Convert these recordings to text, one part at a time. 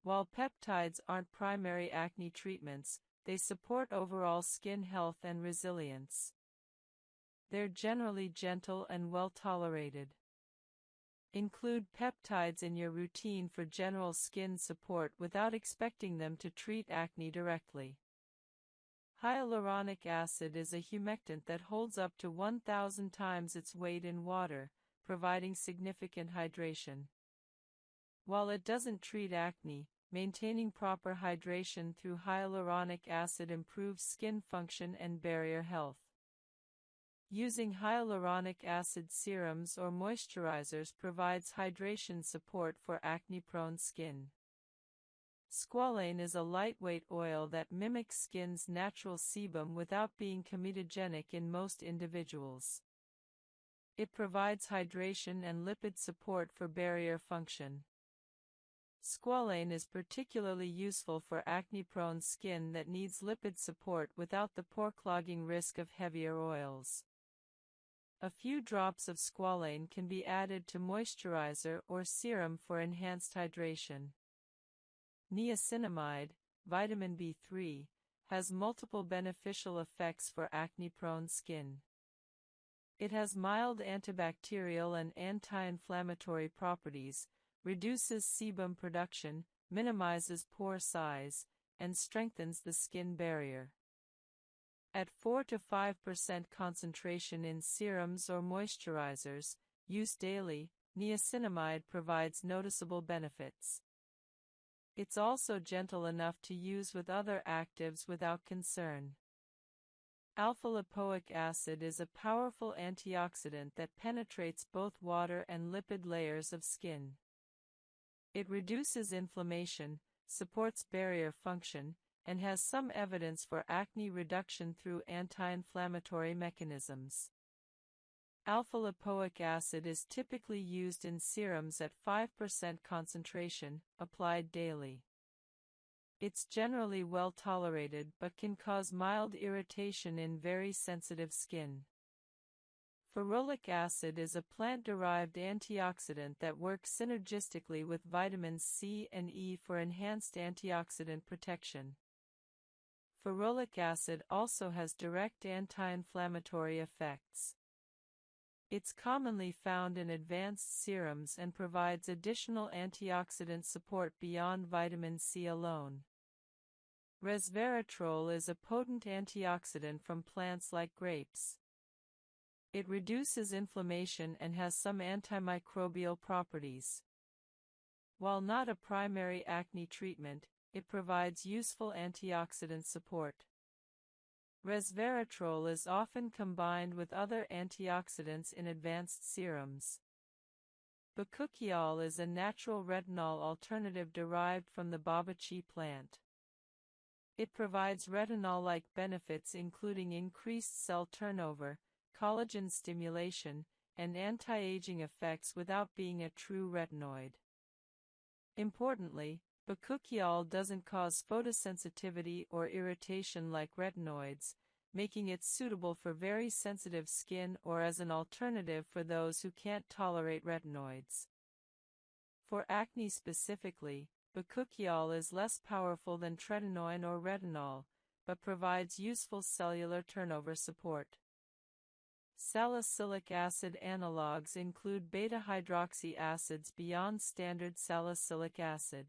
While peptides aren't primary acne treatments, they support overall skin health and resilience. They're generally gentle and well tolerated. Include peptides in your routine for general skin support without expecting them to treat acne directly. Hyaluronic acid is a humectant that holds up to 1,000 times its weight in water, providing significant hydration. While it doesn't treat acne, maintaining proper hydration through hyaluronic acid improves skin function and barrier health. Using hyaluronic acid serums or moisturizers provides hydration support for acne-prone skin. Squalane is a lightweight oil that mimics skin's natural sebum without being comedogenic in most individuals. It provides hydration and lipid support for barrier function. Squalane is particularly useful for acne-prone skin that needs lipid support without the pore-clogging risk of heavier oils. A few drops of squalane can be added to moisturizer or serum for enhanced hydration. Niacinamide, vitamin B3, has multiple beneficial effects for acne-prone skin. It has mild antibacterial and anti-inflammatory properties, reduces sebum production, minimizes pore size, and strengthens the skin barrier. At 4 to 5% concentration in serums or moisturizers, used daily, niacinamide provides noticeable benefits. It's also gentle enough to use with other actives without concern. Alpha-lipoic acid is a powerful antioxidant that penetrates both water and lipid layers of skin. It reduces inflammation, supports barrier function, and has some evidence for acne reduction through anti-inflammatory mechanisms. Alpha-lipoic acid is typically used in serums at 5% concentration, applied daily. It's generally well tolerated but can cause mild irritation in very sensitive skin. Ferulic acid is a plant-derived antioxidant that works synergistically with vitamins C and E for enhanced antioxidant protection. Ferulic acid also has direct anti-inflammatory effects. It's commonly found in advanced serums and provides additional antioxidant support beyond vitamin C alone. Resveratrol is a potent antioxidant from plants like grapes. It reduces inflammation and has some antimicrobial properties. While not a primary acne treatment, it provides useful antioxidant support. Resveratrol is often combined with other antioxidants in advanced serums. Bakuchiol is a natural retinol alternative derived from the babachi plant. It provides retinol-like benefits including increased cell turnover, collagen stimulation, and anti-aging effects without being a true retinoid. Importantly, bakuchiol doesn't cause photosensitivity or irritation like retinoids, making it suitable for very sensitive skin or as an alternative for those who can't tolerate retinoids. For acne specifically, bakuchiol is less powerful than tretinoin or retinol, but provides useful cellular turnover support. Salicylic acid analogues include beta-hydroxy acids beyond standard salicylic acid.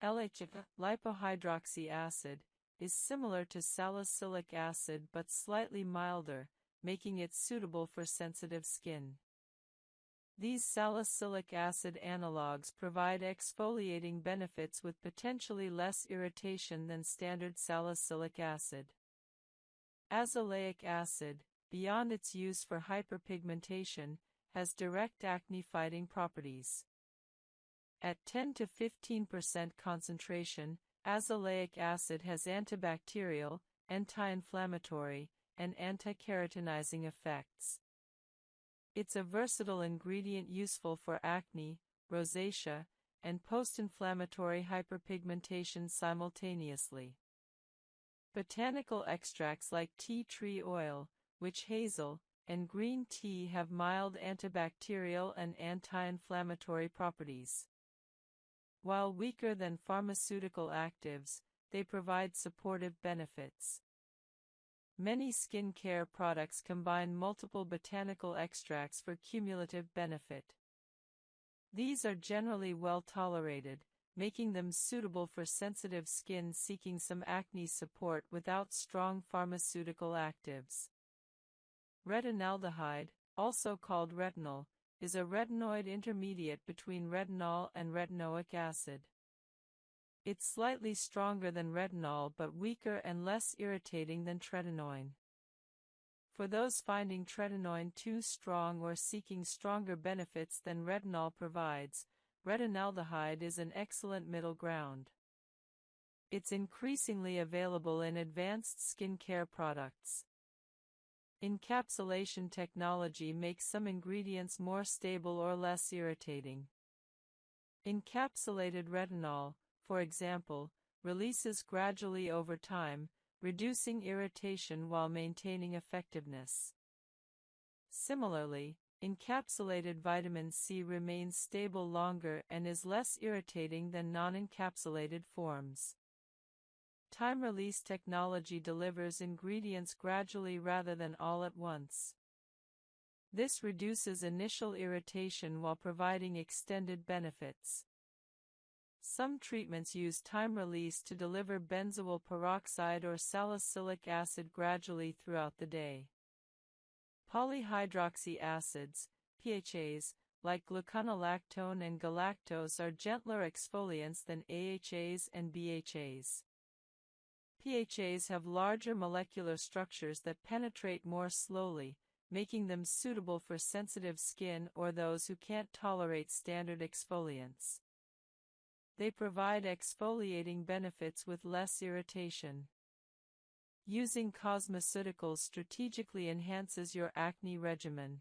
LHF, lipohydroxy acid, is similar to salicylic acid but slightly milder, making it suitable for sensitive skin. These salicylic acid analogues provide exfoliating benefits with potentially less irritation than standard salicylic acid. Azelaic acid, beyond its use for hyperpigmentation, has direct acne-fighting properties. At 10 to 15% concentration, azelaic acid has antibacterial, anti-inflammatory, and anti-keratinizing effects. It's a versatile ingredient useful for acne, rosacea, and post-inflammatory hyperpigmentation simultaneously. Botanical extracts like tea tree oil, witch hazel, and green tea have mild antibacterial and anti-inflammatory properties. While weaker than pharmaceutical actives, they provide supportive benefits. Many skin care products combine multiple botanical extracts for cumulative benefit. These are generally well tolerated, making them suitable for sensitive skin seeking some acne support without strong pharmaceutical actives. Retinaldehyde, also called retinol, is a retinoid intermediate between retinol and retinoic acid. It's slightly stronger than retinol but weaker and less irritating than tretinoin. For those finding tretinoin too strong or seeking stronger benefits than retinol provides, retinaldehyde is an excellent middle ground. It's increasingly available in advanced skincare products. Encapsulation technology makes some ingredients more stable or less irritating. Encapsulated retinol, for example, releases gradually over time, reducing irritation while maintaining effectiveness. Similarly, encapsulated vitamin C remains stable longer and is less irritating than non-encapsulated forms. Time-release technology delivers ingredients gradually rather than all at once. This reduces initial irritation while providing extended benefits. Some treatments use time release to deliver benzoyl peroxide or salicylic acid gradually throughout the day. Polyhydroxy acids, PHAs, like gluconolactone and galactose are gentler exfoliants than AHAs and BHAs. PHAs have larger molecular structures that penetrate more slowly, making them suitable for sensitive skin or those who can't tolerate standard exfoliants. They provide exfoliating benefits with less irritation. Using cosmeceuticals strategically enhances your acne regimen.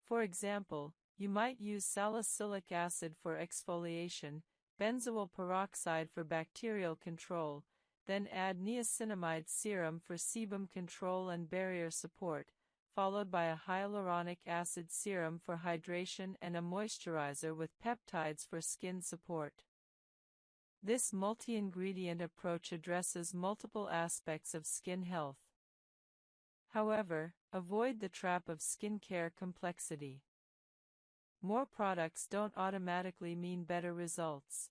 For example, you might use salicylic acid for exfoliation, benzoyl peroxide for bacterial control, then add niacinamide serum for sebum control and barrier support, followed by a hyaluronic acid serum for hydration and a moisturizer with peptides for skin support. This multi-ingredient approach addresses multiple aspects of skin health. However, avoid the trap of skincare complexity. More products don't automatically mean better results.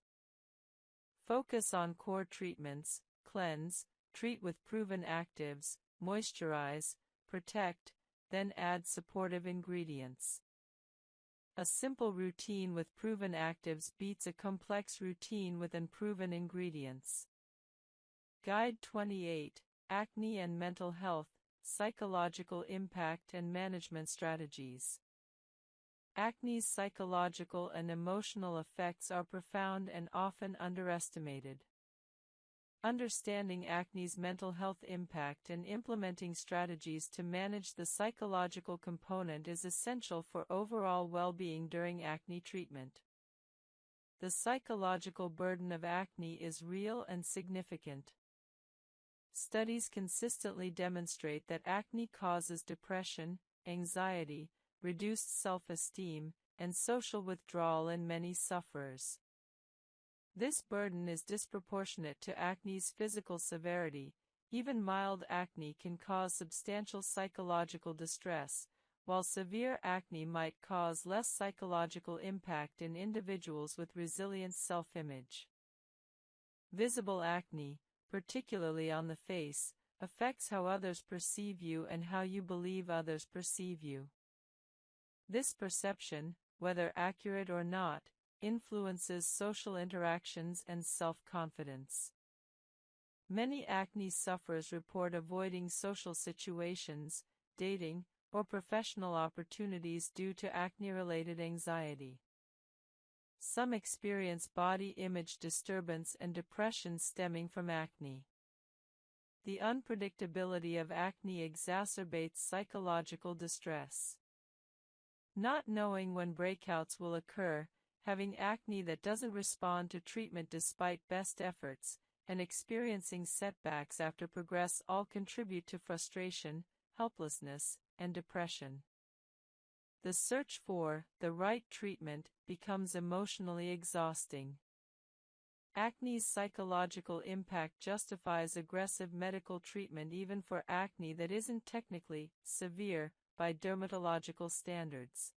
Focus on core treatments: cleanse, treat with proven actives, moisturize, protect, then add supportive ingredients. A simple routine with proven actives beats a complex routine with unproven ingredients. Guide 28, Acne and Mental Health, Psychological Impact and Management Strategies. Acne's psychological and emotional effects are profound and often underestimated. Understanding acne's mental health impact and implementing strategies to manage the psychological component is essential for overall well-being during acne treatment. The psychological burden of acne is real and significant. Studies consistently demonstrate that acne causes depression, anxiety, reduced self-esteem, and social withdrawal in many sufferers. This burden is disproportionate to acne's physical severity. Even mild acne can cause substantial psychological distress, while severe acne might cause less psychological impact in individuals with resilient self-image. Visible acne, particularly on the face, affects how others perceive you and how you believe others perceive you. This perception, whether accurate or not, influences social interactions and self-confidence. Many acne sufferers report avoiding social situations, dating, or professional opportunities due to acne-related anxiety. Some experience body image disturbance and depression stemming from acne. The unpredictability of acne exacerbates psychological distress. Not knowing when breakouts will occur, having acne that doesn't respond to treatment despite best efforts, and experiencing setbacks after progress all contribute to frustration, helplessness, and depression. The search for the right treatment becomes emotionally exhausting. Acne's psychological impact justifies aggressive medical treatment even for acne that isn't technically severe by dermatological standards.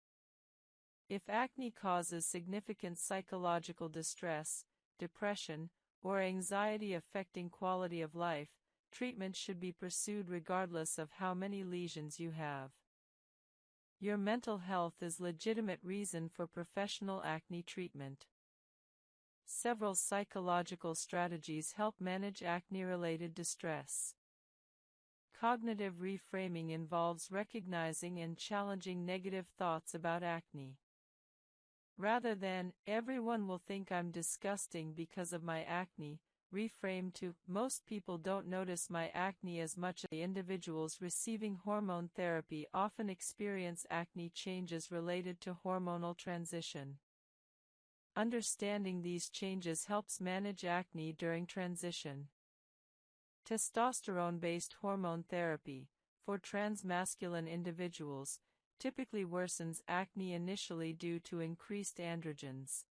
If acne causes significant psychological distress, depression, or anxiety affecting quality of life, treatment should be pursued regardless of how many lesions you have. Your mental health is a legitimate reason for professional acne treatment. Several psychological strategies help manage acne-related distress. Cognitive reframing involves recognizing and challenging negative thoughts about acne. Rather than, "Everyone will think I'm disgusting because of my acne," reframe to, "Most people don't notice my acne as much." Individuals receiving hormone therapy often experience acne changes related to hormonal transition. Understanding these changes helps manage acne during transition. Testosterone-based hormone therapy, for transmasculine individuals, typically worsens acne initially due to increased androgens.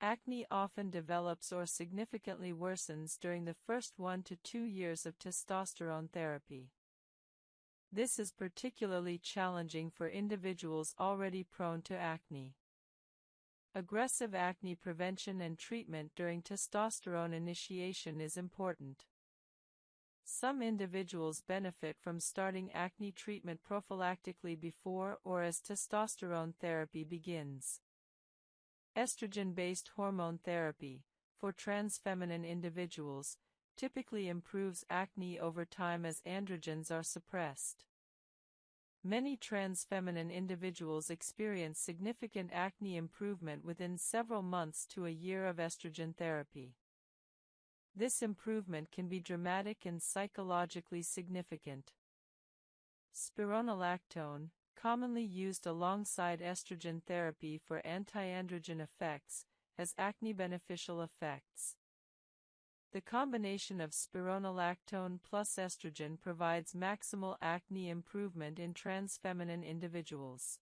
Acne often develops or significantly worsens during the first 1 to 2 years of testosterone therapy. This is particularly challenging for individuals already prone to acne. Aggressive acne prevention and treatment during testosterone initiation is important. Some individuals benefit from starting acne treatment prophylactically before or as testosterone therapy begins. Estrogen-based hormone therapy, for transfeminine individuals, typically improves acne over time as androgens are suppressed. Many transfeminine individuals experience significant acne improvement within several months to a year of estrogen therapy. This improvement can be dramatic and psychologically significant. Spironolactone, commonly used alongside estrogen therapy for anti-androgen effects, has acne-beneficial effects. The combination of spironolactone plus estrogen provides maximal acne improvement in transfeminine individuals.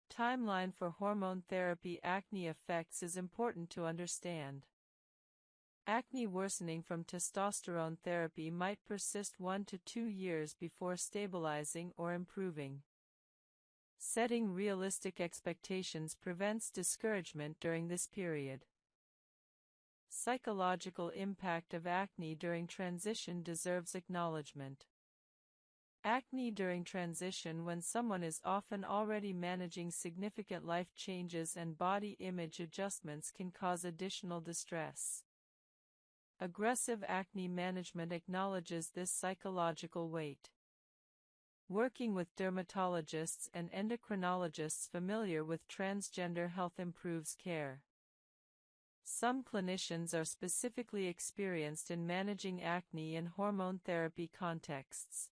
Timeline for hormone therapy acne effects is important to understand. Acne worsening from testosterone therapy might persist 1 to 2 years before stabilizing or improving. Setting realistic expectations prevents discouragement during this period. Psychological impact of acne during transition deserves acknowledgement. Acne during transition, when someone is often already managing significant life changes and body image adjustments, can cause additional distress. Aggressive acne management acknowledges this psychological weight. Working with dermatologists and endocrinologists familiar with transgender health improves care. Some clinicians are specifically experienced in managing acne in hormone therapy contexts.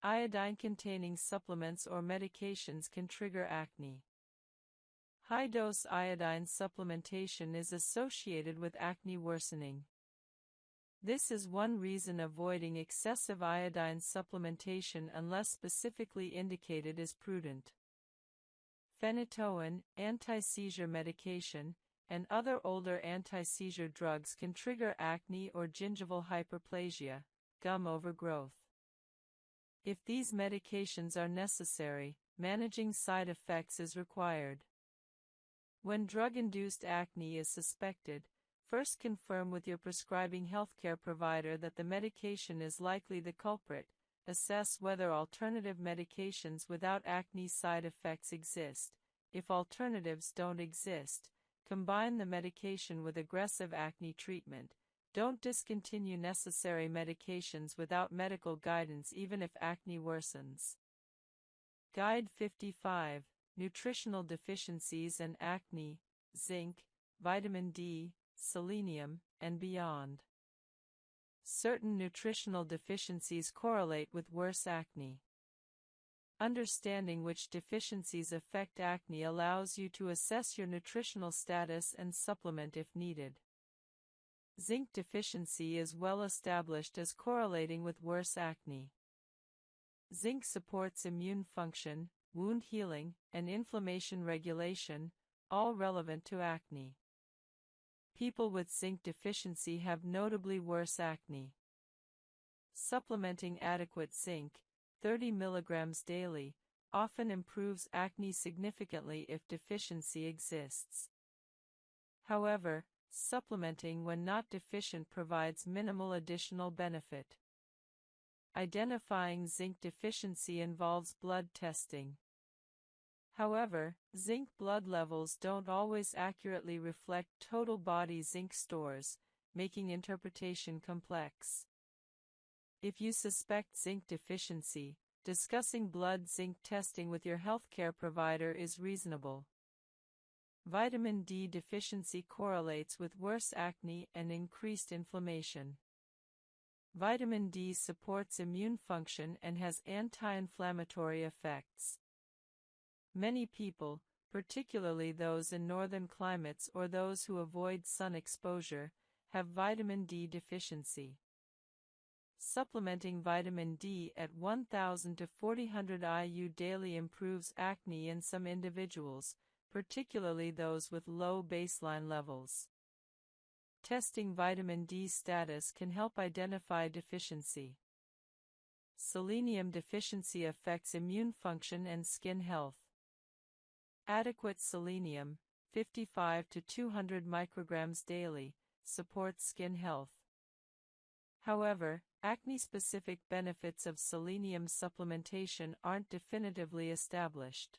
Iodine-containing supplements or medications can trigger acne. High-dose iodine supplementation is associated with acne worsening. This is one reason avoiding excessive iodine supplementation unless specifically indicated is prudent. Phenytoin, anti-seizure medication, and other older anti-seizure drugs can trigger acne or gingival hyperplasia, gum overgrowth. If these medications are necessary, managing side effects is required. When drug-induced acne is suspected, first confirm with your prescribing healthcare provider that the medication is likely the culprit. Assess whether alternative medications without acne side effects exist. If alternatives don't exist, combine the medication with aggressive acne treatment. Don't discontinue necessary medications without medical guidance even if acne worsens. Guide 55, Nutritional Deficiencies and Acne, Zinc, Vitamin D, Selenium, and beyond. Certain nutritional deficiencies correlate with worse acne. Understanding which deficiencies affect acne allows you to assess your nutritional status and supplement if needed. Zinc deficiency is well established as correlating with worse acne. Zinc supports immune function, wound healing, and inflammation regulation, all relevant to acne. People with zinc deficiency have notably worse acne. Supplementing adequate zinc, 30 mg daily, often improves acne significantly if deficiency exists. However, supplementing when not deficient provides minimal additional benefit. Identifying zinc deficiency involves blood testing. However, zinc blood levels don't always accurately reflect total body zinc stores, making interpretation complex. If you suspect zinc deficiency, discussing blood zinc testing with your healthcare provider is reasonable. Vitamin D deficiency correlates with worse acne and increased inflammation. Vitamin D supports immune function and has anti-inflammatory effects. Many people, particularly those in northern climates or those who avoid sun exposure, have vitamin D deficiency. Supplementing vitamin D at 1000 to 400 IU daily improves acne in some individuals, particularly those with low baseline levels. Testing vitamin D status can help identify deficiency. Selenium deficiency affects immune function and skin health. Adequate selenium, 55 to 200 micrograms daily, supports skin health. However, acne-specific benefits of selenium supplementation aren't definitively established.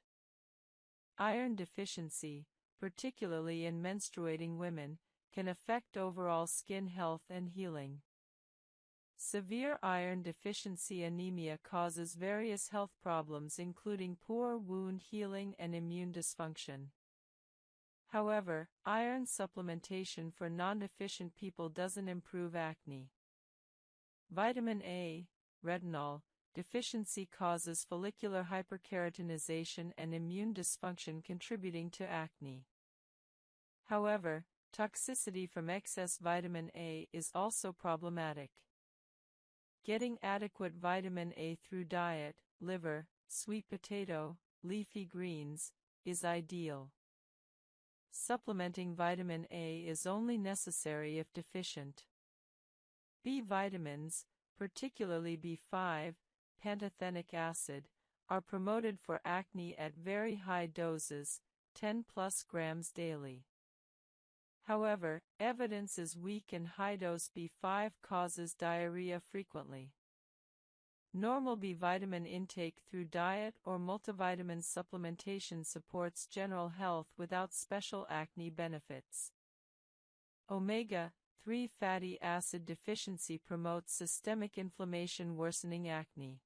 Iron deficiency, particularly in menstruating women, can affect overall skin health and healing. Severe iron deficiency anemia causes various health problems including poor wound healing and immune dysfunction. However, iron supplementation for non-deficient people doesn't improve acne. Vitamin A, retinol, deficiency causes follicular hyperkeratinization and immune dysfunction contributing to acne. However, toxicity from excess vitamin A is also problematic. Getting adequate vitamin A through diet, liver, sweet potato, leafy greens, is ideal. Supplementing vitamin A is only necessary if deficient. B vitamins, particularly B5, pantothenic acid, are promoted for acne at very high doses, 10+ grams daily. However, evidence is weak and high-dose B5 causes diarrhea frequently. Normal B vitamin intake through diet or multivitamin supplementation supports general health without special acne benefits. Omega-3 fatty acid deficiency promotes systemic inflammation worsening acne.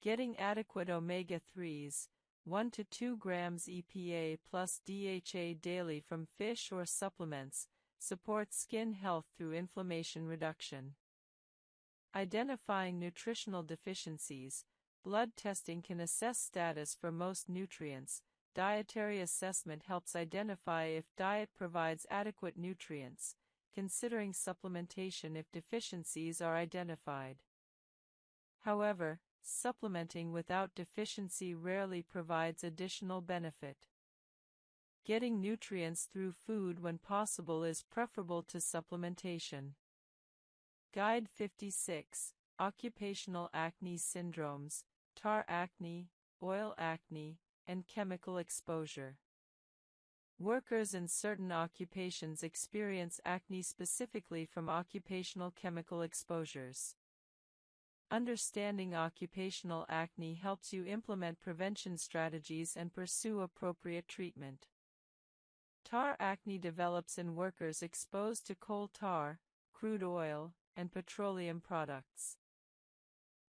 Getting adequate omega-3s, 1 to 2 grams EPA plus DHA daily from fish or supplements, supports skin health through inflammation reduction. Identifying nutritional deficiencies, blood testing can assess status for most nutrients. Dietary assessment helps identify if diet provides adequate nutrients, considering supplementation if deficiencies are identified. However, supplementing without deficiency rarely provides additional benefit. Getting nutrients through food when possible is preferable to supplementation. Guide 56, Occupational Acne Syndromes, Tar acne, Oil acne, and Chemical exposure. Workers in certain occupations experience acne specifically from occupational chemical exposures. Understanding occupational acne helps you implement prevention strategies and pursue appropriate treatment. Tar acne develops in workers exposed to coal tar, crude oil, and petroleum products.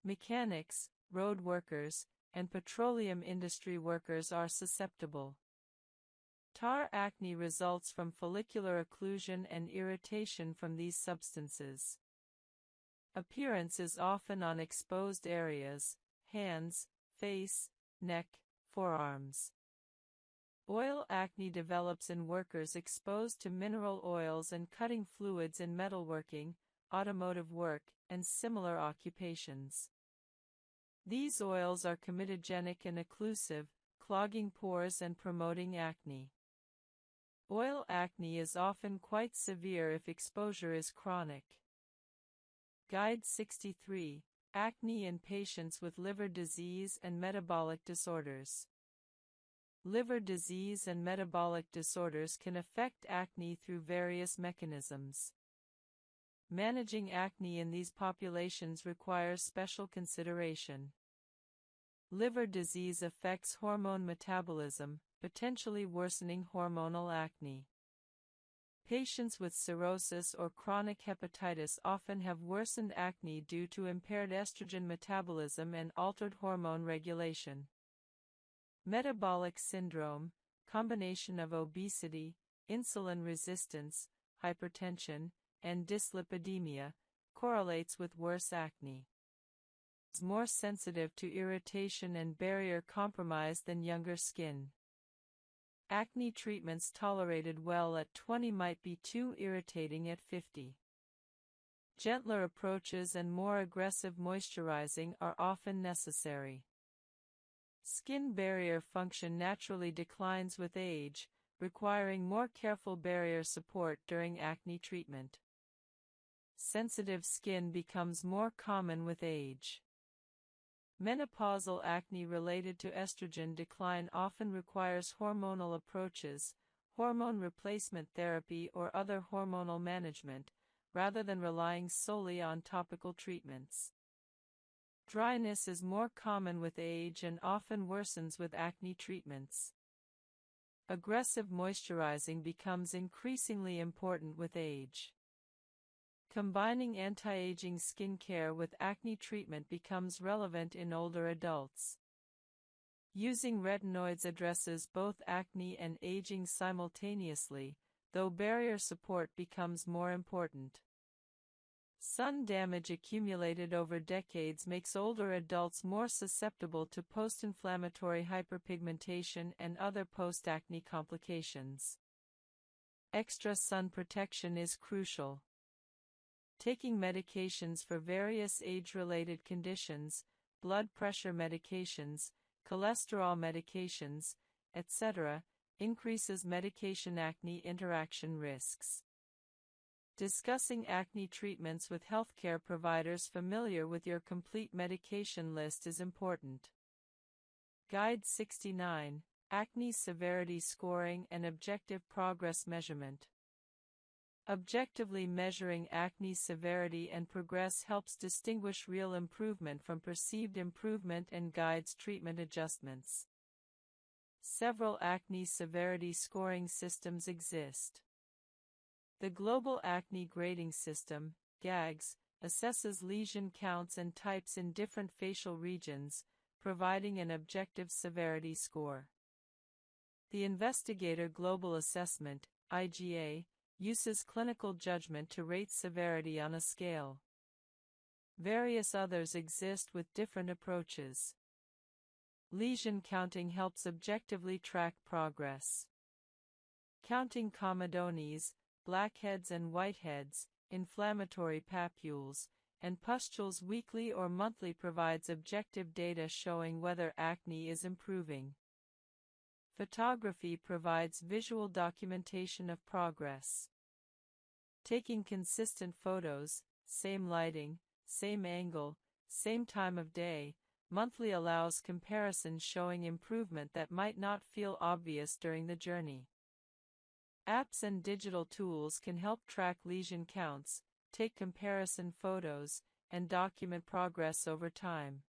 Mechanics, road workers, and petroleum industry workers are susceptible. Tar acne results from follicular occlusion and irritation from these substances. Appearance is often on exposed areas, hands, face, neck, forearms. Oil acne develops in workers exposed to mineral oils and cutting fluids in metalworking, automotive work, and similar occupations. These oils are comedogenic and occlusive, clogging pores and promoting acne. Oil acne is often quite severe if exposure is chronic. Guide 63. Acne in patients with liver disease and metabolic disorders. Liver disease and metabolic disorders can affect acne through various mechanisms. Managing acne in these populations requires special consideration. Liver disease affects hormone metabolism, potentially worsening hormonal acne. Patients with cirrhosis or chronic hepatitis often have worsened acne due to impaired estrogen metabolism and altered hormone regulation. Metabolic syndrome, combination of obesity, insulin resistance, hypertension, and dyslipidemia, correlates with worse acne. Is more sensitive to irritation and barrier compromise than younger skin. Acne treatments tolerated well at 20 might be too irritating at 50. Gentler approaches and more aggressive moisturizing are often necessary. Skin barrier function naturally declines with age, requiring more careful barrier support during acne treatment. Sensitive skin becomes more common with age. Menopausal acne related to estrogen decline often requires hormonal approaches, hormone replacement therapy or other hormonal management, rather than relying solely on topical treatments. Dryness is more common with age and often worsens with acne treatments. Aggressive moisturizing becomes increasingly important with age. Combining anti-aging skincare with acne treatment becomes relevant in older adults. Using retinoids addresses both acne and aging simultaneously, though barrier support becomes more important. Sun damage accumulated over decades makes older adults more susceptible to post-inflammatory hyperpigmentation and other post-acne complications. Extra sun protection is crucial. Taking medications for various age-related conditions, blood pressure medications, cholesterol medications, etc., increases medication-acne interaction risks. Discussing acne treatments with healthcare providers familiar with your complete medication list is important. Guide 69. Acne Severity Scoring and Objective Progress Measurement. Objectively measuring acne severity and progress helps distinguish real improvement from perceived improvement and guides treatment adjustments. Several acne severity scoring systems exist. The Global Acne Grading System, GAGS, assesses lesion counts and types in different facial regions, providing an objective severity score. The Investigator Global Assessment, IGA, uses clinical judgment to rate severity on a scale. Various others exist with different approaches. Lesion counting helps objectively track progress. Counting comedones, blackheads and whiteheads, inflammatory papules, and pustules weekly or monthly provides objective data showing whether acne is improving. Photography provides visual documentation of progress. Taking consistent photos, same lighting, same angle, same time of day, monthly allows comparison showing improvement that might not feel obvious during the journey. Apps and digital tools can help track lesion counts, take comparison photos, and document progress over time.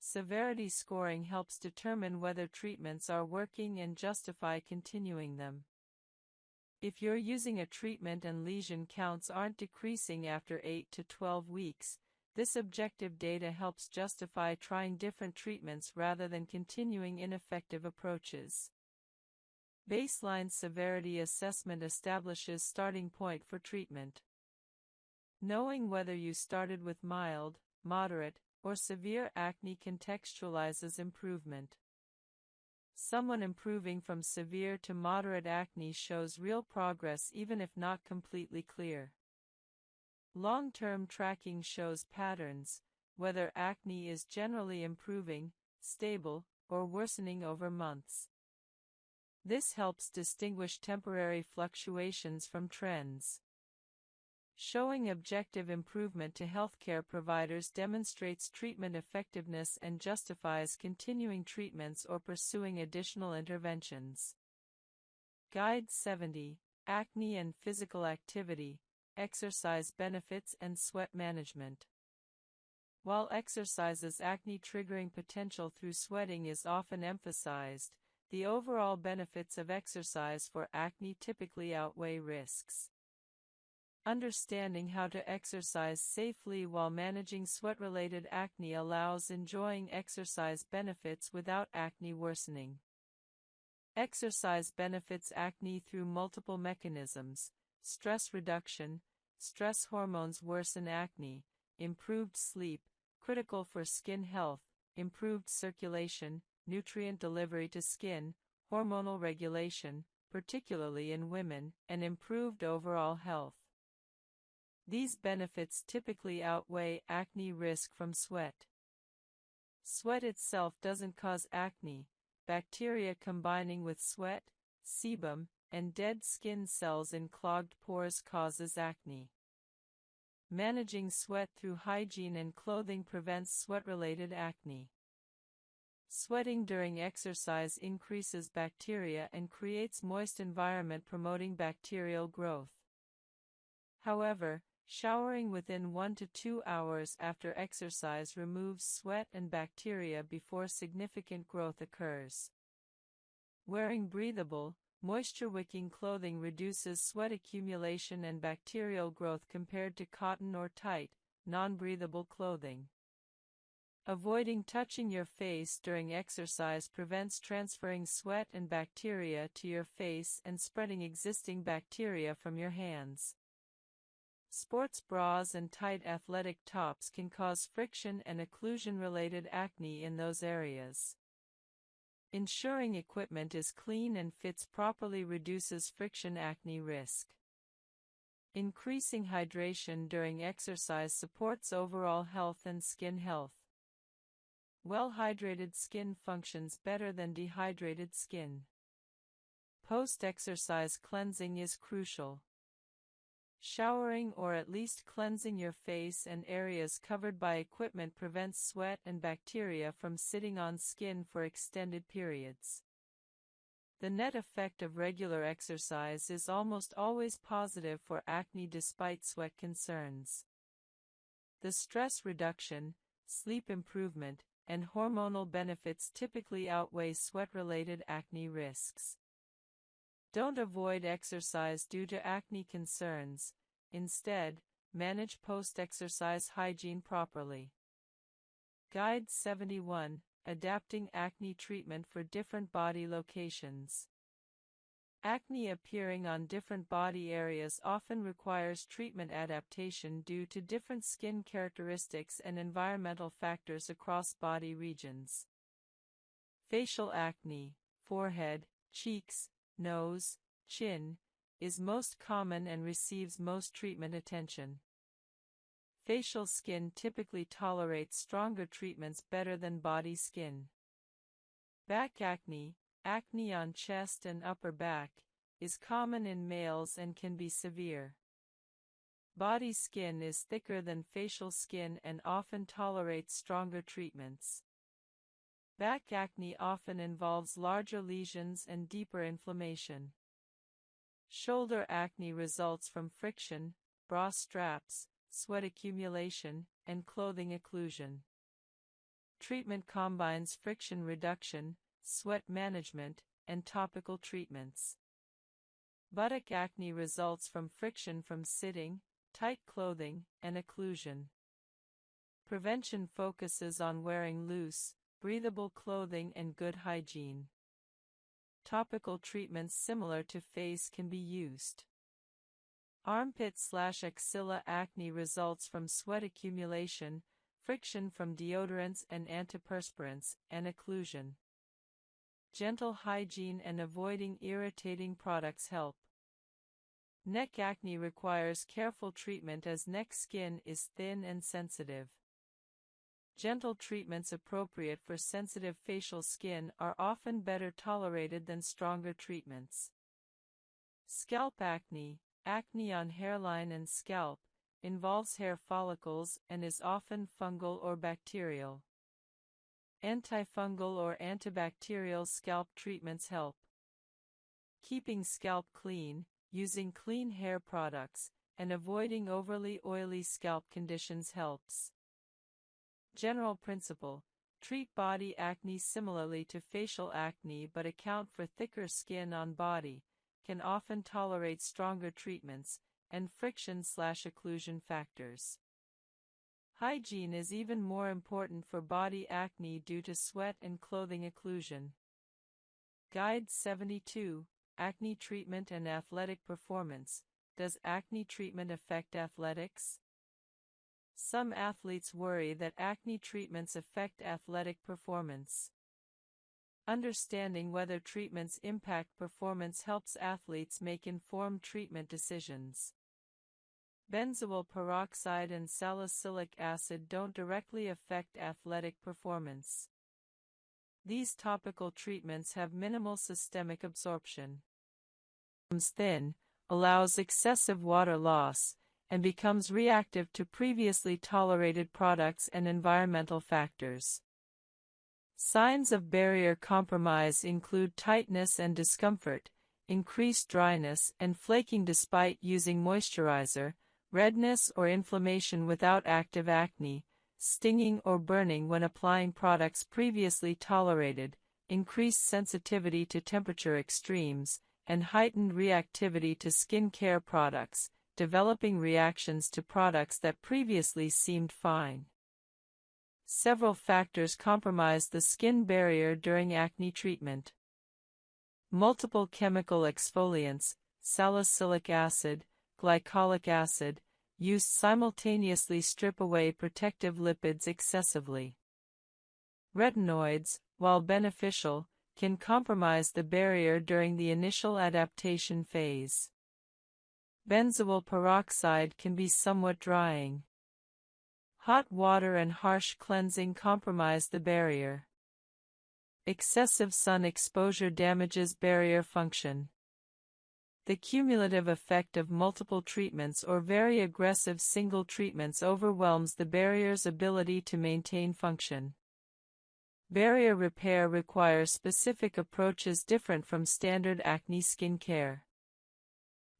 Severity scoring helps determine whether treatments are working and justify continuing them. If you're using a treatment and lesion counts aren't decreasing after 8 to 12 weeks, this objective data helps justify trying different treatments rather than continuing ineffective approaches. Baseline severity assessment establishes starting point for treatment. Knowing whether you started with mild, moderate, or severe acne contextualizes improvement. Someone improving from severe to moderate acne shows real progress even if not completely clear. Long-term tracking shows patterns, whether acne is generally improving, stable, or worsening over months. This helps distinguish temporary fluctuations from trends. Showing objective improvement to healthcare providers demonstrates treatment effectiveness and justifies continuing treatments or pursuing additional interventions. Guide 70. Acne and Physical Activity, Exercise Benefits and Sweat Management. While exercise's acne-triggering potential through sweating is often emphasized, the overall benefits of exercise for acne typically outweigh risks. Understanding how to exercise safely while managing sweat-related acne allows enjoying exercise benefits without acne worsening. Exercise benefits acne through multiple mechanisms: stress reduction. Stress hormones worsen acne. Improved sleep, critical for skin health. Improved circulation, nutrient delivery to skin, hormonal regulation, particularly in women, and improved overall health. These benefits typically outweigh acne risk from sweat. Sweat itself doesn't cause acne. Bacteria combining with sweat, sebum, and dead skin cells in clogged pores causes acne. Managing sweat through hygiene and clothing prevents sweat-related acne. Sweating during exercise increases bacteria and creates moist environment promoting bacterial growth. However, showering within 1 to 2 hours after exercise removes sweat and bacteria before significant growth occurs. Wearing breathable, moisture-wicking clothing reduces sweat accumulation and bacterial growth compared to cotton or tight, non-breathable clothing. Avoiding touching your face during exercise prevents transferring sweat and bacteria to your face and spreading existing bacteria from your hands. Sports bras and tight athletic tops can cause friction and occlusion-related acne in those areas. Ensuring equipment is clean and fits properly reduces friction acne risk. Increasing hydration during exercise supports overall health and skin health. Well-hydrated skin functions better than dehydrated skin. Post-exercise cleansing is crucial. Showering or at least cleansing your face and areas covered by equipment prevents sweat and bacteria from sitting on skin for extended periods. The net effect of regular exercise is almost always positive for acne despite sweat concerns. The stress reduction, sleep improvement, and hormonal benefits typically outweigh sweat-related acne risks. Don't avoid exercise due to acne concerns. Instead, manage post-exercise hygiene properly. Guide 71. Adapting acne treatment for different body locations. Acne appearing on different body areas often requires treatment adaptation due to different skin characteristics and environmental factors across body regions. Facial acne, forehead, cheeks, nose, chin, is most common and receives most treatment attention. Facial skin typically tolerates stronger treatments better than body skin. Back acne, acne on chest and upper back, is common in males and can be severe. Body skin is thicker than facial skin and often tolerates stronger treatments. Back acne often involves larger lesions and deeper inflammation. Shoulder acne results from friction, bra straps, sweat accumulation, and clothing occlusion. Treatment combines friction reduction, sweat management, and topical treatments. Buttock acne results from friction from sitting, tight clothing, and occlusion. Prevention focuses on wearing loose, breathable clothing and good hygiene. Topical treatments similar to face can be used. Armpit/axilla acne results from sweat accumulation, friction from deodorants and antiperspirants, and occlusion. Gentle hygiene and avoiding irritating products help. Neck acne requires careful treatment as neck skin is thin and sensitive. Gentle treatments appropriate for sensitive facial skin are often better tolerated than stronger treatments. Scalp acne. Acne on hairline and scalp involves hair follicles and is often fungal or bacterial. Antifungal or antibacterial scalp treatments help. Keeping scalp clean, using clean hair products, and avoiding overly oily scalp conditions helps. General principle: treat body acne similarly to facial acne but account for thicker skin on body, can often tolerate stronger treatments, and friction/occlusion factors. Hygiene is even more important for body acne due to sweat and clothing occlusion. Guide 72, Acne Treatment and Athletic Performance. Does acne treatment affect athletics? Some athletes worry that acne treatments affect athletic performance. Understanding whether treatments impact performance helps athletes make informed treatment decisions. Benzoyl peroxide and salicylic acid don't directly affect athletic performance. These topical treatments have minimal systemic absorption. Thin, allows excessive water loss, and becomes reactive to previously tolerated products and environmental factors. Signs of barrier compromise include tightness and discomfort, increased dryness and flaking despite using moisturizer, redness or inflammation without active acne, stinging or burning when applying products previously tolerated, increased sensitivity to temperature extremes, and heightened reactivity to skin care products, developing reactions to products that previously seemed fine. Several factors compromise the skin barrier during acne treatment. Multiple chemical exfoliants, salicylic acid, glycolic acid, used simultaneously strip away protective lipids excessively. Retinoids, while beneficial, can compromise the barrier during the initial adaptation phase. Benzoyl peroxide can be somewhat drying. Hot water and harsh cleansing compromise the barrier. Excessive sun exposure damages barrier function. The cumulative effect of multiple treatments or very aggressive single treatments overwhelms the barrier's ability to maintain function. Barrier repair requires specific approaches different from standard acne skincare.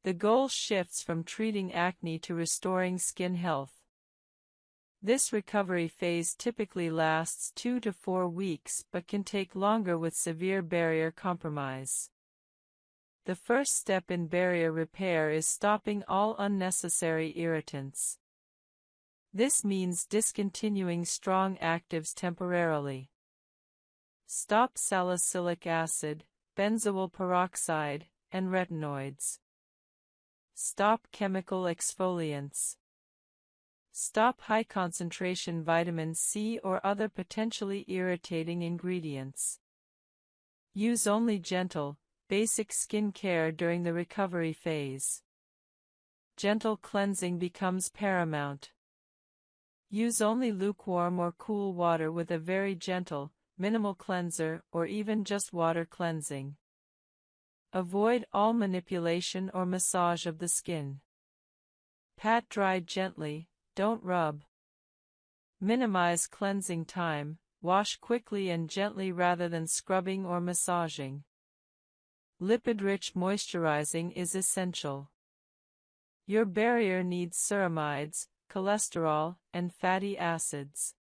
The goal shifts from treating acne to restoring skin health. This recovery phase typically lasts 2 to 4 weeks but can take longer with severe barrier compromise. The first step in barrier repair is stopping all unnecessary irritants. This means discontinuing strong actives temporarily. Stop salicylic acid, benzoyl peroxide, and retinoids. Stop chemical exfoliants. Stop high-concentration vitamin C or other potentially irritating ingredients. Use only gentle, basic skin care during the recovery phase. Gentle cleansing becomes paramount. Use only lukewarm or cool water with a very gentle, minimal cleanser or even just water cleansing. Avoid all manipulation or massage of the skin. Pat dry gently, don't rub. Minimize cleansing time, wash quickly and gently rather than scrubbing or massaging. Lipid-rich moisturizing is essential. Your barrier needs ceramides, cholesterol, and fatty acids.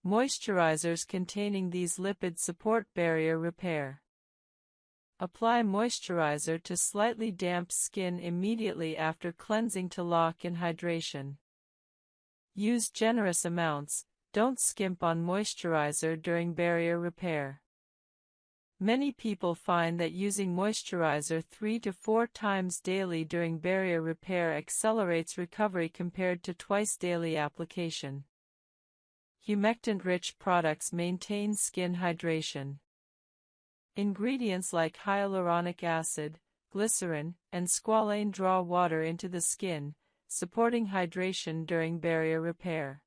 Moisturizers containing these lipids support barrier repair. Apply moisturizer to slightly damp skin immediately after cleansing to lock in hydration. Use generous amounts, don't skimp on moisturizer during barrier repair. Many people find that using moisturizer 3 to 4 times daily during barrier repair accelerates recovery compared to twice daily application. Humectant-rich products maintain skin hydration. Ingredients like hyaluronic acid, glycerin, and squalane draw water into the skin, supporting hydration during barrier repair.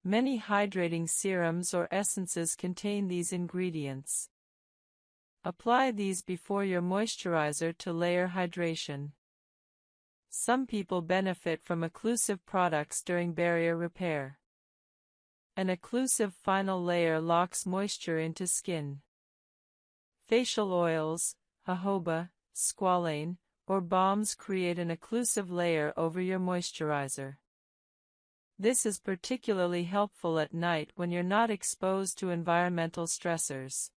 Many hydrating serums or essences contain these ingredients. Apply these before your moisturizer to layer hydration. Some people benefit from occlusive products during barrier repair. An occlusive final layer locks moisture into skin. Facial oils, jojoba, squalane, or balms create an occlusive layer over your moisturizer. This is particularly helpful at night when you're not exposed to environmental stressors.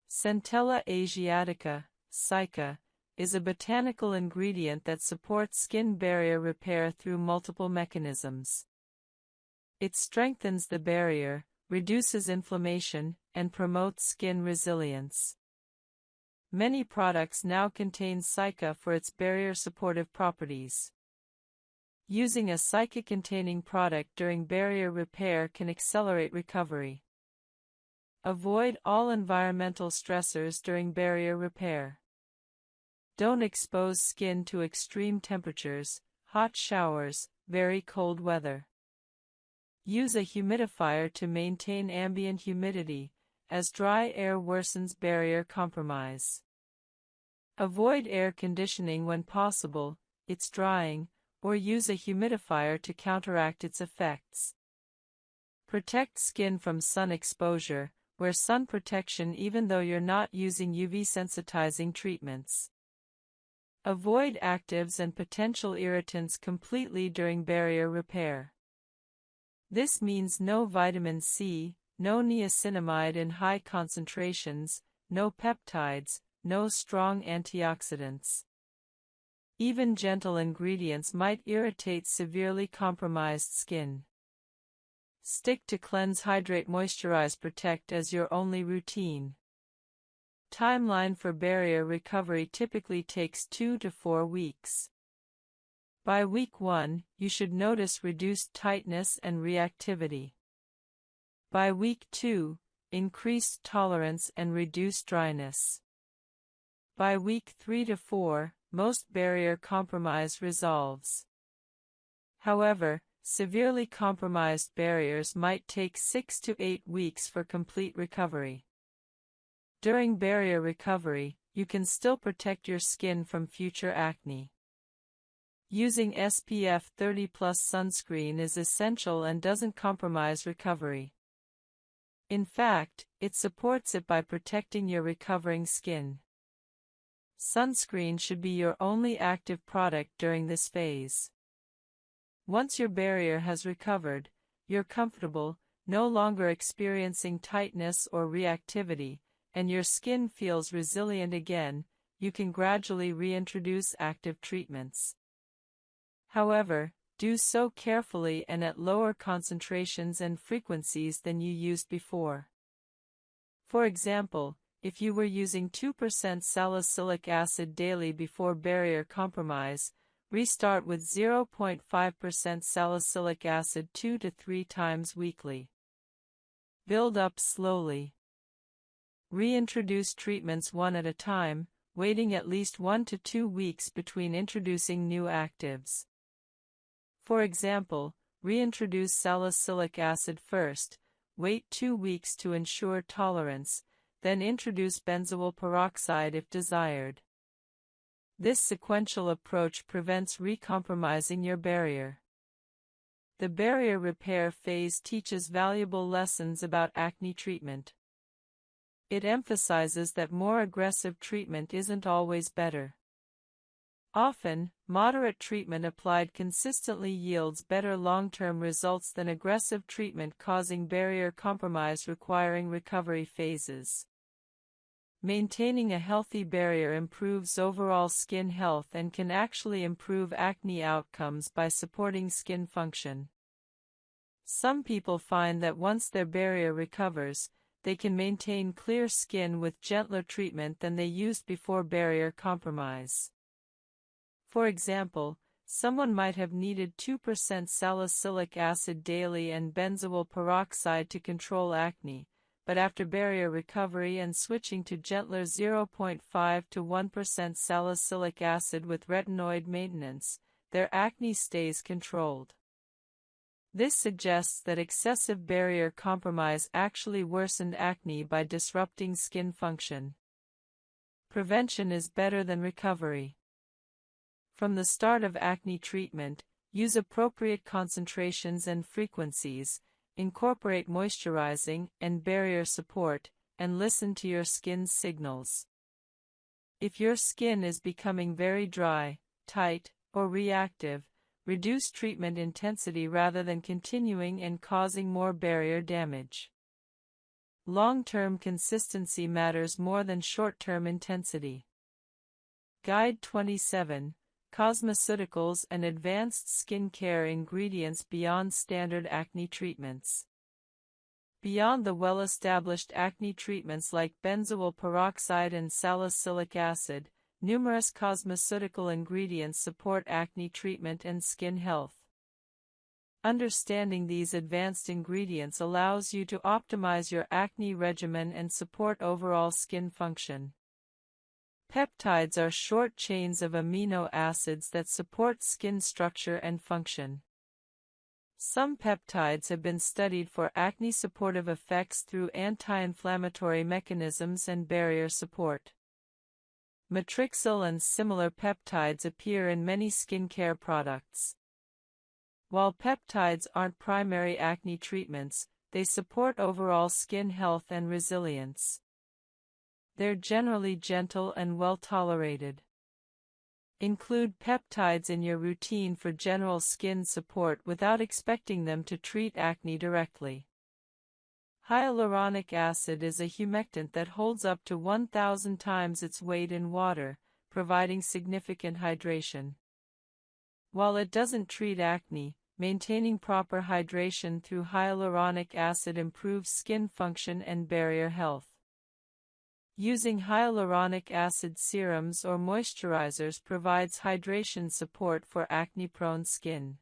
Centella asiatica, SICA, is a botanical ingredient that supports skin barrier repair through multiple mechanisms. It strengthens the barrier, reduces inflammation, and promotes skin resilience. Many products now contain SICA for its barrier-supportive properties. Using a SICA-containing product during barrier repair can accelerate recovery. Avoid all environmental stressors during barrier repair. Don't expose skin to extreme temperatures, hot showers, very cold weather. Use a humidifier to maintain ambient humidity, as dry air worsens barrier compromise. Avoid air conditioning when possible, it's drying, or use a humidifier to counteract its effects. Protect skin from sun exposure. Wear sun protection even though you're not using UV sensitizing treatments. Avoid actives and potential irritants completely during barrier repair. This means no vitamin C, no niacinamide in high concentrations, no peptides, no strong antioxidants. Even gentle ingredients might irritate severely compromised skin. Stick to cleanse, hydrate, moisturize, protect as your only routine. Timeline for barrier recovery typically takes 2 to 4 weeks. By week 1, you should notice reduced tightness and reactivity. By week 2, increased tolerance and reduced dryness. By week 3 to 4, most barrier compromise resolves. However, severely compromised barriers might take 6 to 8 weeks for complete recovery. During barrier recovery, you can still protect your skin from future acne. Using SPF 30+ sunscreen is essential and doesn't compromise recovery. In fact, it supports it by protecting your recovering skin. Sunscreen should be your only active product during this phase. Once your barrier has recovered, you're comfortable, no longer experiencing tightness or reactivity, and your skin feels resilient again, you can gradually reintroduce active treatments. However, do so carefully and at lower concentrations and frequencies than you used before. For example, if you were using 2% salicylic acid daily before barrier compromise, restart with 0.5% salicylic acid 2 to 3 times weekly. Build up slowly. Reintroduce treatments one at a time, waiting at least 1 to 2 weeks between introducing new actives. For example, reintroduce salicylic acid first, wait 2 weeks to ensure tolerance, then introduce benzoyl peroxide if desired. This sequential approach prevents recompromising your barrier. The barrier repair phase teaches valuable lessons about acne treatment. It emphasizes that more aggressive treatment isn't always better. Often, moderate treatment applied consistently yields better long-term results than aggressive treatment causing barrier compromise requiring recovery phases. Maintaining a healthy barrier improves overall skin health and can actually improve acne outcomes by supporting skin function. Some people find that once their barrier recovers, they can maintain clear skin with gentler treatment than they used before barrier compromise. For example, someone might have needed 2% salicylic acid daily and benzoyl peroxide to control acne, but after barrier recovery and switching to gentler 0.5 to 1% salicylic acid with retinoid maintenance, their acne stays controlled. This suggests that excessive barrier compromise actually worsened acne by disrupting skin function. Prevention is better than recovery. From the start of acne treatment, use appropriate concentrations and frequencies, incorporate moisturizing and barrier support, and listen to your skin's signals. If your skin is becoming very dry, tight, or reactive, reduce treatment intensity rather than continuing and causing more barrier damage. Long-term consistency matters more than short-term intensity. Guide 27. Cosmeceuticals and advanced skincare ingredients beyond standard acne treatments. Beyond the well-established acne treatments like benzoyl peroxide and salicylic acid, numerous cosmeceutical ingredients support acne treatment and skin health. Understanding these advanced ingredients allows you to optimize your acne regimen and support overall skin function. Peptides are short chains of amino acids that support skin structure and function. Some peptides have been studied for acne-supportive effects through anti-inflammatory mechanisms and barrier support. Matrixyl and similar peptides appear in many skincare products. While peptides aren't primary acne treatments, they support overall skin health and resilience. They're generally gentle and well tolerated. Include peptides in your routine for general skin support without expecting them to treat acne directly. Hyaluronic acid is a humectant that holds up to 1,000 times its weight in water, providing significant hydration. While it doesn't treat acne, maintaining proper hydration through hyaluronic acid improves skin function and barrier health. Using hyaluronic acid serums or moisturizers provides hydration support for acne-prone skin.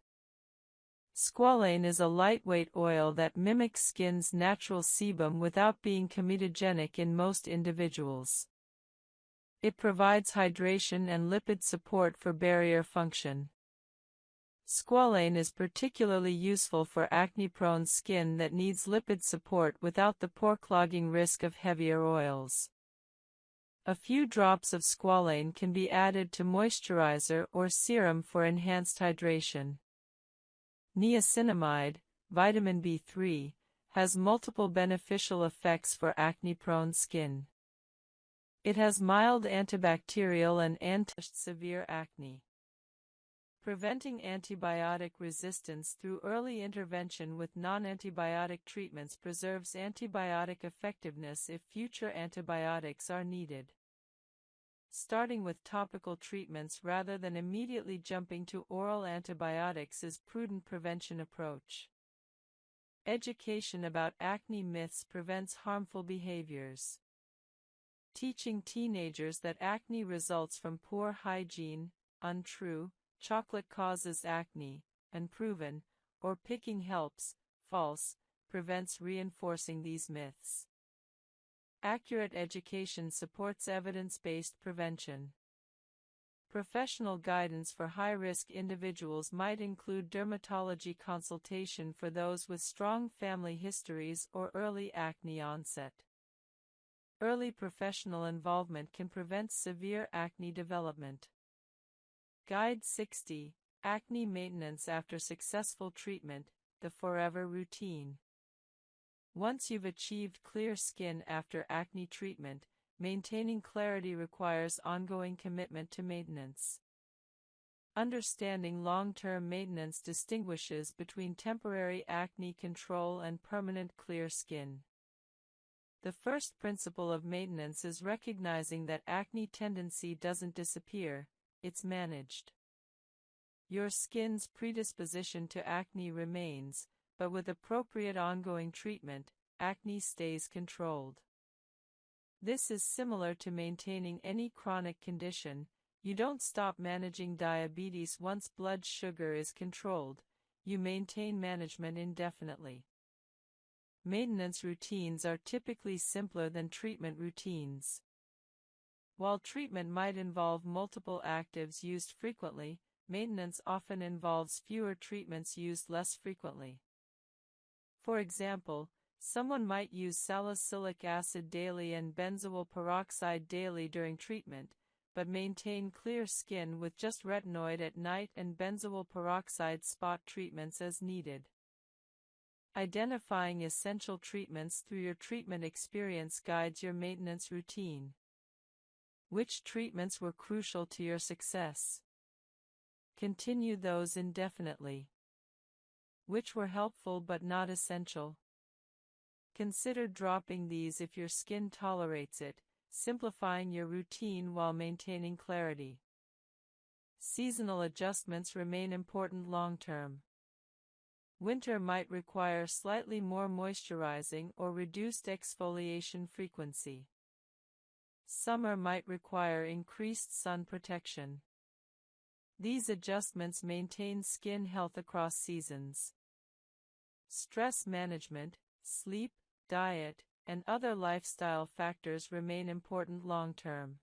Squalane is a lightweight oil that mimics skin's natural sebum without being comedogenic in most individuals. It provides hydration and lipid support for barrier function. Squalane is particularly useful for acne-prone skin that needs lipid support without the pore-clogging risk of heavier oils. A few drops of squalane can be added to moisturizer or serum for enhanced hydration. Niacinamide, vitamin B3, has multiple beneficial effects for acne-prone skin. It has mild antibacterial and anti-severe acne. Preventing antibiotic resistance through early intervention with non-antibiotic treatments preserves antibiotic effectiveness if future antibiotics are needed. Starting with topical treatments rather than immediately jumping to oral antibiotics is prudent prevention approach. Education about acne myths prevents harmful behaviors. Teaching teenagers that acne results from poor hygiene, untrue, chocolate causes acne, unproven, or picking helps, false, prevents reinforcing these myths. Accurate education supports evidence-based prevention. Professional guidance for high-risk individuals might include dermatology consultation for those with strong family histories or early acne onset. Early professional involvement can prevent severe acne development. Guide 60. Acne maintenance after successful treatment, the forever routine. Once you've achieved clear skin after acne treatment, maintaining clarity requires ongoing commitment to maintenance. Understanding long-term maintenance distinguishes between temporary acne control and permanent clear skin. The first principle of maintenance is recognizing that acne tendency doesn't disappear, it's managed. Your skin's predisposition to acne remains, but with appropriate ongoing treatment, acne stays controlled. This is similar to maintaining any chronic condition. You don't stop managing diabetes once blood sugar is controlled, you maintain management indefinitely. Maintenance routines are typically simpler than treatment routines. While treatment might involve multiple actives used frequently, maintenance often involves fewer treatments used less frequently. For example, someone might use salicylic acid daily and benzoyl peroxide daily during treatment, but maintain clear skin with just retinoid at night and benzoyl peroxide spot treatments as needed. Identifying essential treatments through your treatment experience guides your maintenance routine. Which treatments were crucial to your success? Continue those indefinitely. Which were helpful but not essential? Consider dropping these if your skin tolerates it, simplifying your routine while maintaining clarity. Seasonal adjustments remain important long-term. Winter might require slightly more moisturizing or reduced exfoliation frequency. Summer might require increased sun protection. These adjustments maintain skin health across seasons. Stress management, sleep, diet, and other lifestyle factors remain important long-term.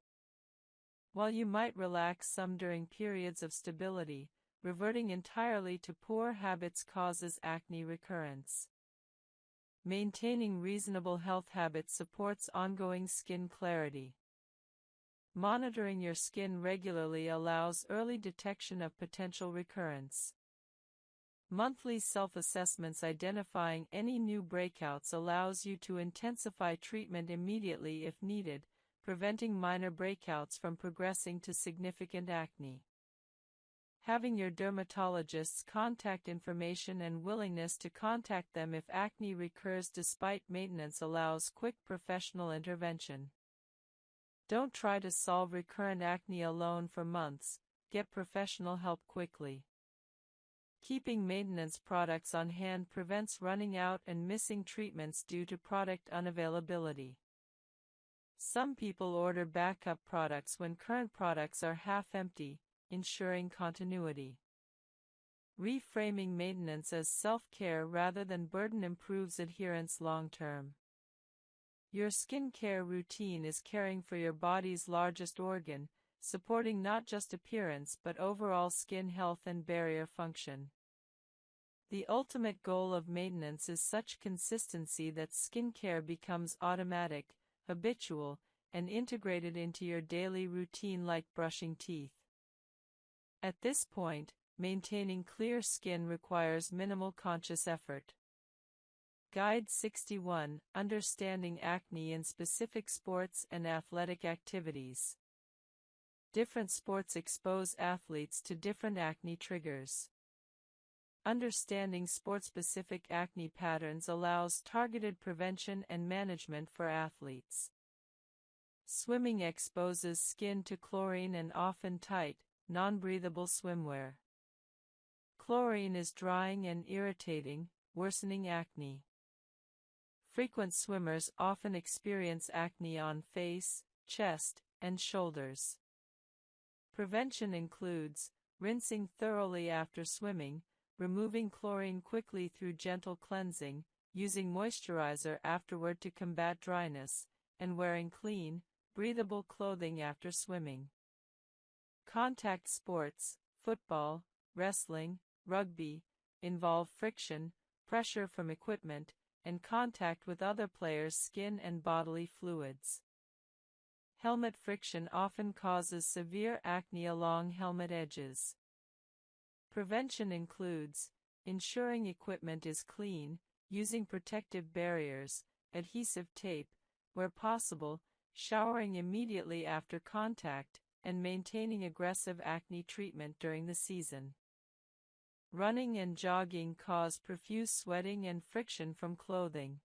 While you might relax some during periods of stability, reverting entirely to poor habits causes acne recurrence. Maintaining reasonable health habits supports ongoing skin clarity. Monitoring your skin regularly allows early detection of potential recurrence. Monthly self-assessments identifying any new breakouts allows you to intensify treatment immediately if needed, preventing minor breakouts from progressing to significant acne. Having your dermatologist's contact information and willingness to contact them if acne recurs despite maintenance allows quick professional intervention. Don't try to solve recurrent acne alone for months, get professional help quickly. Keeping maintenance products on hand prevents running out and missing treatments due to product unavailability. Some people order backup products when current products are half empty, ensuring continuity. Reframing maintenance as self-care rather than burden improves adherence long-term. Your skincare routine is caring for your body's largest organ, supporting not just appearance but overall skin health and barrier function. The ultimate goal of maintenance is such consistency that skincare becomes automatic, habitual, and integrated into your daily routine like brushing teeth. At this point, maintaining clear skin requires minimal conscious effort. Guide 61: Understanding acne in specific sports and athletic activities. Different sports expose athletes to different acne triggers. Understanding sport-specific acne patterns allows targeted prevention and management for athletes. Swimming exposes skin to chlorine and often tight, non-breathable swimwear. Chlorine is drying and irritating, worsening acne. Frequent swimmers often experience acne on face, chest, and shoulders. Prevention includes rinsing thoroughly after swimming, removing chlorine quickly through gentle cleansing, using moisturizer afterward to combat dryness, and wearing clean, breathable clothing after swimming. Contact sports, football, wrestling, rugby, involve friction, pressure from equipment, and contact with other players' skin and bodily fluids. Helmet friction often causes severe acne along helmet edges. Prevention includes ensuring equipment is clean, using protective barriers, adhesive tape, where possible, showering immediately after contact, and maintaining aggressive acne treatment during the season. Running and jogging cause profuse sweating and friction from clothing.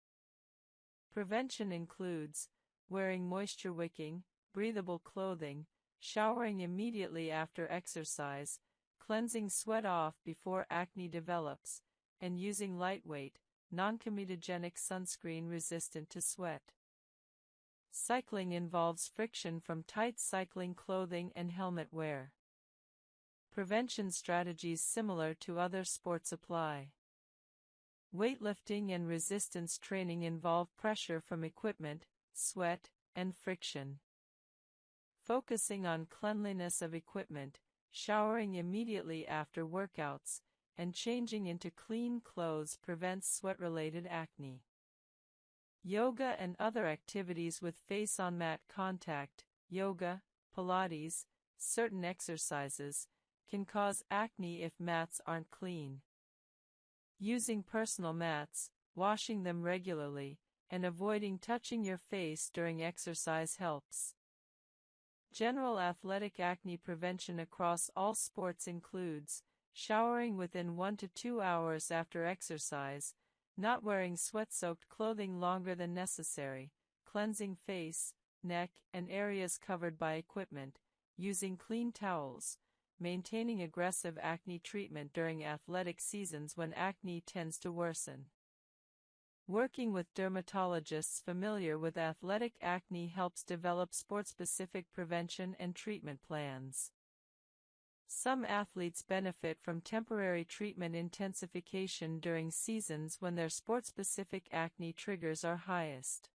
Prevention includes wearing moisture-wicking, breathable clothing, showering immediately after exercise, cleansing sweat off before acne develops, and using lightweight, non-comedogenic sunscreen resistant to sweat. Cycling involves friction from tight cycling clothing and helmet wear. Prevention strategies similar to other sports apply. Weightlifting and resistance training involve pressure from equipment, sweat, and friction. Focusing on cleanliness of equipment, showering immediately after workouts, and changing into clean clothes prevents sweat-related acne. Yoga and other activities with face-on-mat contact, yoga, Pilates, certain exercises, can cause acne if mats aren't clean. Using personal mats, washing them regularly, and avoiding touching your face during exercise helps. General athletic acne prevention across all sports includes showering within 1 to 2 hours after exercise, not wearing sweat-soaked clothing longer than necessary, cleansing face, neck, and areas covered by equipment, using clean towels, maintaining aggressive acne treatment during athletic seasons when acne tends to worsen. Working with dermatologists familiar with athletic acne helps develop sport-specific prevention and treatment plans. Some athletes benefit from temporary treatment intensification during seasons when their sport-specific acne triggers are highest.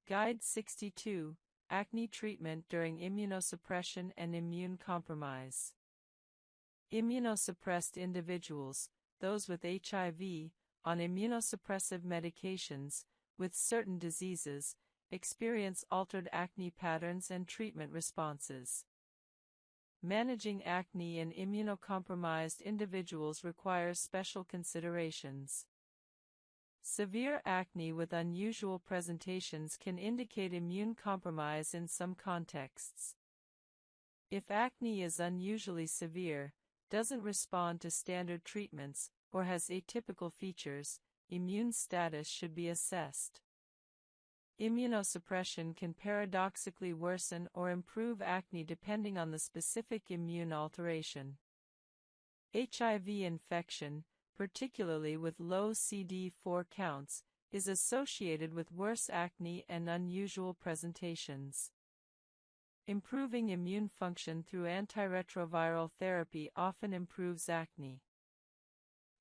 Guide 62: Acne Treatment During Immunosuppression and Immune Compromise. Immunosuppressed individuals, those with HIV, on immunosuppressive medications, with certain diseases, experience altered acne patterns and treatment responses. Managing acne in immunocompromised individuals requires special considerations. Severe acne with unusual presentations can indicate immune compromise in some contexts. If acne is unusually severe, doesn't respond to standard treatments, or has atypical features, immune status should be assessed. Immunosuppression can paradoxically worsen or improve acne depending on the specific immune alteration. HIV infection, particularly with low CD4 counts, is associated with worse acne and unusual presentations. Improving immune function through antiretroviral therapy often improves acne.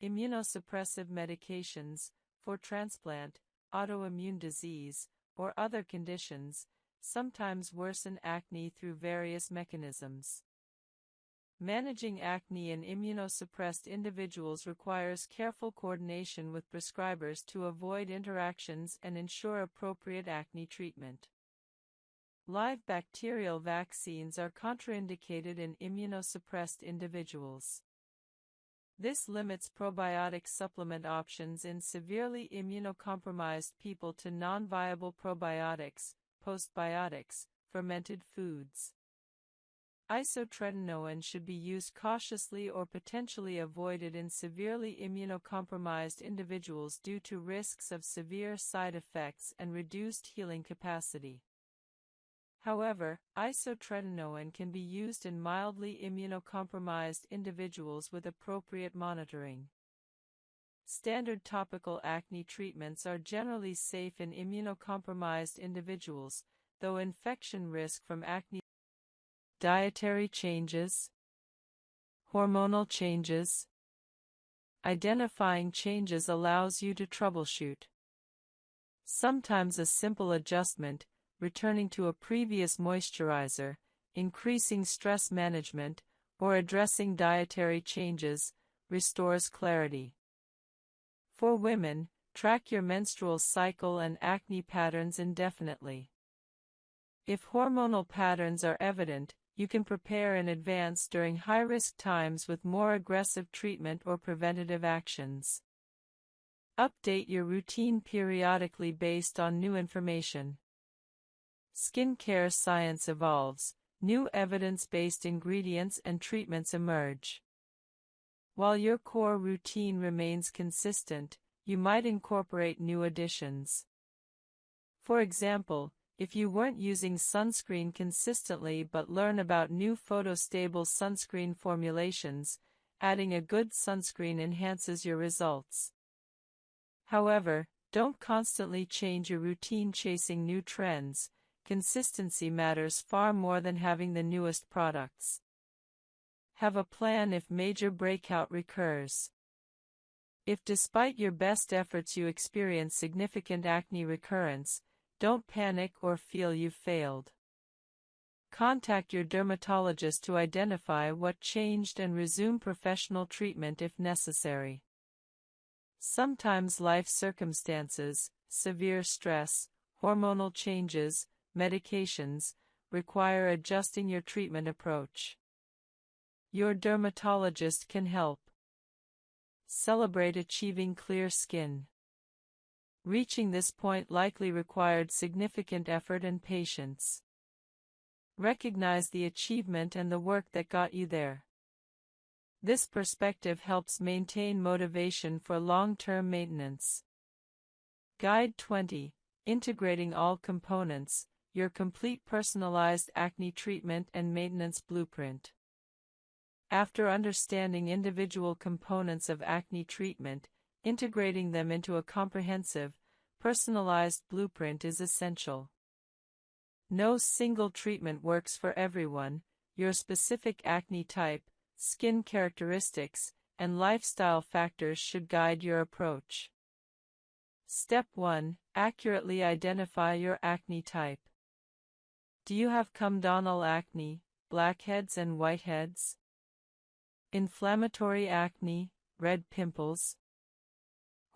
Immunosuppressive medications, for transplant, autoimmune disease, or other conditions, sometimes worsen acne through various mechanisms. Managing acne in immunosuppressed individuals requires careful coordination with prescribers to avoid interactions and ensure appropriate acne treatment. Live bacterial vaccines are contraindicated in immunosuppressed individuals. This limits probiotic supplement options in severely immunocompromised people to non-viable probiotics, postbiotics, fermented foods. Isotretinoin should be used cautiously or potentially avoided in severely immunocompromised individuals due to risks of severe side effects and reduced healing capacity. However, isotretinoin can be used in mildly immunocompromised individuals with appropriate monitoring. Standard topical acne treatments are generally safe in immunocompromised individuals, though infection risk from acne. Dietary changes, hormonal changes. Identifying changes allows you to troubleshoot. Sometimes a simple adjustment, returning to a previous moisturizer, increasing stress management, or addressing dietary changes, restores clarity. For women, track your menstrual cycle and acne patterns indefinitely. If hormonal patterns are evident, you can prepare in advance during high-risk times with more aggressive treatment or preventative actions. Update your routine periodically based on new information. Skincare science evolves, new evidence-based ingredients and treatments emerge. While your core routine remains consistent, you might incorporate new additions. For example, if you weren't using sunscreen consistently but learn about new photostable sunscreen formulations, adding a good sunscreen enhances your results. However, don't constantly change your routine chasing new trends. Consistency matters far more than having the newest products. Have a plan if major breakout recurs. If despite your best efforts you experience significant acne recurrence, don't panic or feel you've failed. Contact your dermatologist to identify what changed and resume professional treatment if necessary. Sometimes life circumstances, severe stress, hormonal changes, medications, require adjusting your treatment approach. Your dermatologist can help. Celebrate achieving clear skin. Reaching this point likely required significant effort and patience. Recognize the achievement and the work that got you there. This perspective helps maintain motivation for long-term maintenance. Guide 20. Integrating all components, your complete personalized acne treatment and maintenance blueprint. After understanding individual components of acne treatment, integrating them into a comprehensive, personalized blueprint is essential. No single treatment works for everyone. Your specific acne type, skin characteristics, and lifestyle factors should guide your approach. Step 1. Accurately identify your acne type. Do you have comedonal acne, blackheads and whiteheads? Inflammatory acne, red pimples?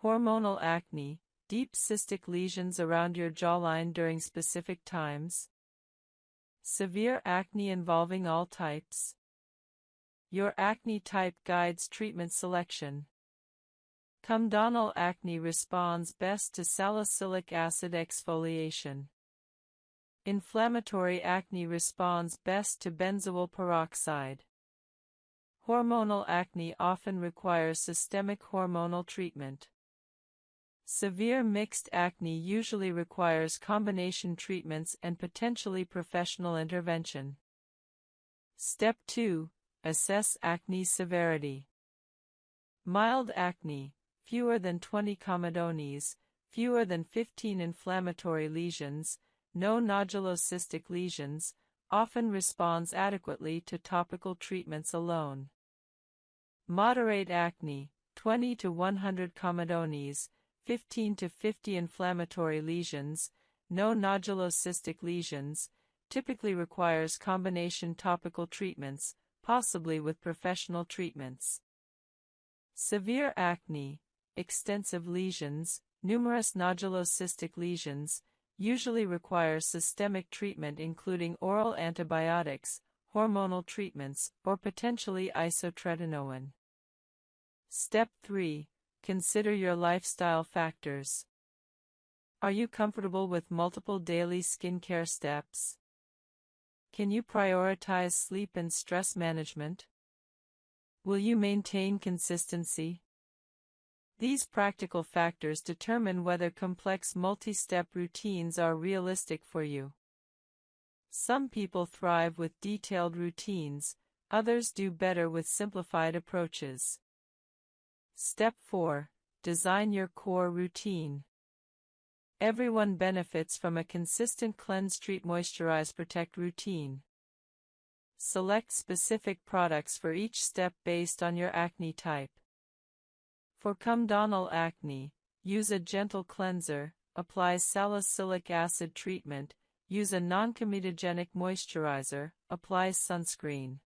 Hormonal acne, deep cystic lesions around your jawline during specific times? Severe acne involving all types? Your acne type guides treatment selection. Comedonal acne responds best to salicylic acid exfoliation. Inflammatory acne responds best to benzoyl peroxide. Hormonal acne often requires systemic hormonal treatment. Severe mixed acne usually requires combination treatments and potentially professional intervention. Step 2. Assess acne severity. Mild acne, fewer than 20 comedones, fewer than 15 inflammatory lesions, no nodulocystic lesions, often responds adequately to topical treatments alone. Moderate acne, 20 to 100 comedones, 15 to 50 inflammatory lesions, no nodulocystic lesions, typically requires combination topical treatments, possibly with professional treatments. Severe acne, extensive lesions, numerous nodulocystic lesions, usually requires systemic treatment including oral antibiotics, hormonal treatments, or potentially isotretinoin. Step 3. Consider your lifestyle factors. Are you comfortable with multiple daily skincare steps? Can you prioritize sleep and stress management? Will you maintain consistency? These practical factors determine whether complex multi-step routines are realistic for you. Some people thrive with detailed routines, others do better with simplified approaches. Step 4. Design your core routine. Everyone benefits from a consistent cleanse, treat, moisturize, protect routine. Select specific products for each step based on your acne type. For comedonal acne, use a gentle cleanser, apply salicylic acid treatment, use a non-comedogenic moisturizer, apply sunscreen.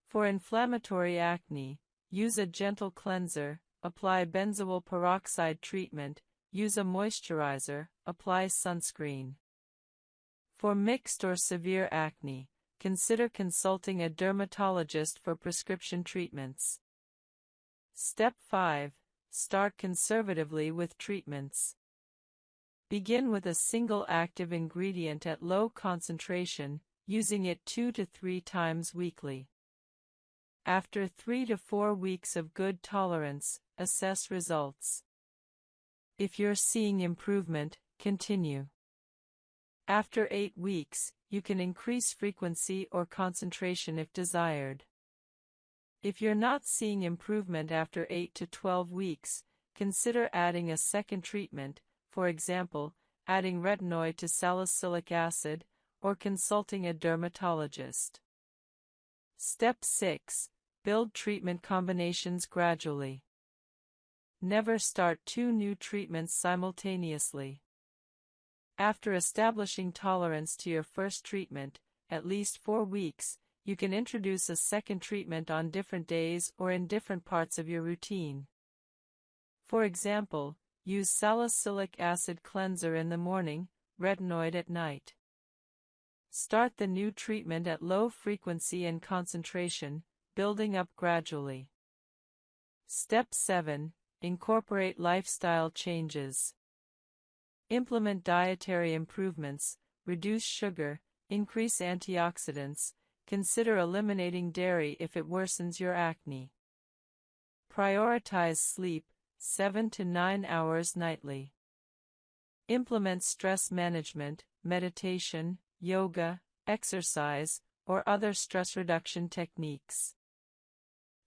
For inflammatory acne, use a gentle cleanser, apply benzoyl peroxide treatment, use a moisturizer, apply sunscreen. For mixed or severe acne, consider consulting a dermatologist for prescription treatments. Step 5. Start conservatively with treatments. Begin with a single active ingredient at low concentration, using it 2 to 3 times weekly. After 3 to 4 weeks of good tolerance, assess results. If you're seeing improvement, continue. After 8 weeks, you can increase frequency or concentration if desired. If you're not seeing improvement after 8 to 12 weeks, consider adding a second treatment, for example, adding retinoid to salicylic acid, or consulting a dermatologist. Step 6. Build treatment combinations gradually. Never start 2 new treatments simultaneously. After establishing tolerance to your first treatment, at least 4 weeks, you can introduce a second treatment on different days or in different parts of your routine. For example, use salicylic acid cleanser in the morning, retinoid at night. Start the new treatment at low frequency and concentration, building up gradually. Step 7. Incorporate lifestyle changes. Implement dietary improvements, reduce sugar, increase antioxidants, consider eliminating dairy if it worsens your acne. Prioritize sleep, 7 to 9 hours nightly. Implement stress management, meditation, yoga, exercise, or other stress reduction techniques.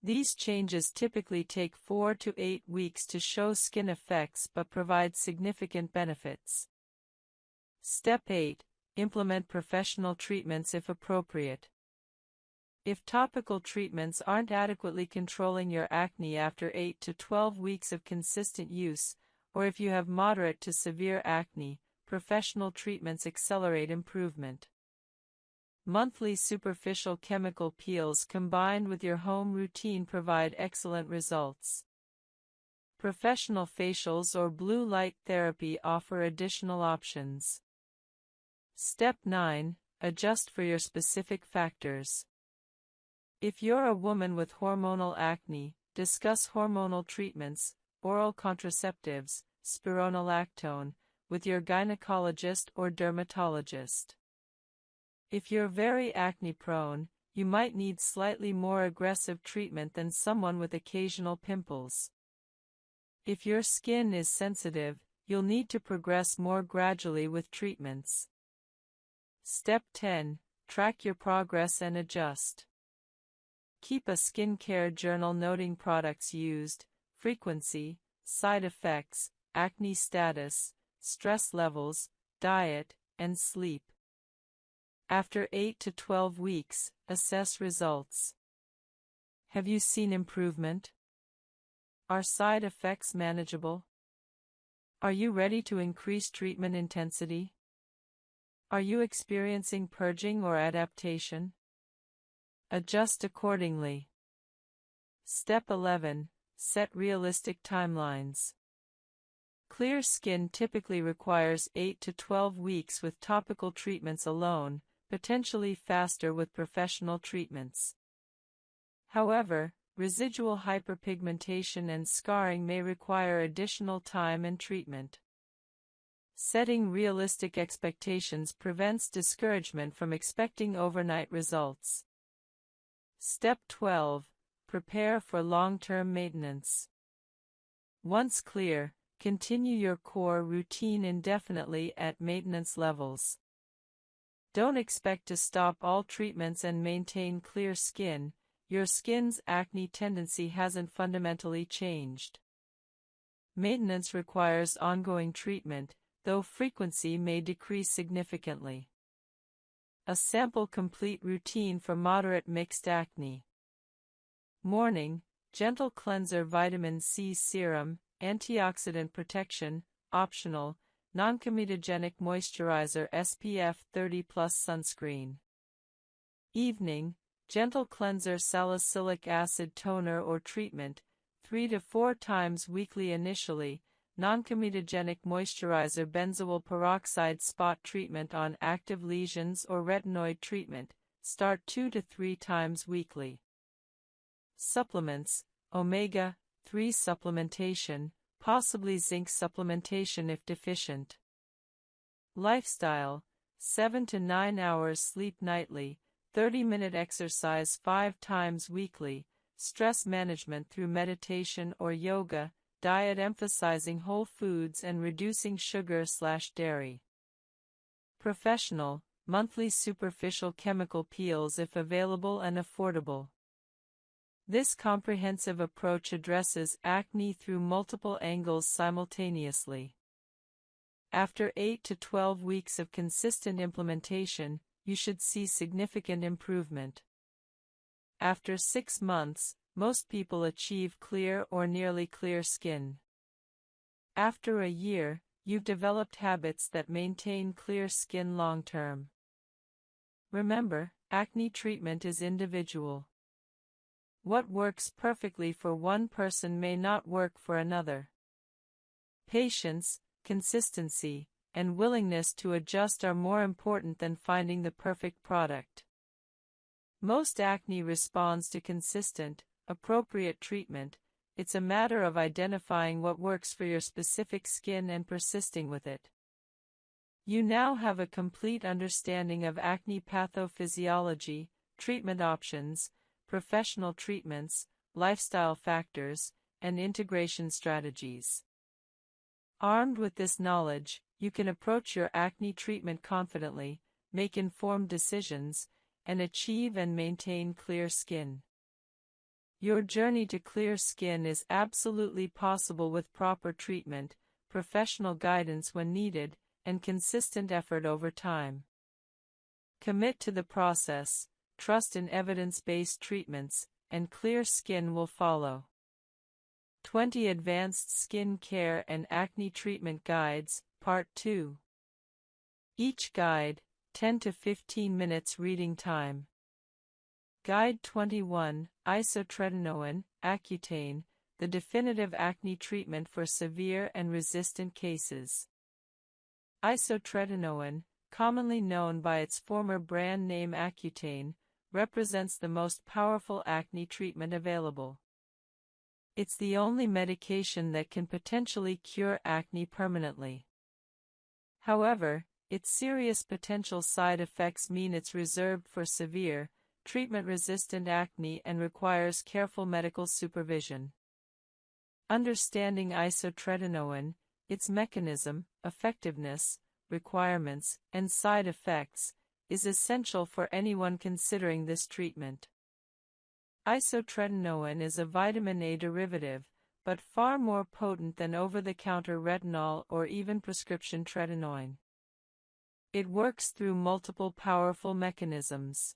These changes typically take 4 to 8 weeks to show skin effects but provide significant benefits. Step 8. Implement professional treatments if appropriate. If topical treatments aren't adequately controlling your acne after 8 to 12 weeks of consistent use, or if you have moderate to severe acne, professional treatments accelerate improvement. Monthly superficial chemical peels combined with your home routine provide excellent results. Professional facials or blue light therapy offer additional options. Step 9. Adjust for your specific factors. If you're a woman with hormonal acne, discuss hormonal treatments, oral contraceptives, spironolactone, with your gynecologist or dermatologist. If you're very acne-prone, you might need slightly more aggressive treatment than someone with occasional pimples. If your skin is sensitive, you'll need to progress more gradually with treatments. Step 10. Track your progress and adjust. Keep a skincare journal noting products used, frequency, side effects, acne status, stress levels, diet, and sleep. After 8 to 12 weeks, assess results. Have you seen improvement? Are side effects manageable? Are you ready to increase treatment intensity? Are you experiencing purging or adaptation? Adjust accordingly. Step 11. Set realistic timelines. Clear skin typically requires 8 to 12 weeks with topical treatments alone, potentially faster with professional treatments. However, residual hyperpigmentation and scarring may require additional time and treatment. Setting realistic expectations prevents discouragement from expecting overnight results. Step 12. Prepare for long-term maintenance. Once clear, continue your core routine indefinitely at maintenance levels. Don't expect to stop all treatments and maintain clear skin. Your skin's acne tendency hasn't fundamentally changed. Maintenance requires ongoing treatment, though frequency may decrease significantly. A sample complete routine for moderate mixed acne. Morning, gentle cleanser vitamin C serum, antioxidant protection, optional, non-comedogenic moisturizer SPF 30+ sunscreen. Evening, gentle cleanser salicylic acid toner or treatment, 3 to 4 times weekly initially, non-comedogenic moisturizer benzoyl peroxide spot treatment on active lesions or retinoid treatment, start 2 to 3 times weekly. Supplements, omega-3 supplementation, possibly zinc supplementation if deficient. Lifestyle, 7 to 9 hours sleep nightly, 30-minute exercise 5 times weekly, stress management through meditation or yoga, diet emphasizing whole foods and reducing sugar/dairy. Professional, monthly superficial chemical peels if available and affordable. This comprehensive approach addresses acne through multiple angles simultaneously. After 8 to 12 weeks of consistent implementation, you should see significant improvement. After 6 months, most people achieve clear or nearly clear skin. After a year, you've developed habits that maintain clear skin long term. Remember, acne treatment is individual. What works perfectly for one person may not work for another. Patience, consistency, and willingness to adjust are more important than finding the perfect product. Most acne responds to consistent, appropriate treatment. It's a matter of identifying what works for your specific skin and persisting with it. You now have a complete understanding of acne pathophysiology, treatment options, professional treatments, lifestyle factors, and integration strategies. Armed with this knowledge, you can approach your acne treatment confidently, make informed decisions, and achieve and maintain clear skin. Your journey to clear skin is absolutely possible with proper treatment, professional guidance when needed, and consistent effort over time. Commit to the process, trust in evidence-based treatments, and clear skin will follow. 20 Advanced Skin Care and Acne Treatment Guides, Part 2. Each guide, 10 to 15 minutes reading time. Guide 21, Isotretinoin, Accutane, the definitive acne treatment for severe and resistant cases. Isotretinoin, commonly known by its former brand name Accutane, represents the most powerful acne treatment available. It's the only medication that can potentially cure acne permanently. However, its serious potential side effects mean it's reserved for severe, treatment-resistant acne and requires careful medical supervision. Understanding isotretinoin, its mechanism, effectiveness, requirements, and side effects, is essential for anyone considering this treatment. Isotretinoin is a vitamin A derivative, but far more potent than over-the-counter retinol or even prescription tretinoin. It works through multiple powerful mechanisms.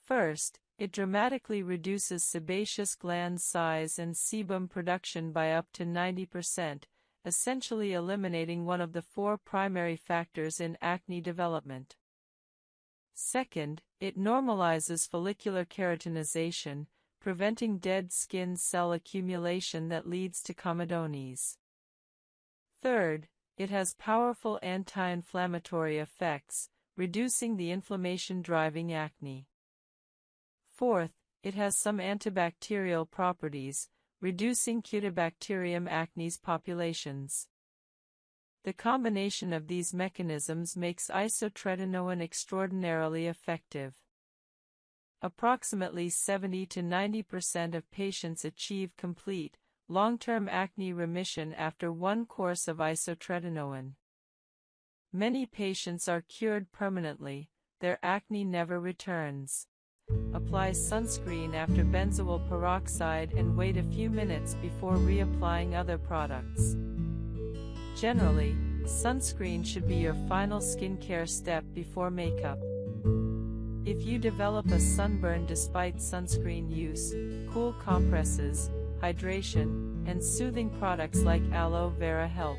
First, it dramatically reduces sebaceous gland size and sebum production by up to 90%, essentially eliminating one of the 4 primary factors in acne development. Second, it normalizes follicular keratinization, preventing dead skin cell accumulation that leads to comedones. Third, it has powerful anti-inflammatory effects, reducing the inflammation driving acne. Fourth, it has some antibacterial properties, reducing Cutibacterium acnes populations. The combination of these mechanisms makes isotretinoin extraordinarily effective. Approximately 70 to 90% of patients achieve complete, long-term acne remission after 1 course of isotretinoin. Many patients are cured permanently, their acne never returns. Apply sunscreen after benzoyl peroxide and wait a few minutes before reapplying other products. Generally, sunscreen should be your final skincare step before makeup. If you develop a sunburn despite sunscreen use, cool compresses, hydration, and soothing products like aloe vera help.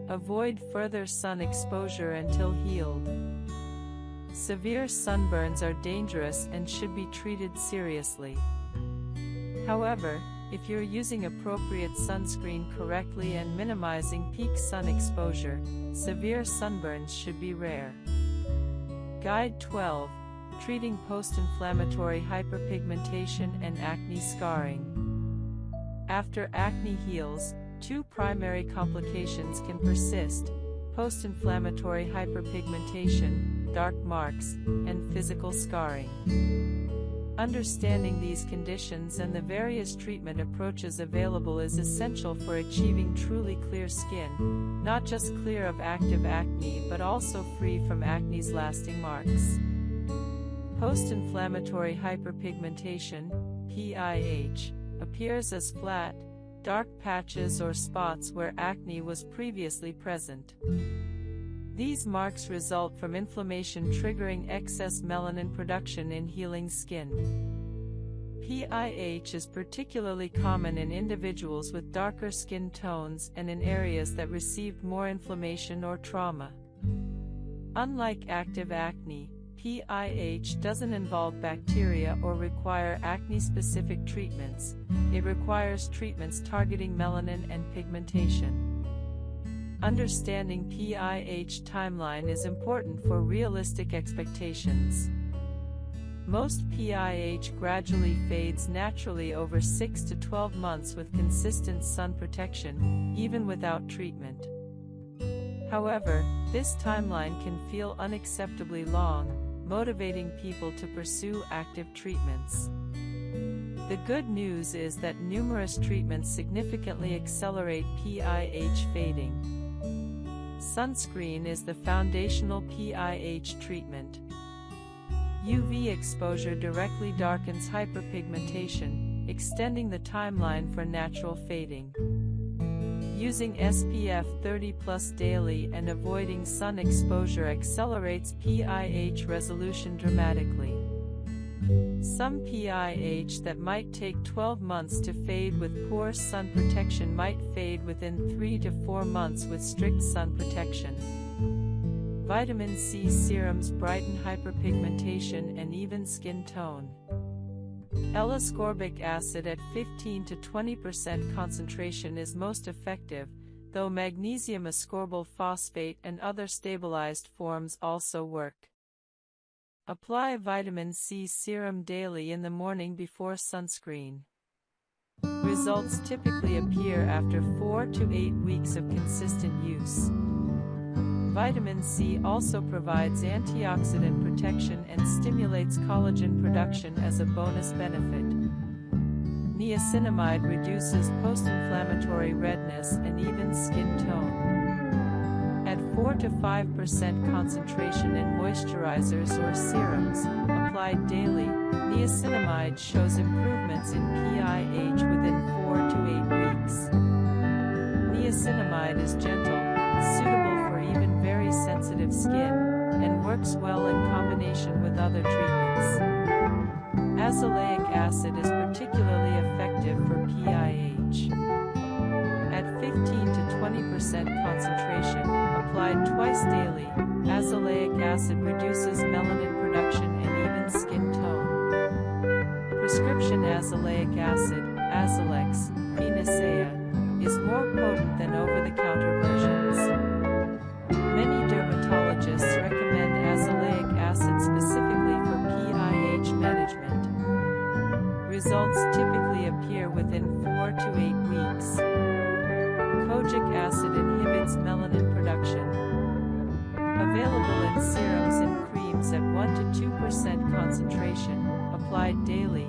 Avoid further sun exposure until healed. Severe sunburns are dangerous and should be treated seriously. However, if you're using appropriate sunscreen correctly and minimizing peak sun exposure, severe sunburns should be rare. Guide 12, Treating Post-Inflammatory Hyperpigmentation and Acne Scarring. After acne heals, 2 primary complications can persist: post-inflammatory hyperpigmentation, dark marks, and physical scarring. Understanding these conditions and the various treatment approaches available is essential for achieving truly clear skin, not just clear of active acne but also free from acne's lasting marks. Post-inflammatory hyperpigmentation, PIH, appears as flat, dark patches or spots where acne was previously present. These marks result from inflammation triggering excess melanin production in healing skin. PIH is particularly common in individuals with darker skin tones and in areas that received more inflammation or trauma. Unlike active acne, PIH doesn't involve bacteria or require acne-specific treatments. It requires treatments targeting melanin and pigmentation. Understanding PIH timeline is important for realistic expectations. Most PIH gradually fades naturally over 6 to 12 months with consistent sun protection, even without treatment. However, this timeline can feel unacceptably long, motivating people to pursue active treatments. The good news is that numerous treatments significantly accelerate PIH fading. Sunscreen is the foundational PIH treatment. UV exposure directly darkens hyperpigmentation, extending the timeline for natural fading. Using SPF 30+ daily and avoiding sun exposure accelerates PIH resolution dramatically. Some PIH that might take 12 months to fade with poor sun protection might fade within 3 to 4 months with strict sun protection. Vitamin C serums brighten hyperpigmentation and even skin tone. L-ascorbic acid at 15 to 20% concentration is most effective, though magnesium ascorbyl phosphate and other stabilized forms also work. Apply vitamin C serum daily in the morning before sunscreen. Results typically appear after 4 to 8 weeks of consistent use. Vitamin C also provides antioxidant protection and stimulates collagen production as a bonus benefit. Niacinamide reduces post-inflammatory redness and even skin tone. At 4 to 5% concentration in moisturizers or serums, applied daily, niacinamide shows improvements in PIH within 4 to 8 weeks. Niacinamide is gentle, suitable for even very sensitive skin, and works well in combination with other treatments. Azelaic acid is particularly effective for PIH. At 15 to 20% concentration, applied twice daily, azelaic acid reduces melanin production and even skin tone. Prescription azelaic acid, Azalex, Phenacea, is more potent than over-the-counter versions. Many dermatologists recommend azelaic acid specifically for PIH management. Results typically appear within 4 to 8 weeks. Kojic acid inhibits melanin production. Available in serums and creams at 1 to 2% concentration, applied daily,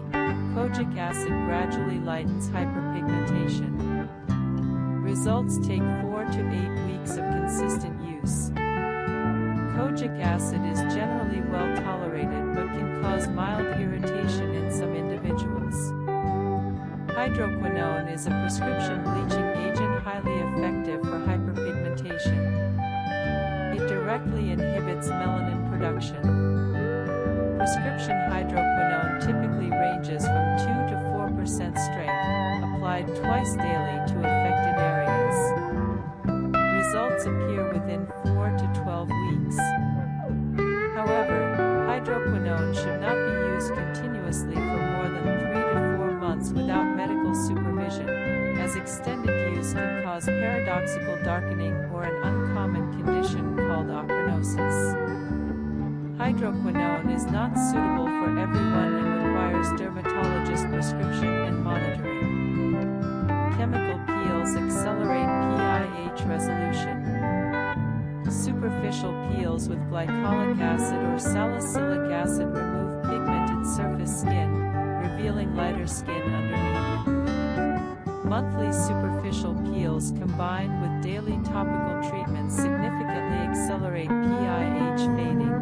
kojic acid gradually lightens hyperpigmentation. Results take 4 to 8 weeks of consistent use. Kojic acid is generally well tolerated but can cause mild irritation in some individuals. Hydroquinone is a prescription bleaching agent highly effective for hyperpigmentation. It directly inhibits melanin production. Prescription hydroquinone typically ranges from 2 to 4% strength, applied twice daily to affected areas. Results appear within 4 to 12 weeks. However, hydroquinone should not be used continuously for more than 3 to 4 months without medical supervision, as extended use can cause paradoxical darkening or an uncommon condition called achronosis. Hydroquinone is not suitable for everyone and requires dermatologist prescription and monitoring. Chemical peels accelerate PIH resolution. Superficial peels with glycolic acid or salicylic acid remove pigmented surface skin, revealing lighter skin underneath. Monthly superficial peels combined with daily topical treatments significantly accelerate PIH fading.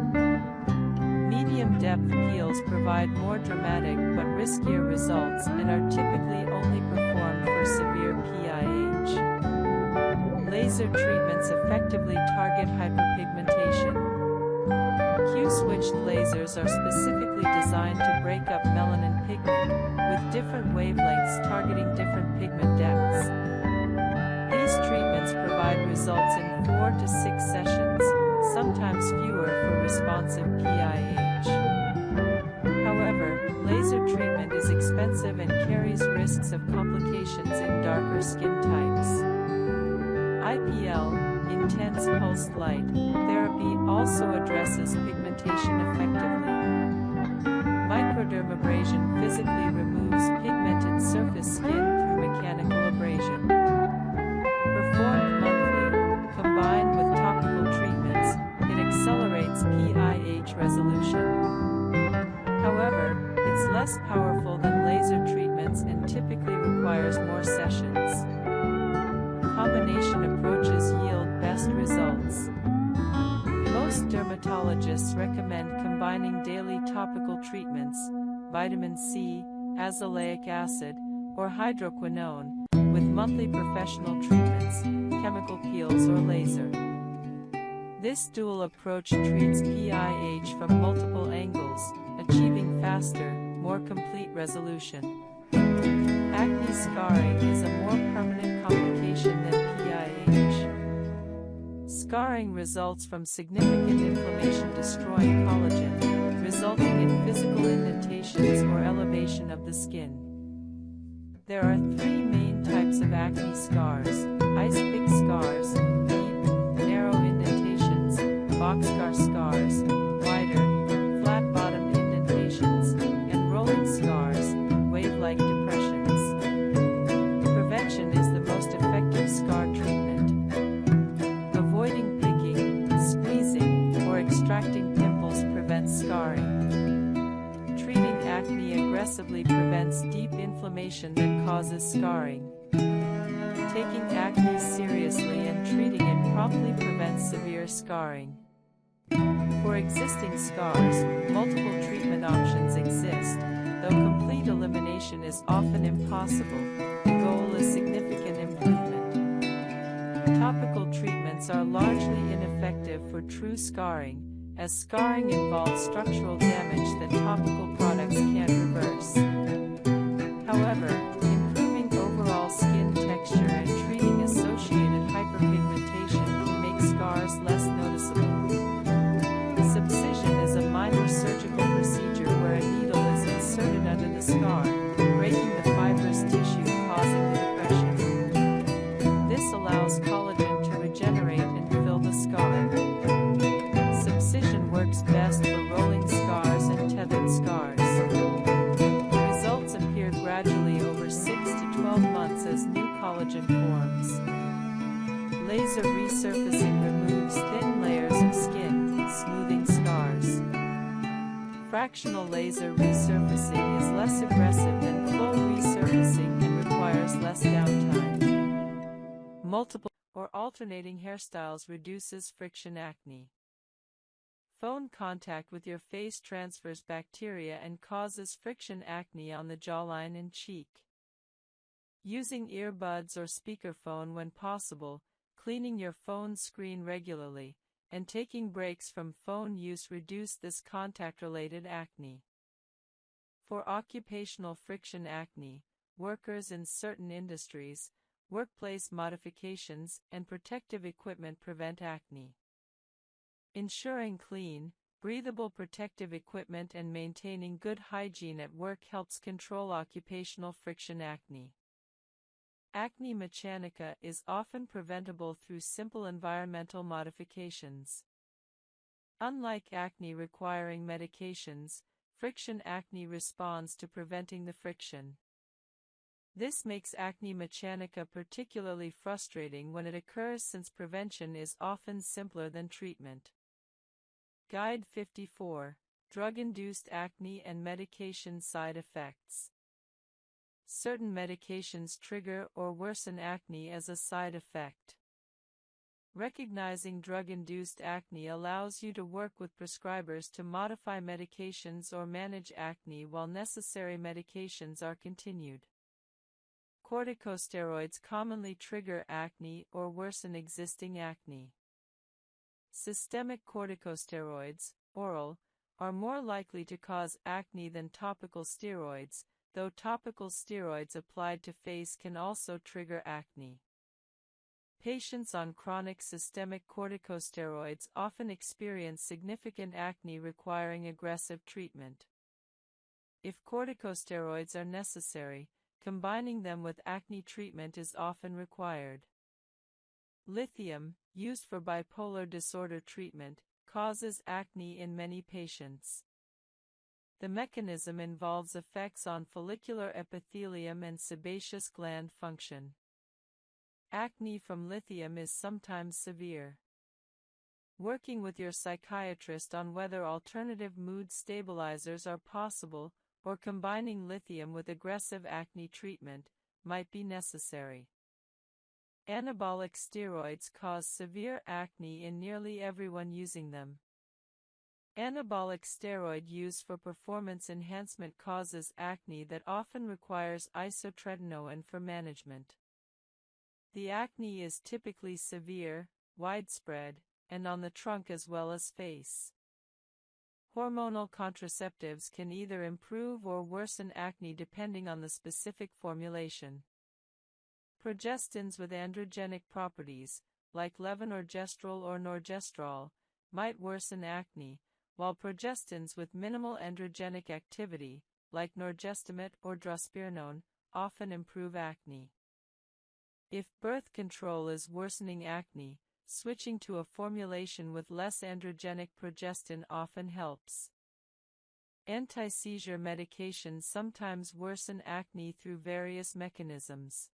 Medium-depth peels provide more dramatic but riskier results and are typically only performed for severe PIH. Laser treatments effectively target hyperpigmentation. Q-switched lasers are specifically designed to break up melanin pigment, with different wavelengths targeting different pigment depths. These treatments provide results in 4 to 6 sessions, sometimes fewer, responsive PIH. However, laser treatment is expensive and carries risks of complications in darker skin types. IPL, intense pulsed light, therapy also addresses pigmentation effectively. Microdermabrasion physically removes pigmented surface skin through mechanical abrasion. Performed monthly, combined with topical treatments, it accelerates PIH resolution. However, it's less powerful than laser treatments and typically requires more sessions. Combination approaches yield best results. Most dermatologists recommend combining daily topical treatments, vitamin C, azelaic acid, or hydroquinone, with monthly professional treatments, chemical peels or laser. This dual approach treats PIH from multiple angles, achieving faster, more complete resolution. Acne scarring is a more permanent complication than PIH. Scarring results from significant inflammation destroying collagen, resulting in physical indentations or elevation of the skin. There are three main types of acne scars: ice pick scars, deep, narrow indentations; boxcar scars, wider, flat-bottomed indentations; and rolling scars, wave-like depressions. Prevention is the most effective scar treatment. Avoiding picking, squeezing, or extracting pimples prevents scarring. Treating acne aggressively prevents deep inflammation that causes scarring. Taking acne seriously and treating it promptly prevents severe scarring. For existing scars, multiple treatment options exist, though complete elimination is often impossible. The goal is significant improvement. Topical treatments are largely ineffective for true scarring, as scarring involves structural damage that topical products can't reverse. However, improving overall skin texture and treating associated hyperpigmentation can make scars less noticeable. Subcision is a minor surgical procedure where a needle is inserted under the scar, breaking the fibrous tissue causing the depression. This allows collagen to regenerate and fill the scar. Subcision works best for rolling scars and tethered scars. Results appear gradually over 6 to 12 months as new collagen forms. Laser resurfacing removes thin layers of skin, smoothing scars. Fractional laser resurfacing is less aggressive than full resurfacing and requires less downtime. Multiple or alternating hairstyles reduces friction acne. Phone contact with your face transfers bacteria and causes friction acne on the jawline and cheek. Using earbuds or speakerphone when possible, cleaning your phone screen regularly, and taking breaks from phone use reduce this contact-related acne. For occupational friction acne, workers in certain industries, workplace modifications and protective equipment prevent acne. Ensuring clean, breathable protective equipment and maintaining good hygiene at work helps control occupational friction acne. Acne mechanica is often preventable through simple environmental modifications. Unlike acne requiring medications, friction acne responds to preventing the friction. This makes acne mechanica particularly frustrating when it occurs, since prevention is often simpler than treatment. Guide 54: Drug-induced acne and medication side effects. Certain medications trigger or worsen acne as a side effect. Recognizing drug-induced acne allows you to work with prescribers to modify medications or manage acne while necessary medications are continued. Corticosteroids commonly trigger acne or worsen existing acne. Systemic corticosteroids, oral, are more likely to cause acne than topical steroids, though topical steroids applied to face can also trigger acne. Patients on chronic systemic corticosteroids often experience significant acne requiring aggressive treatment. If corticosteroids are necessary, combining them with acne treatment is often required. Lithium, used for bipolar disorder treatment, causes acne in many patients. The mechanism involves effects on follicular epithelium and sebaceous gland function. Acne from lithium is sometimes severe. Working with your psychiatrist on whether alternative mood stabilizers are possible, or combining lithium with aggressive acne treatment, might be necessary. Anabolic steroids cause severe acne in nearly everyone using them. Anabolic steroid use for performance enhancement causes acne that often requires isotretinoin for management. The acne is typically severe, widespread, and on the trunk as well as face. Hormonal contraceptives can either improve or worsen acne depending on the specific formulation. Progestins with androgenic properties, like levonorgestrel or norgestrol, might worsen acne, while progestins with minimal androgenic activity, like norgestimate or drospirenone, often improve acne. If birth control is worsening acne, switching to a formulation with less androgenic progestin often helps. Anti-seizure medications sometimes worsen acne through various mechanisms.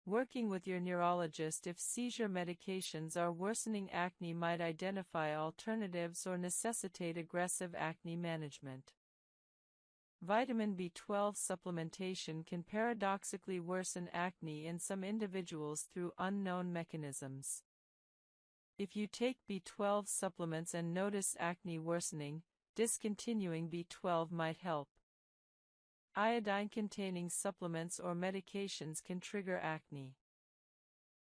Working with your neurologist if seizure medications are worsening acne might identify alternatives or necessitate aggressive acne management. Vitamin B12 supplementation can paradoxically worsen acne in some individuals through unknown mechanisms. If you take B12 supplements and notice acne worsening, discontinuing B12 might help. Iodine-containing supplements or medications can trigger acne.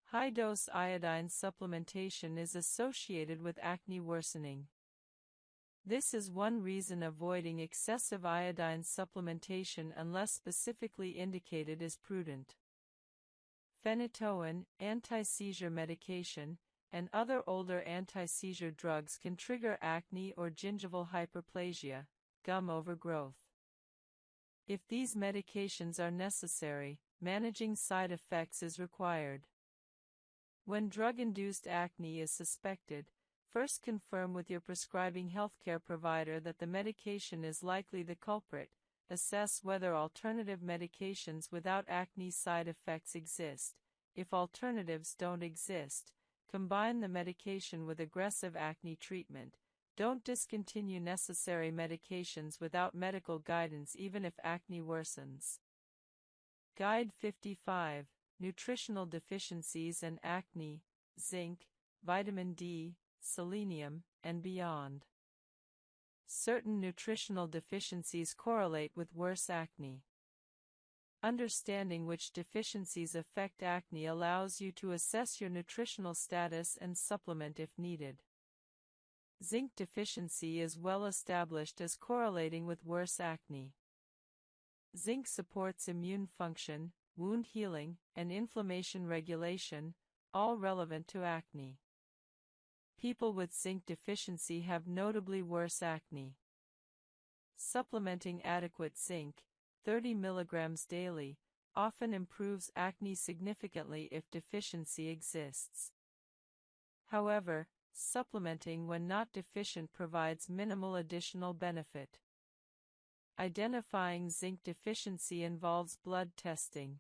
High-dose iodine supplementation is associated with acne worsening. This is one reason avoiding excessive iodine supplementation unless specifically indicated is prudent. Phenytoin, anti-seizure medication, and other older anti-seizure drugs can trigger acne or gingival hyperplasia, gum overgrowth. If these medications are necessary, managing side effects is required. When drug-induced acne is suspected, first confirm with your prescribing healthcare provider that the medication is likely the culprit. Assess whether alternative medications without acne side effects exist. If alternatives don't exist, combine the medication with aggressive acne treatment. Don't discontinue necessary medications without medical guidance even if acne worsens. Guide 55, Nutritional Deficiencies and Acne, Zinc, Vitamin D, Selenium, and beyond. Certain nutritional deficiencies correlate with worse acne. Understanding which deficiencies affect acne allows you to assess your nutritional status and supplement if needed. Zinc deficiency is well established as correlating with worse acne. Zinc supports immune function, wound healing, and inflammation regulation, all relevant to acne. People with zinc deficiency have notably worse acne. Supplementing adequate zinc, 30 mg daily, often improves acne significantly if deficiency exists. However, supplementing when not deficient provides minimal additional benefit. Identifying zinc deficiency involves blood testing.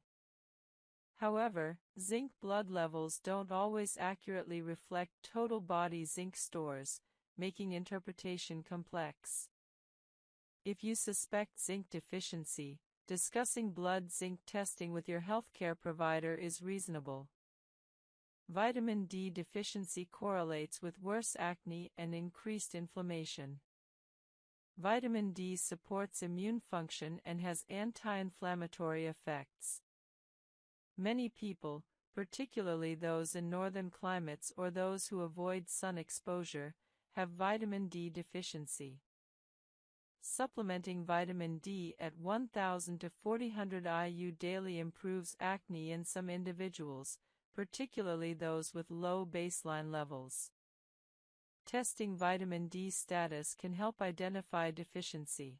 However, zinc blood levels don't always accurately reflect total body zinc stores, making interpretation complex. If you suspect zinc deficiency, discussing blood zinc testing with your healthcare provider is reasonable. Vitamin D deficiency correlates with worse acne and increased inflammation. Vitamin D supports immune function and has anti-inflammatory effects. Many people, particularly those in northern climates or those who avoid sun exposure, have vitamin D deficiency. Supplementing vitamin D at 1000 to 400 IU daily improves acne in some individuals, particularly those with low baseline levels. Testing vitamin D status can help identify deficiency.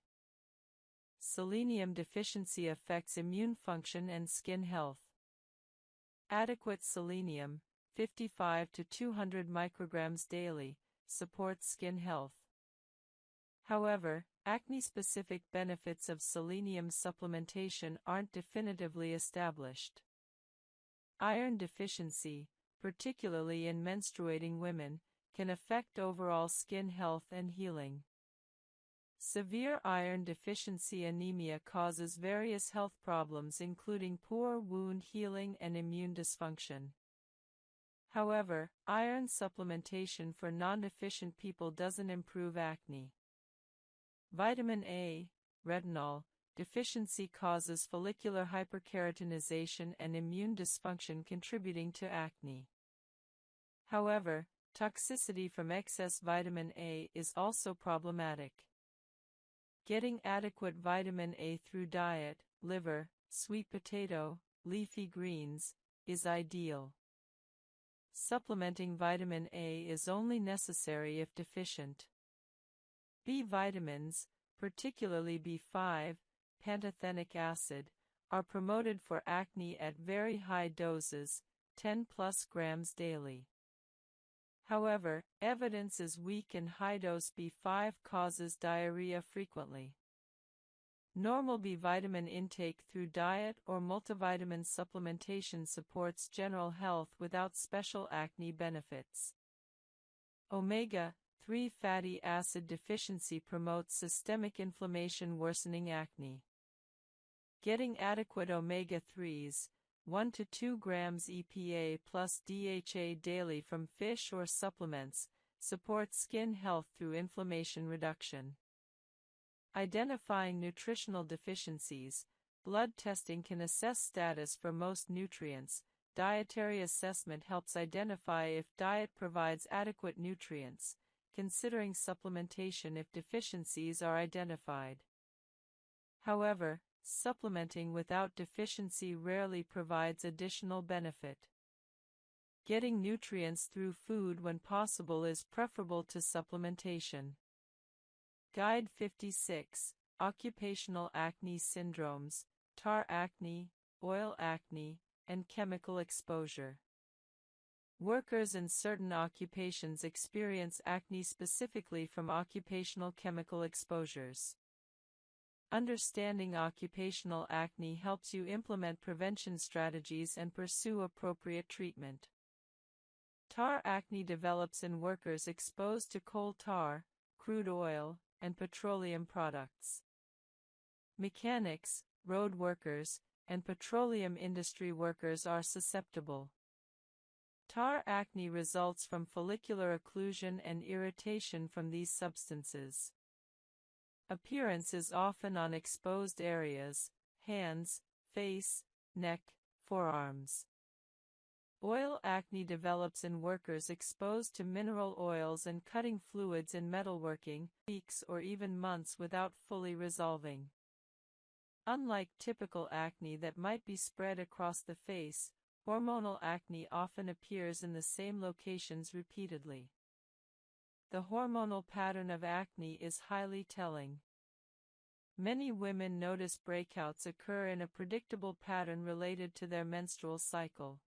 Selenium deficiency affects immune function and skin health. Adequate selenium, 55 to 200 micrograms daily, supports skin health. However, acne-specific benefits of selenium supplementation aren't definitively established. Iron deficiency, particularly in menstruating women, can affect overall skin health and healing. Severe iron deficiency anemia causes various health problems including poor wound healing and immune dysfunction. However, iron supplementation for non-deficient people doesn't improve acne. Vitamin A, retinol, deficiency causes follicular hyperkeratinization and immune dysfunction contributing to acne. However, toxicity from excess vitamin A is also problematic. Getting adequate vitamin A through diet, liver, sweet potato, leafy greens, is ideal. Supplementing vitamin A is only necessary if deficient. B vitamins, particularly B5, pantothenic acid, are promoted for acne at very high doses, 10 plus grams daily. However, evidence is weak and high-dose B5 causes diarrhea frequently. Normal B vitamin intake through diet or multivitamin supplementation supports general health without special acne benefits. Omega-3 fatty acid deficiency promotes systemic inflammation worsening acne. Getting adequate omega-3s, 1 to 2 grams EPA plus DHA daily from fish or supplements, supports skin health through inflammation reduction. Identifying nutritional deficiencies, blood testing can assess status for most nutrients. Dietary assessment helps identify if diet provides adequate nutrients, considering supplementation if deficiencies are identified. However, supplementing without deficiency rarely provides additional benefit. Getting nutrients through food when possible is preferable to supplementation. Guide 56, Occupational Acne Syndromes, Tar acne, Oil acne, and Chemical exposure. Workers in certain occupations experience acne specifically from occupational chemical exposures. Understanding occupational acne helps you implement prevention strategies and pursue appropriate treatment. Tar acne develops in workers exposed to coal tar, crude oil, and petroleum products. Mechanics, road workers, and petroleum industry workers are susceptible. Tar acne results from follicular occlusion and irritation from these substances. Appearance is often on exposed areas, hands, face, neck, forearms. Oil acne develops in workers exposed to mineral oils and cutting fluids in metalworking, weeks or even months without fully resolving. Unlike typical acne that might be spread across the face, hormonal acne often appears in the same locations repeatedly. The hormonal pattern of acne is highly telling. Many women notice breakouts occur in a predictable pattern related to their menstrual cycle.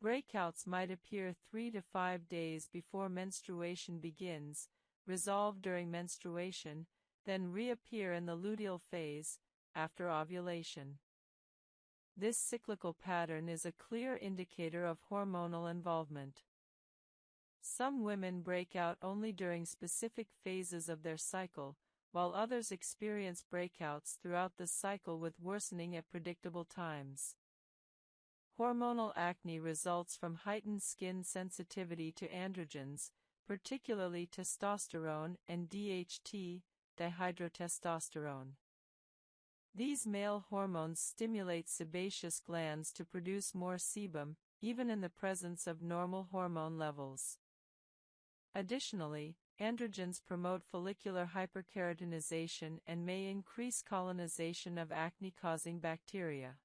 Breakouts might appear 3 to 5 days before menstruation begins, resolve during menstruation, then reappear in the luteal phase, after ovulation. This cyclical pattern is a clear indicator of hormonal involvement. Some women break out only during specific phases of their cycle, while others experience breakouts throughout the cycle with worsening at predictable times. Hormonal acne results from heightened skin sensitivity to androgens, particularly testosterone and DHT, dihydrotestosterone. These male hormones stimulate sebaceous glands to produce more sebum, even in the presence of normal hormone levels. Additionally, androgens promote follicular hyperkeratinization and may increase colonization of acne-causing bacteria.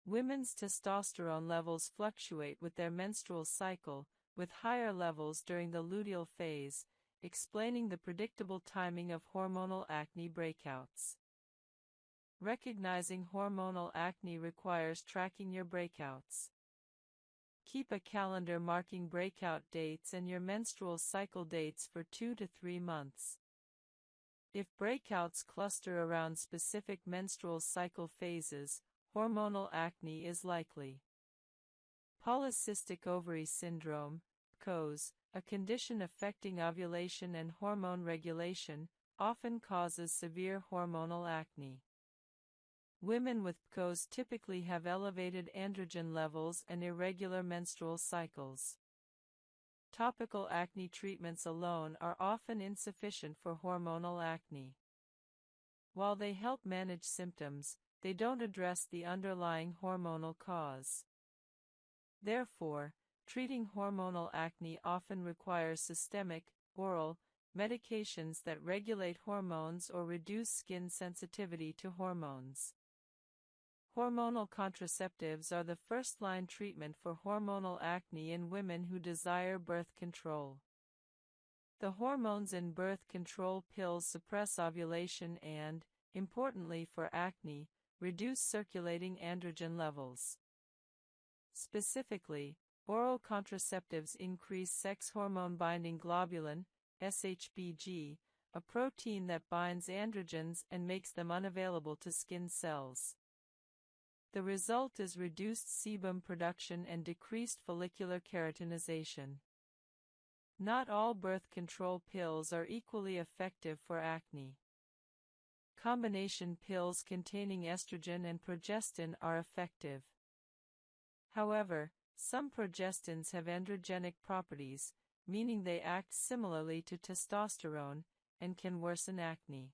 Women's testosterone levels fluctuate with their menstrual cycle, with higher levels during the luteal phase, explaining the predictable timing of hormonal acne breakouts. Recognizing hormonal acne requires tracking your breakouts. Keep a calendar marking breakout dates and your menstrual cycle dates for 2 to 3 months. If breakouts cluster around specific menstrual cycle phases, hormonal acne is likely. Polycystic ovary syndrome, PCOS, a condition affecting ovulation and hormone regulation, often causes severe hormonal acne. Women with PCOS typically have elevated androgen levels and irregular menstrual cycles. Topical acne treatments alone are often insufficient for hormonal acne. While they help manage symptoms, they don't address the underlying hormonal cause. Therefore, treating hormonal acne often requires systemic, oral, medications that regulate hormones or reduce skin sensitivity to hormones. Hormonal contraceptives are the first-line treatment for hormonal acne in women who desire birth control. The hormones in birth control pills suppress ovulation and, importantly for acne, reduce circulating androgen levels. Specifically, oral contraceptives increase sex hormone-binding globulin, SHBG, a protein that binds androgens and makes them unavailable to skin cells. The result is reduced sebum production and decreased follicular keratinization. Not all birth control pills are equally effective for acne. Combination pills containing estrogen and progestin are effective. However, some progestins have androgenic properties, meaning they act similarly to testosterone, and can worsen acne.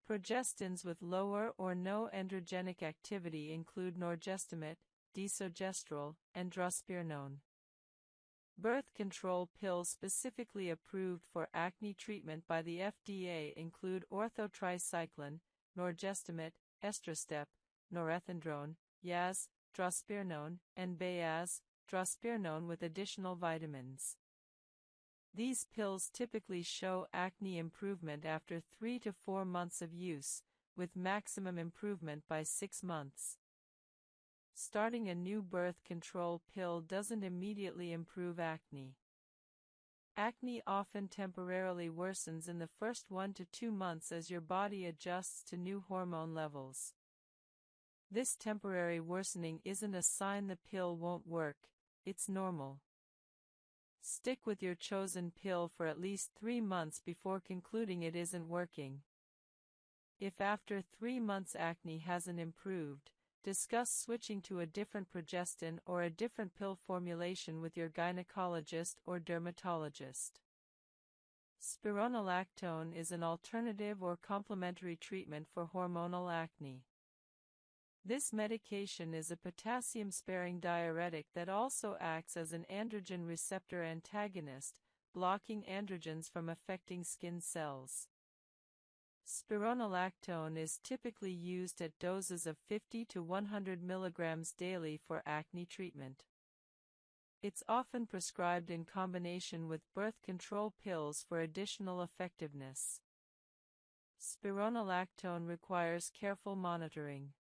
Progestins with lower or no androgenic activity include norgestimate, desogestrel, and drospirenone. Birth control pills specifically approved for acne treatment by the FDA include orthotricycline, norgestimate, estrostep, norethindrone, Yaz, drospirenone, and Bayaz, drospirenone with additional vitamins. These pills typically show acne improvement after 3 to 4 months of use, with maximum improvement by 6 months. Starting a new birth control pill doesn't immediately improve acne. Acne often temporarily worsens in the first 1 to 2 months as your body adjusts to new hormone levels. This temporary worsening isn't a sign the pill won't work, it's normal. Stick with your chosen pill for at least 3 months before concluding it isn't working. If after 3 months acne hasn't improved, discuss switching to a different progestin or a different pill formulation with your gynecologist or dermatologist. Spironolactone is an alternative or complementary treatment for hormonal acne. This medication is a potassium-sparing diuretic that also acts as an androgen receptor antagonist, blocking androgens from affecting skin cells. Spironolactone is typically used at doses of 50 to 100 mg daily for acne treatment. It's often prescribed in combination with birth control pills for additional effectiveness. Spironolactone requires careful monitoring.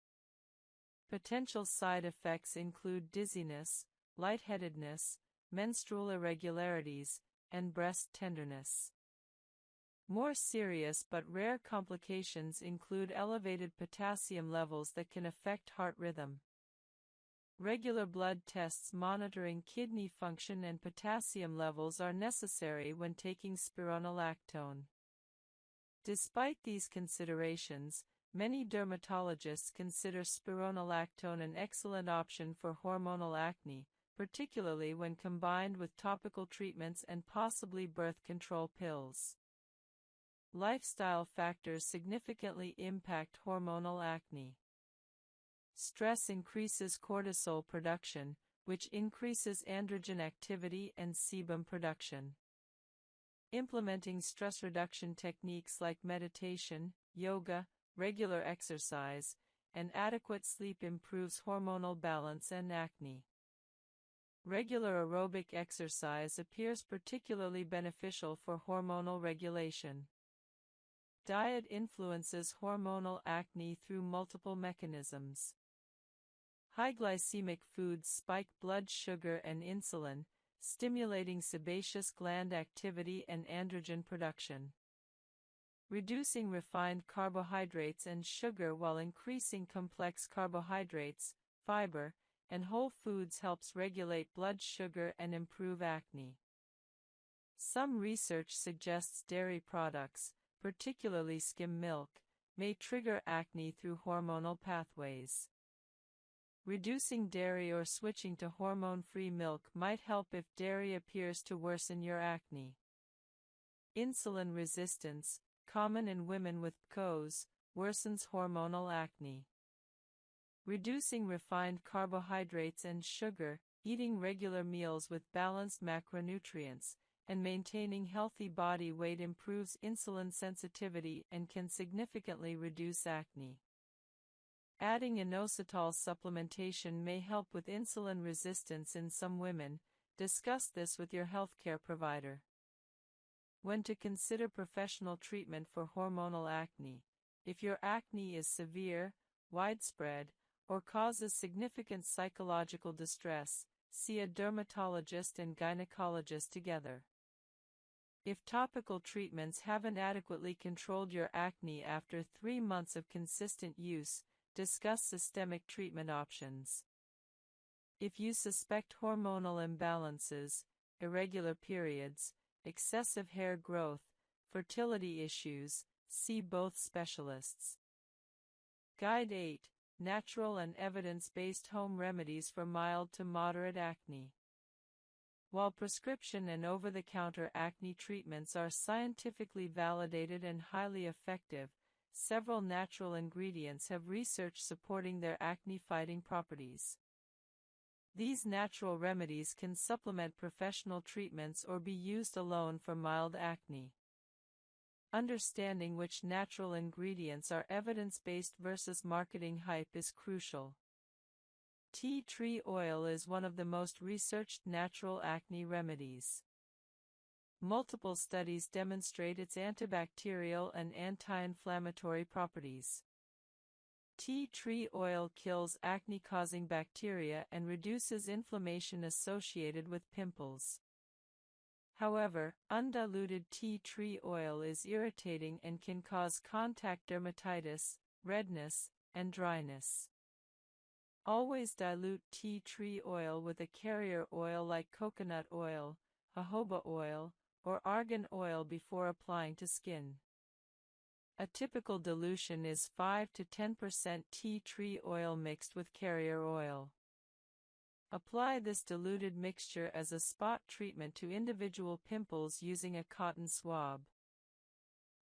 Potential side effects include dizziness, lightheadedness, menstrual irregularities, and breast tenderness. More serious but rare complications include elevated potassium levels that can affect heart rhythm. Regular blood tests monitoring kidney function and potassium levels are necessary when taking spironolactone. Despite these considerations, many dermatologists consider spironolactone an excellent option for hormonal acne, particularly when combined with topical treatments and possibly birth control pills. Lifestyle factors significantly impact hormonal acne. Stress increases cortisol production, which increases androgen activity and sebum production. Implementing stress reduction techniques like meditation, yoga, regular exercise, and adequate sleep improves hormonal balance and acne. Regular aerobic exercise appears particularly beneficial for hormonal regulation. Diet influences hormonal acne through multiple mechanisms. High glycemic foods spike blood sugar and insulin, stimulating sebaceous gland activity and androgen production. Reducing refined carbohydrates and sugar while increasing complex carbohydrates, fiber, and whole foods helps regulate blood sugar and improve acne. Some research suggests dairy products, particularly skim milk, may trigger acne through hormonal pathways. Reducing dairy or switching to hormone-free milk might help if dairy appears to worsen your acne. Insulin resistance, common in women with PCOS, worsens hormonal acne. Reducing refined carbohydrates and sugar, eating regular meals with balanced macronutrients, and maintaining healthy body weight improves insulin sensitivity and can significantly reduce acne. Adding inositol supplementation may help with insulin resistance in some women. Discuss this with your healthcare provider. When to consider professional treatment for hormonal acne. If your acne is severe, widespread, or causes significant psychological distress, see a dermatologist and gynecologist together. If topical treatments haven't adequately controlled your acne after 3 months of consistent use, discuss systemic treatment options. If you suspect hormonal imbalances, irregular periods, excessive hair growth, fertility issues, see both specialists. Guide 8. Natural and evidence-based home remedies for mild to moderate acne. While prescription and over-the-counter acne treatments are scientifically validated and highly effective, several natural ingredients have research supporting their acne-fighting properties. These natural remedies can supplement professional treatments or be used alone for mild acne. Understanding which natural ingredients are evidence-based versus marketing hype is crucial. Tea tree oil is one of the most researched natural acne remedies. Multiple studies demonstrate its antibacterial and anti-inflammatory properties. Tea tree oil kills acne-causing bacteria and reduces inflammation associated with pimples. However, undiluted tea tree oil is irritating and can cause contact dermatitis, redness, and dryness. Always dilute tea tree oil with a carrier oil like coconut oil, jojoba oil, or argan oil before applying to skin. A typical dilution is 5 to 10% tea tree oil mixed with carrier oil. Apply this diluted mixture as a spot treatment to individual pimples using a cotton swab.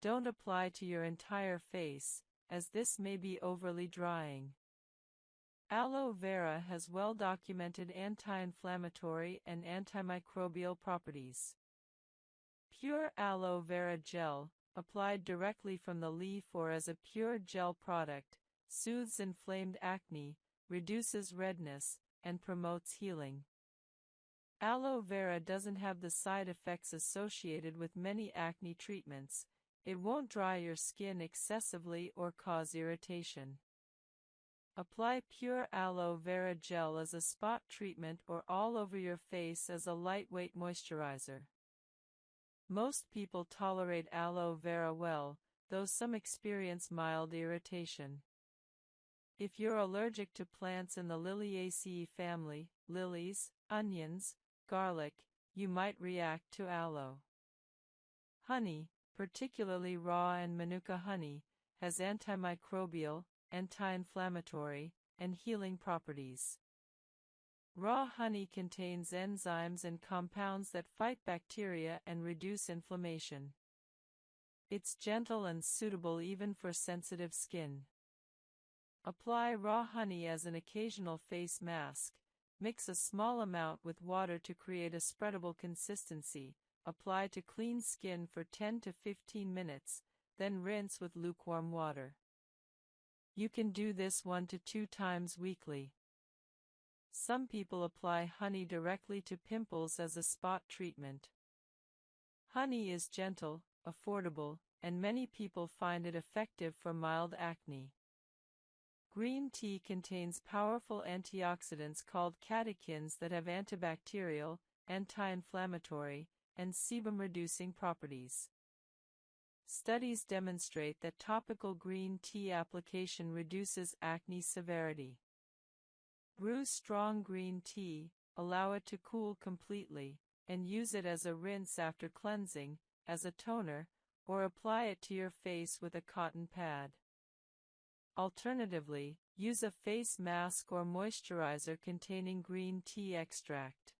Don't apply to your entire face, as this may be overly drying. Aloe vera has well-documented anti-inflammatory and antimicrobial properties. Pure aloe vera gel, applied directly from the leaf or as a pure gel product, soothes inflamed acne, reduces redness, and promotes healing. Aloe vera doesn't have the side effects associated with many acne treatments. It won't dry your skin excessively or cause irritation. Apply pure aloe vera gel as a spot treatment or all over your face as a lightweight moisturizer. Most people tolerate aloe vera well, though some experience mild irritation. If you're allergic to plants in the Liliaceae family, lilies, onions, garlic, you might react to aloe. Honey, particularly raw and manuka honey, has antimicrobial, anti-inflammatory, and healing properties. Raw honey contains enzymes and compounds that fight bacteria and reduce inflammation. It's gentle and suitable even for sensitive skin. Apply raw honey as an occasional face mask. Mix a small amount with water to create a spreadable consistency. Apply to clean skin for 10 to 15 minutes, then rinse with lukewarm water. You can do this 1 to 2 times weekly. Some people apply honey directly to pimples as a spot treatment. Honey is gentle, affordable, and many people find it effective for mild acne. Green tea contains powerful antioxidants called catechins that have antibacterial, anti-inflammatory, and sebum-reducing properties. Studies demonstrate that topical green tea application reduces acne severity. Brew strong green tea, allow it to cool completely, and use it as a rinse after cleansing, as a toner, or apply it to your face with a cotton pad. Alternatively, use a face mask or moisturizer containing green tea extract.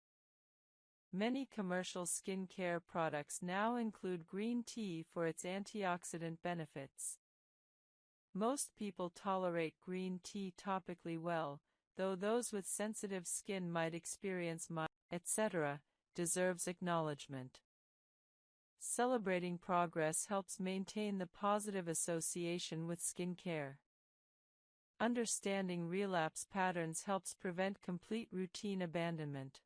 Many commercial skincare products now include green tea for its antioxidant benefits. Most people tolerate green tea topically well, though those with sensitive skin might experience mild, etc., deserves acknowledgement. Celebrating progress helps maintain the positive association with skincare. Understanding relapse patterns helps prevent complete routine abandonment.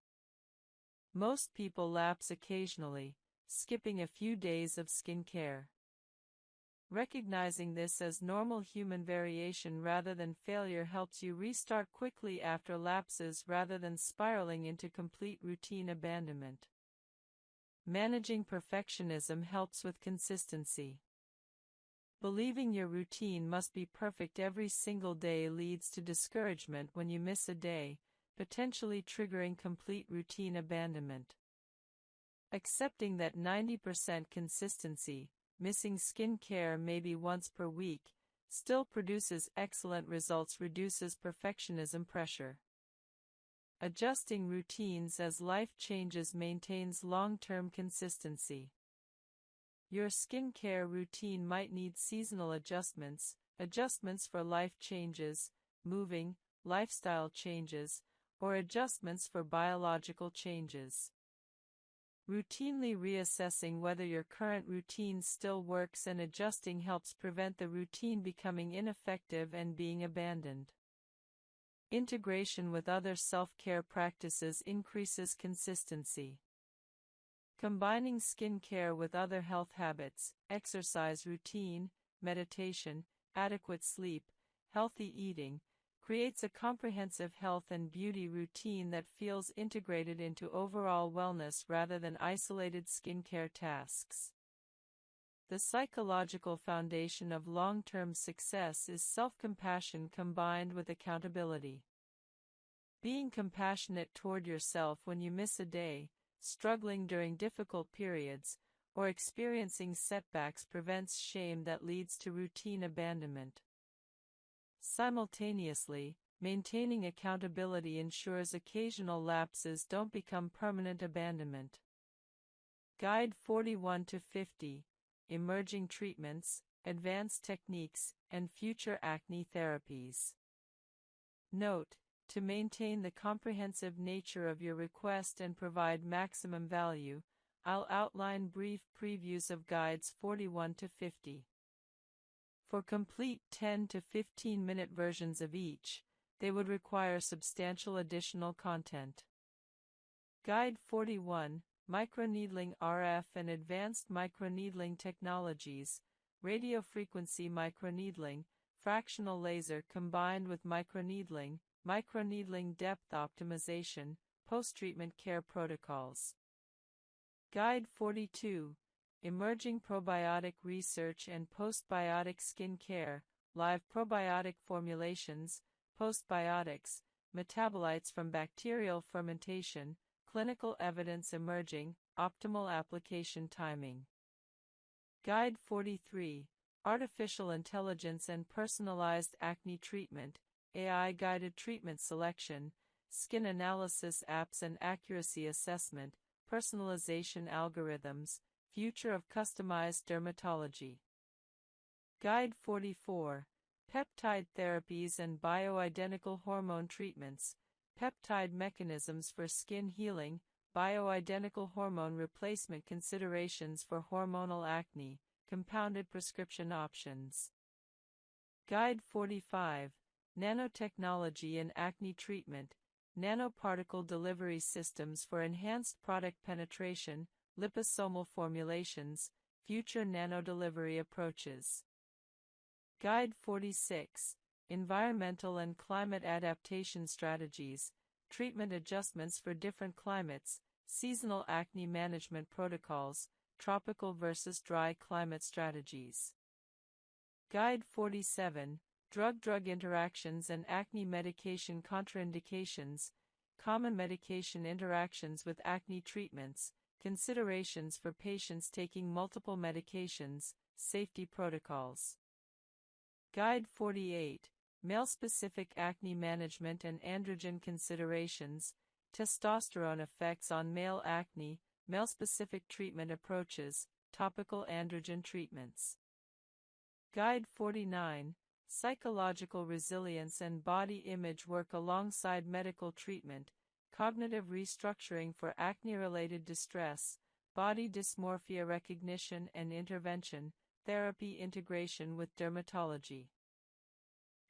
Most people lapse occasionally, skipping a few days of skincare. Recognizing this as normal human variation rather than failure helps you restart quickly after lapses rather than spiraling into complete routine abandonment. Managing perfectionism helps with consistency. Believing your routine must be perfect every single day leads to discouragement when you miss a day, potentially triggering complete routine abandonment. Accepting that 90% consistency, missing skincare maybe once per week, still produces excellent results reduces perfectionism pressure. Adjusting routines as life changes maintains long-term consistency. Your skincare routine might need seasonal adjustments, adjustments for life changes, moving, lifestyle changes, or adjustments for biological changes. Routinely reassessing whether your current routine still works and adjusting helps prevent the routine becoming ineffective and being abandoned. Integration with other self-care practices increases consistency. Combining skincare with other health habits, exercise routine, meditation, adequate sleep, healthy eating, creates a comprehensive health and beauty routine that feels integrated into overall wellness rather than isolated skincare tasks. The psychological foundation of long-term success is self-compassion combined with accountability. Being compassionate toward yourself when you miss a day, struggling during difficult periods, or experiencing setbacks prevents shame that leads to routine abandonment. Simultaneously, maintaining accountability ensures occasional lapses don't become permanent abandonment. Guide 41 to 50, Emerging Treatments, Advanced Techniques, and Future Acne Therapies. Note: to maintain the comprehensive nature of your request and provide maximum value, I'll outline brief previews of guides 41 to 50. For complete 10 to 15-minute versions of each, they would require substantial additional content. Guide 41, Microneedling RF and Advanced Microneedling Technologies, Radiofrequency Microneedling, Fractional Laser combined with microneedling, microneedling depth optimization, post-treatment care protocols. Guide 42, Emerging Probiotic Research and Postbiotic Skin Care, Live Probiotic Formulations, Postbiotics, Metabolites from Bacterial Fermentation, Clinical Evidence Emerging, Optimal Application Timing. Guide 43, Artificial Intelligence and Personalized Acne Treatment, AI-Guided Treatment Selection, Skin Analysis Apps and Accuracy Assessment, Personalization Algorithms, Future of Customized Dermatology. Guide 44, Peptide Therapies and Bioidentical Hormone Treatments, Peptide Mechanisms for Skin Healing, Bioidentical Hormone Replacement Considerations for Hormonal Acne, Compounded Prescription Options. Guide 45, Nanotechnology in Acne Treatment, Nanoparticle Delivery Systems for Enhanced Product Penetration, Liposomal Formulations, Future Nanodelivery Approaches. Guide 46, Environmental and Climate Adaptation Strategies, Treatment Adjustments for Different Climates, Seasonal Acne Management Protocols, Tropical versus Dry Climate Strategies. Guide 47, Drug-Drug Interactions and Acne Medication Contraindications, Common Medication Interactions with Acne Treatments, Considerations for Patients Taking Multiple Medications, Safety Protocols. Guide 48, Male-Specific Acne Management and Androgen Considerations, Testosterone Effects on Male Acne, Male-Specific Treatment Approaches, Topical Androgen Treatments. Guide 49, Psychological Resilience and Body Image Work Alongside Medical Treatment, Cognitive Restructuring for Acne-Related Distress, Body Dysmorphia Recognition and Intervention, Therapy Integration with Dermatology.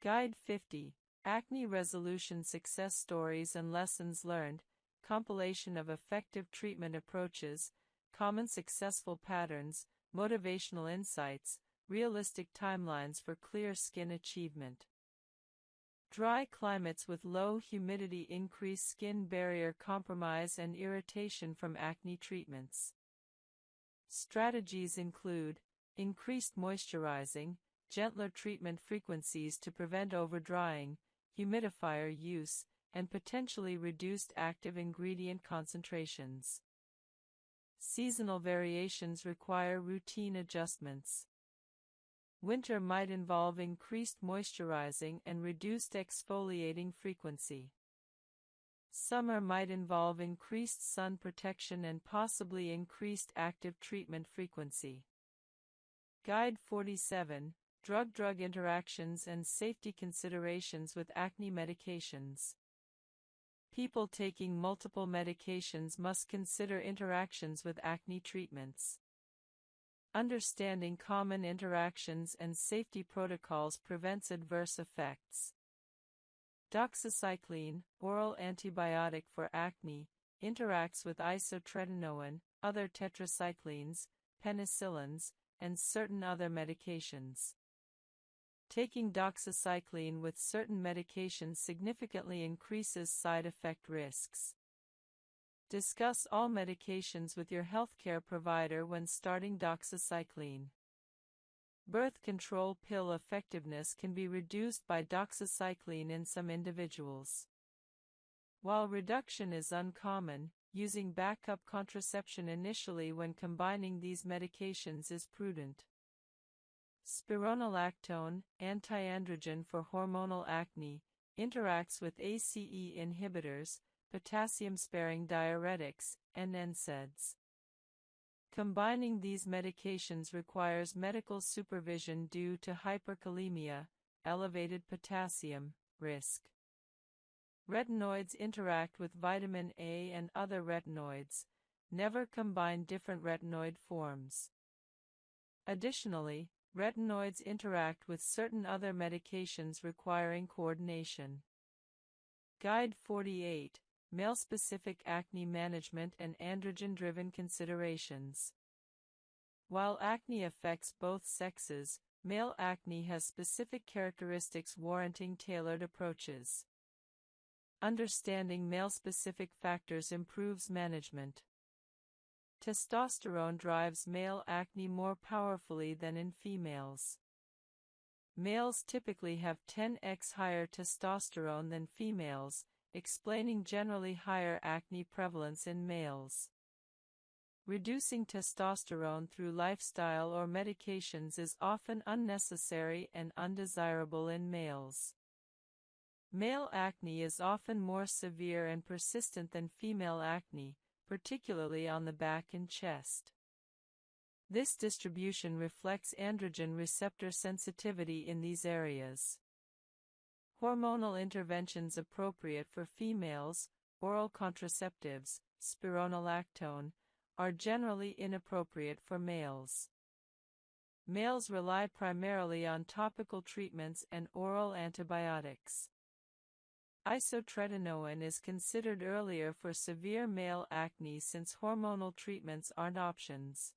Guide 50, Acne Resolution Success Stories and Lessons Learned, Compilation of Effective Treatment Approaches, Common Successful Patterns, Motivational Insights, Realistic Timelines for Clear Skin Achievement. Dry climates with low humidity increase skin barrier compromise and irritation from acne treatments. Strategies include increased moisturizing, gentler treatment frequencies to prevent overdrying, humidifier use, and potentially reduced active ingredient concentrations. Seasonal variations require routine adjustments. Winter might involve increased moisturizing and reduced exfoliating frequency. Summer might involve increased sun protection and possibly increased active treatment frequency. Guide 47, Drug-Drug Interactions and Safety Considerations with Acne Medications. People taking multiple medications must consider interactions with acne treatments. Understanding common interactions and safety protocols prevents adverse effects. Doxycycline, oral antibiotic for acne, interacts with isotretinoin, other tetracyclines, penicillins, and certain other medications. Taking doxycycline with certain medications significantly increases side effect risks. Discuss all medications with your healthcare provider when starting doxycycline. Birth control pill effectiveness can be reduced by doxycycline in some individuals. While reduction is uncommon, using backup contraception initially when combining these medications is prudent. Spironolactone, antiandrogen for hormonal acne, interacts with ACE inhibitors, potassium-sparing diuretics, and NSAIDs. Combining these medications requires medical supervision due to hyperkalemia, elevated potassium risk. Retinoids interact with vitamin A and other retinoids. Never combine different retinoid forms. Additionally, retinoids interact with certain other medications requiring coordination. Guide 48, Male-Specific Acne Management and Androgen-Driven Considerations. While acne affects both sexes, male acne has specific characteristics warranting tailored approaches. Understanding male-specific factors improves management. Testosterone drives male acne more powerfully than in females. Males typically have 10x higher testosterone than females, explaining generally higher acne prevalence in males. Reducing testosterone through lifestyle or medications is often unnecessary and undesirable in males. Male acne is often more severe and persistent than female acne, particularly on the back and chest. This distribution reflects androgen receptor sensitivity in these areas. Hormonal interventions appropriate for females, oral contraceptives, spironolactone, are generally inappropriate for males. Males rely primarily on topical treatments and oral antibiotics. Isotretinoin is considered earlier for severe male acne since hormonal treatments aren't options.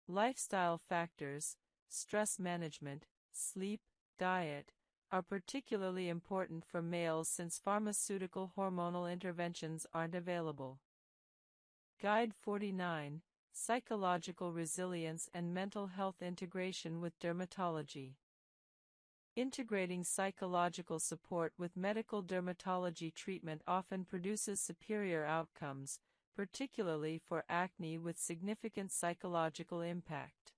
Lifestyle factors, stress management, sleep, diet, are particularly important for males since pharmaceutical hormonal interventions aren't available. Guide 49, Psychological Resilience and Mental Health Integration with Dermatology. Integrating psychological support with medical dermatology treatment often produces superior outcomes, particularly for acne with significant psychological impact.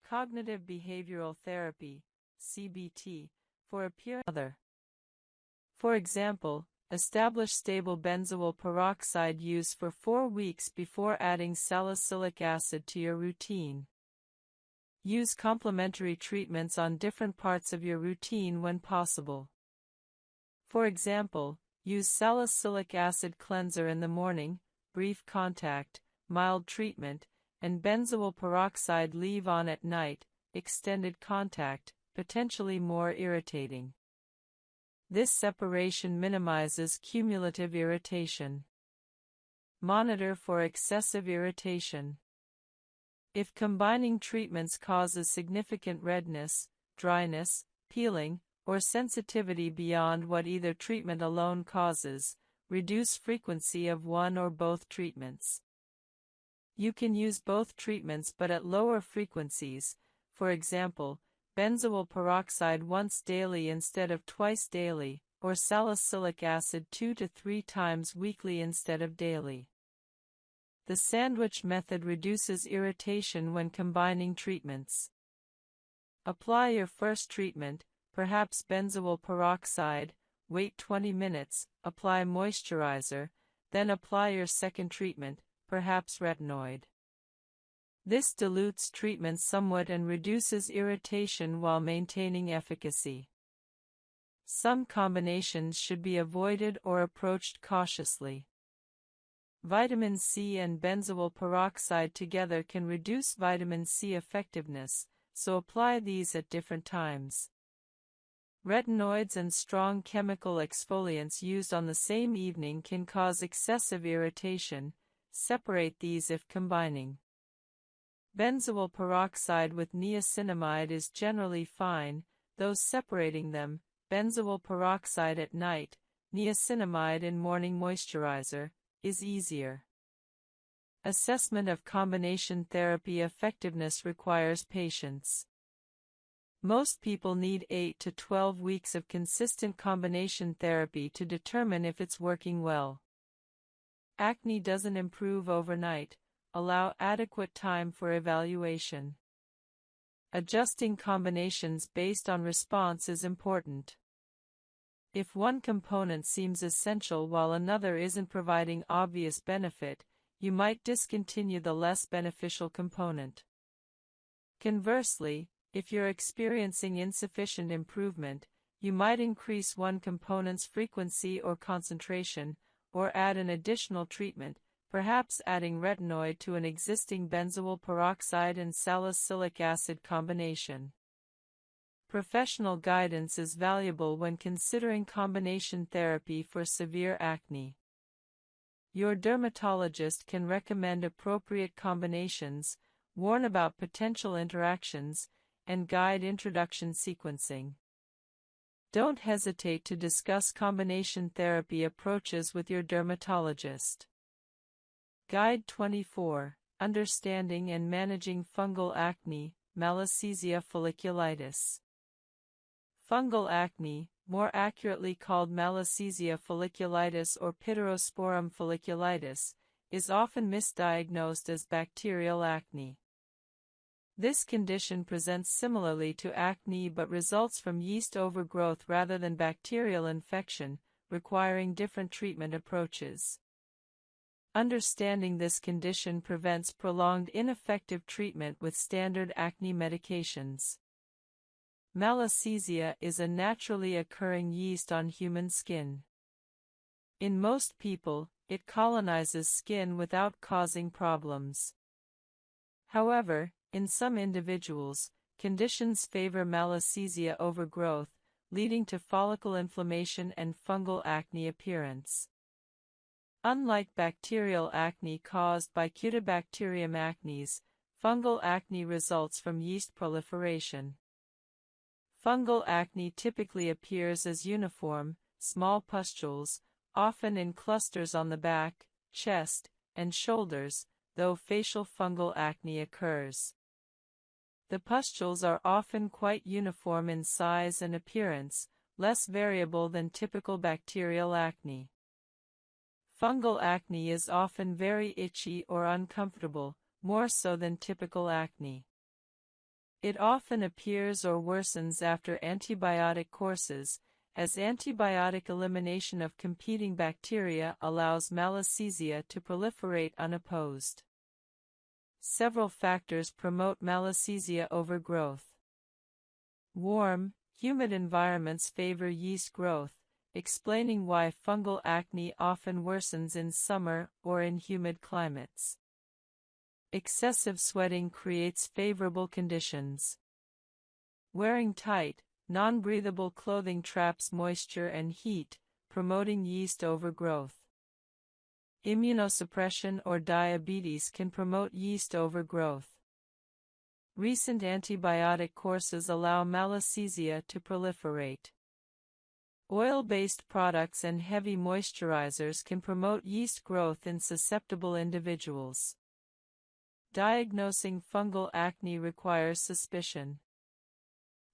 Cognitive behavioral therapy, CBT, for appearance. For example, establish stable benzoyl peroxide use for 4 weeks before adding salicylic acid to your routine. Use complementary treatments on different parts of your routine when possible. For example, use salicylic acid cleanser in the morning, brief contact, mild treatment, and benzoyl peroxide leave-on at night, extended contact, potentially more irritating. This separation minimizes cumulative irritation. Monitor for excessive irritation. If combining treatments causes significant redness, dryness, peeling, or sensitivity beyond what either treatment alone causes, reduce frequency of one or both treatments. You can use both treatments but at lower frequencies, for example, benzoyl peroxide once daily instead of twice daily, or salicylic acid 2 to 3 times weekly instead of daily. The sandwich method reduces irritation when combining treatments. Apply your first treatment, perhaps benzoyl peroxide, wait 20 minutes, apply moisturizer, then apply your second treatment, perhaps retinoid. This dilutes treatment somewhat and reduces irritation while maintaining efficacy. Some combinations should be avoided or approached cautiously. Vitamin C and benzoyl peroxide together can reduce vitamin C effectiveness, so apply these at different times. Retinoids and strong chemical exfoliants used on the same evening can cause excessive irritation. Separate these if combining. Benzoyl peroxide with niacinamide is generally fine, though separating them, benzoyl peroxide at night, niacinamide in morning moisturizer, is easier. Assessment of combination therapy effectiveness requires patience. Most people need 8 to 12 weeks of consistent combination therapy to determine if it's working well. Acne doesn't improve overnight. Allow adequate time for evaluation. Adjusting combinations based on response is important. If one component seems essential while another isn't providing obvious benefit, you might discontinue the less beneficial component. Conversely, if you're experiencing insufficient improvement, you might increase one component's frequency or concentration, or add an additional treatment, perhaps adding retinoid to an existing benzoyl peroxide and salicylic acid combination. Professional guidance is valuable when considering combination therapy for severe acne. Your dermatologist can recommend appropriate combinations, warn about potential interactions, and guide introduction sequencing. Don't hesitate to discuss combination therapy approaches with your dermatologist. Guide 24, Understanding and Managing Fungal Acne, Malassezia folliculitis. Fungal acne, more accurately called Malassezia folliculitis or Pityrosporum folliculitis, is often misdiagnosed as bacterial acne. This condition presents similarly to acne but results from yeast overgrowth rather than bacterial infection, requiring different treatment approaches. Understanding this condition prevents prolonged ineffective treatment with standard acne medications. Malassezia is a naturally occurring yeast on human skin. In most people, it colonizes skin without causing problems. However, In some individuals, conditions favor malassezia overgrowth, leading to follicle inflammation and fungal acne appearance. Unlike bacterial acne caused by Cutibacterium acnes, fungal acne results from yeast proliferation. Fungal acne typically appears as uniform, small pustules, often in clusters on the back, chest, and shoulders, though facial fungal acne occurs. The pustules are often quite uniform in size and appearance, less variable than typical bacterial acne. Fungal acne is often very itchy or uncomfortable, more so than typical acne. It often appears or worsens after antibiotic courses, as antibiotic elimination of competing bacteria allows malassezia to proliferate unopposed. Several factors promote malassezia overgrowth. Warm, humid environments favor yeast growth, explaining why fungal acne often worsens in summer or in humid climates. Excessive sweating creates favorable conditions. Wearing tight, non-breathable clothing traps moisture and heat, promoting yeast overgrowth. Immunosuppression or diabetes can promote yeast overgrowth. Recent antibiotic courses allow malassezia to proliferate. Oil-based products and heavy moisturizers can promote yeast growth in susceptible individuals. Diagnosing fungal acne requires suspicion.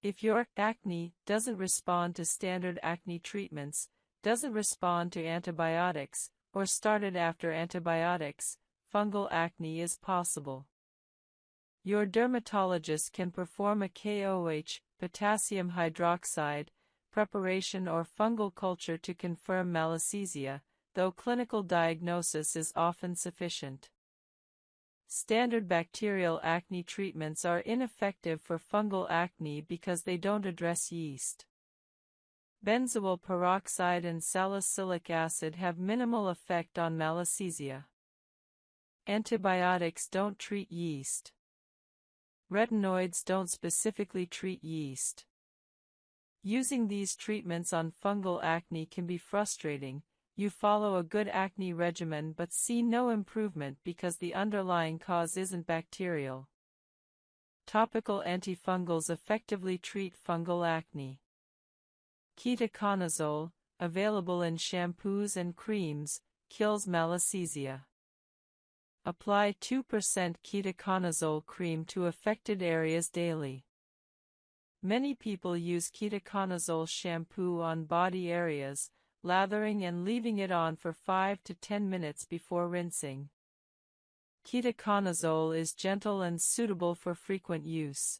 If your acne doesn't respond to standard acne treatments, doesn't respond to antibiotics, or started after antibiotics, fungal acne is possible. Your dermatologist can perform a KOH, potassium hydroxide, preparation or fungal culture to confirm malassezia, though clinical diagnosis is often sufficient. Standard bacterial acne treatments are ineffective for fungal acne because they don't address yeast. Benzoyl peroxide and salicylic acid have minimal effect on malassezia. Antibiotics don't treat yeast. Retinoids don't specifically treat yeast. Using these treatments on fungal acne can be frustrating. You follow a good acne regimen but see no improvement because the underlying cause isn't bacterial. Topical antifungals effectively treat fungal acne. Ketoconazole, available in shampoos and creams, kills malassezia. Apply 2% ketoconazole cream to affected areas daily. Many people use ketoconazole shampoo on body areas, lathering and leaving it on for 5 to 10 minutes before rinsing. Ketoconazole is gentle and suitable for frequent use.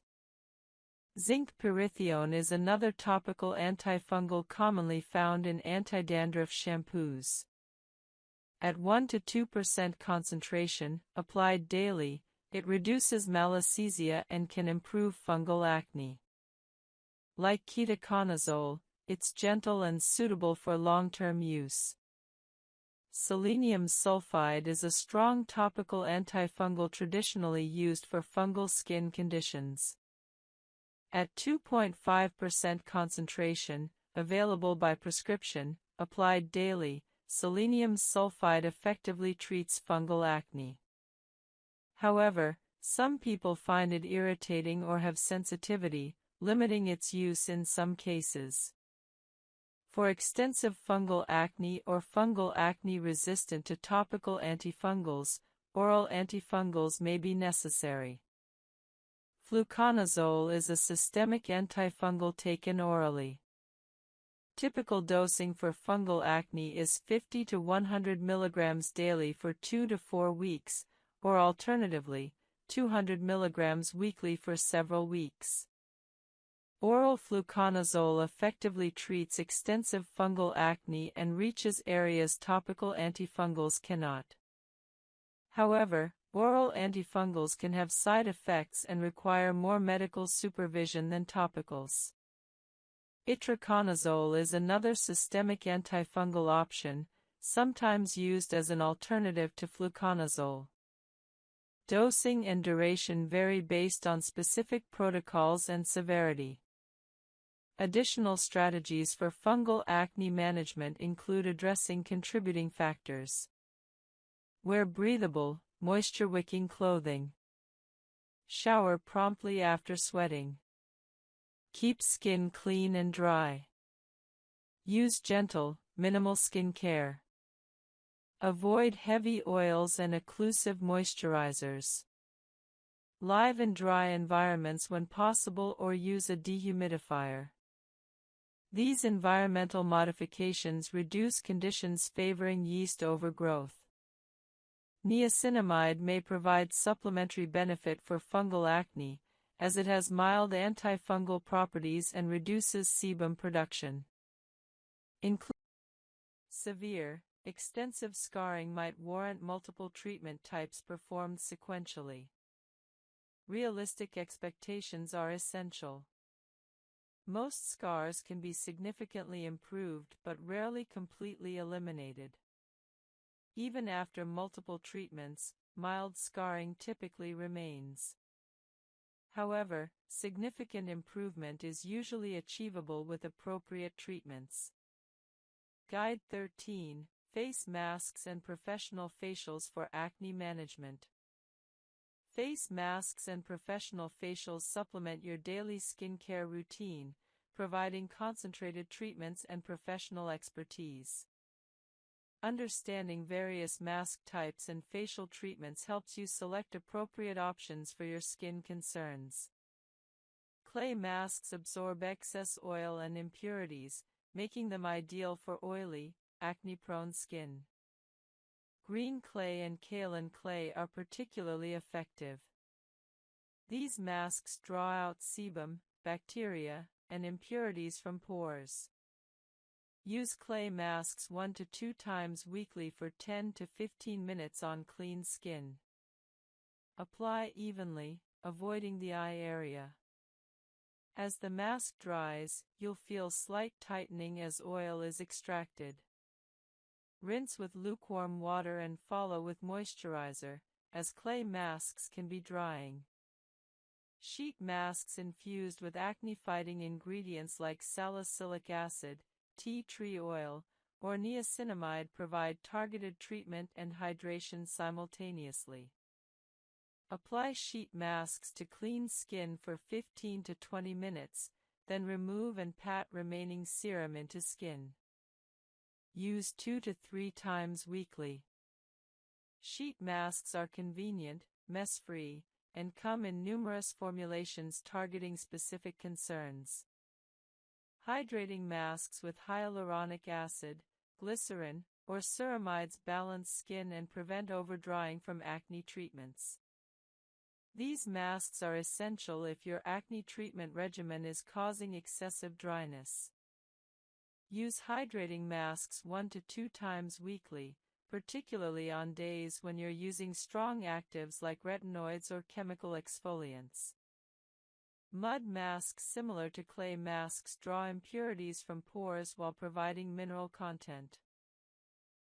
Zinc pyrithione is another topical antifungal commonly found in anti-dandruff shampoos. At 1 to 2% concentration, applied daily, it reduces malassezia and can improve fungal acne. Like ketoconazole, it's gentle and suitable for long-term use. Selenium sulfide is a strong topical antifungal traditionally used for fungal skin conditions. At 2.5% concentration, available by prescription, applied daily, selenium sulfide effectively treats fungal acne. However, some people find it irritating or have sensitivity, limiting its use in some cases. For extensive fungal acne or fungal acne resistant to topical antifungals, oral antifungals may be necessary. Fluconazole is a systemic antifungal taken orally. Typical dosing for fungal acne is 50 to 100 mg daily for 2 to 4 weeks, or alternatively, 200 mg weekly for several weeks. Oral fluconazole effectively treats extensive fungal acne and reaches areas topical antifungals cannot. However, oral antifungals can have side effects and require more medical supervision than topicals. Itraconazole is another systemic antifungal option, sometimes used as an alternative to fluconazole. Dosing and duration vary based on specific protocols and severity. Additional strategies for fungal acne management include addressing contributing factors. Wear breathable, moisture-wicking clothing. Shower promptly after sweating. Keep skin clean and dry. Use gentle, minimal skin care. Avoid heavy oils and occlusive moisturizers. Live and dry environments when possible or use a dehumidifier. These environmental modifications reduce conditions favoring yeast overgrowth. Niacinamide may provide supplementary benefit for fungal acne, as it has mild antifungal properties and reduces sebum production. Severe, extensive scarring might warrant multiple treatment types performed sequentially. Realistic expectations are essential. Most scars can be significantly improved but rarely completely eliminated. Even after multiple treatments, mild scarring typically remains. However, significant improvement is usually achievable with appropriate treatments. Guide 13: Face masks and professional facials for acne management. Face masks and professional facials supplement your daily skincare routine, providing concentrated treatments and professional expertise. Understanding various mask types and facial treatments helps you select appropriate options for your skin concerns. Clay masks absorb excess oil and impurities, making them ideal for oily, acne-prone skin. Green clay and kaolin clay are particularly effective. These masks draw out sebum, bacteria, and impurities from pores. Use clay masks 1 to 2 times weekly for 10 to 15 minutes on clean skin. Apply evenly, avoiding the eye area. As the mask dries, you'll feel slight tightening as oil is extracted. Rinse with lukewarm water and follow with moisturizer, as clay masks can be drying. Sheet masks infused with acne-fighting ingredients like salicylic acid, tea tree oil, or niacinamide provide targeted treatment and hydration simultaneously. Apply sheet masks to clean skin for 15 to 20 minutes, then remove and pat remaining serum into skin. Use 2 to 3 times weekly. Sheet masks are convenient, mess-free, and come in numerous formulations targeting specific concerns. Hydrating masks with hyaluronic acid, glycerin, or ceramides balance skin and prevent overdrying from acne treatments. These masks are essential if your acne treatment regimen is causing excessive dryness. Use hydrating masks 1 to 2 times weekly, particularly on days when you're using strong actives like retinoids or chemical exfoliants. Mud masks similar to clay masks draw impurities from pores while providing mineral content.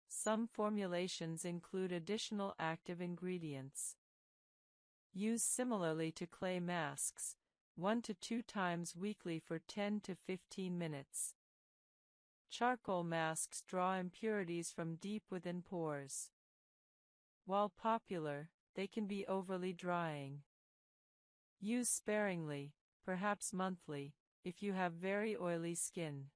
Some formulations include additional active ingredients. Use similarly to clay masks, 1 to 2 times weekly for 10 to 15 minutes. Charcoal masks draw impurities from deep within pores. While popular, they can be overly drying. Use sparingly, perhaps monthly, if you have very oily skin.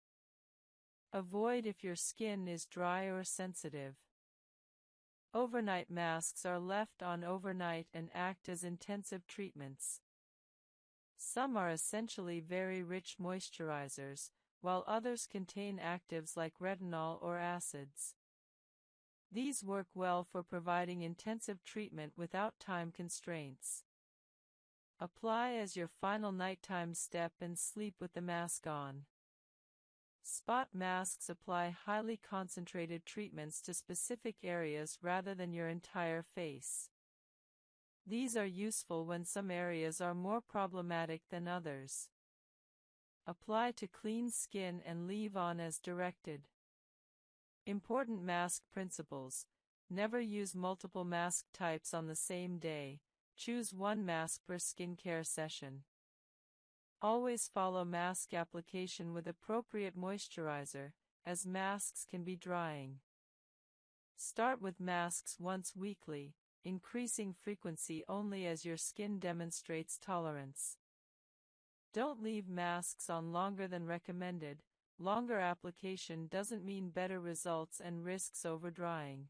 Avoid if your skin is dry or sensitive. Overnight masks are left on overnight and act as intensive treatments. Some are essentially very rich moisturizers, while others contain actives like retinol or acids. These work well for providing intensive treatment without time constraints. Apply as your final nighttime step and sleep with the mask on. Spot masks apply highly concentrated treatments to specific areas rather than your entire face. These are useful when some areas are more problematic than others. Apply to clean skin and leave on as directed. Important mask principles: never use multiple mask types on the same day, Choose one mask per skincare session. Always follow mask application with appropriate moisturizer, as masks can be drying. Start with masks once weekly, increasing frequency only as your skin demonstrates tolerance. Don't leave masks on longer than recommended. Longer application doesn't mean better results and risks overdrying.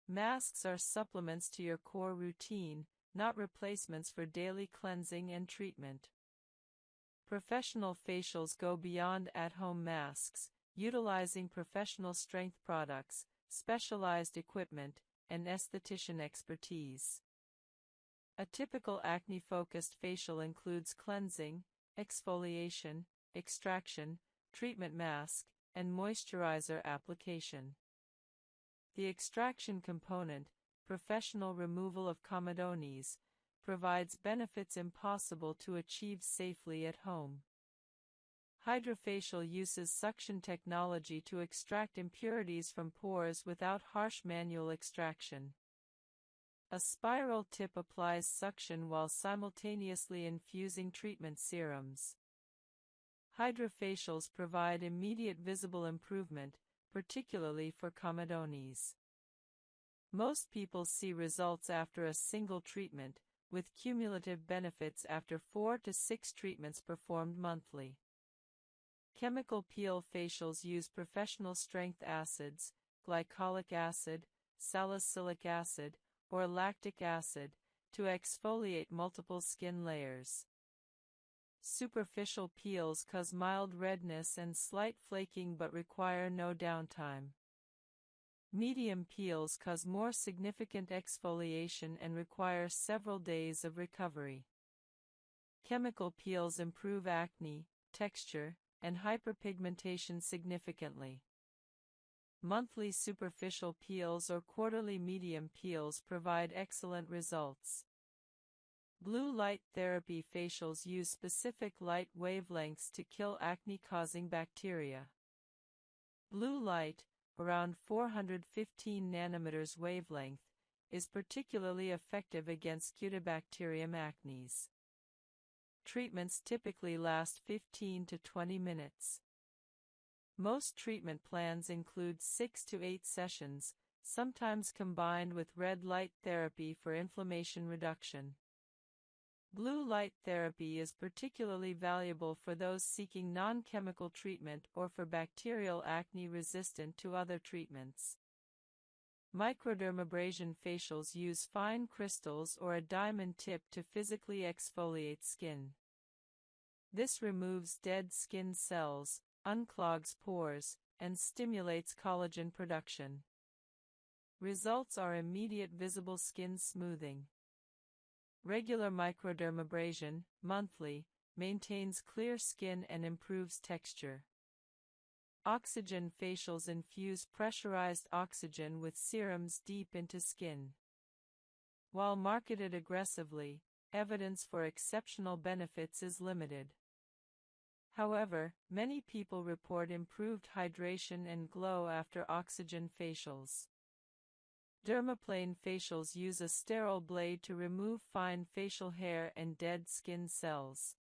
Masks are supplements to your core routine, not replacements for daily cleansing and treatment. Professional facials go beyond at-home masks, utilizing professional strength products, specialized equipment, and esthetician expertise. A typical acne-focused facial includes cleansing, exfoliation, extraction, treatment mask, and moisturizer application. The extraction component, professional removal of comedones, provides benefits impossible to achieve safely at home. Hydrofacial uses suction technology to extract impurities from pores without harsh manual extraction. A spiral tip applies suction while simultaneously infusing treatment serums. Hydrofacials provide immediate visible improvement, particularly for comedones. Most people see results after a single treatment, with cumulative benefits after 4 to 6 treatments performed monthly. Chemical peel facials use professional strength acids, glycolic acid, salicylic acid, or lactic acid, to exfoliate multiple skin layers. Superficial peels cause mild redness and slight flaking but require no downtime. Medium peels cause more significant exfoliation and require several days of recovery. Chemical peels improve acne, texture, and hyperpigmentation significantly. Monthly superficial peels or quarterly medium peels provide excellent results. Blue light therapy facials use specific light wavelengths to kill acne-causing bacteria. Blue light, around 415 nanometers wavelength, is particularly effective against Cutibacterium acnes. Treatments typically last 15 to 20 minutes. Most treatment plans include 6 to 8 sessions, sometimes combined with red light therapy for inflammation reduction. Blue light therapy is particularly valuable for those seeking non-chemical treatment or for bacterial acne resistant to other treatments. Microdermabrasion facials use fine crystals or a diamond tip to physically exfoliate skin. This removes dead skin cells, unclogs pores, and stimulates collagen production. Results are immediate visible skin smoothing. Regular microdermabrasion, monthly, maintains clear skin and improves texture. Oxygen facials infuse pressurized oxygen with serums deep into skin. While marketed aggressively, evidence for exceptional benefits is limited. However, many people report improved hydration and glow after oxygen facials. Dermaplane facials use a sterile blade to remove fine facial hair and dead skin cells.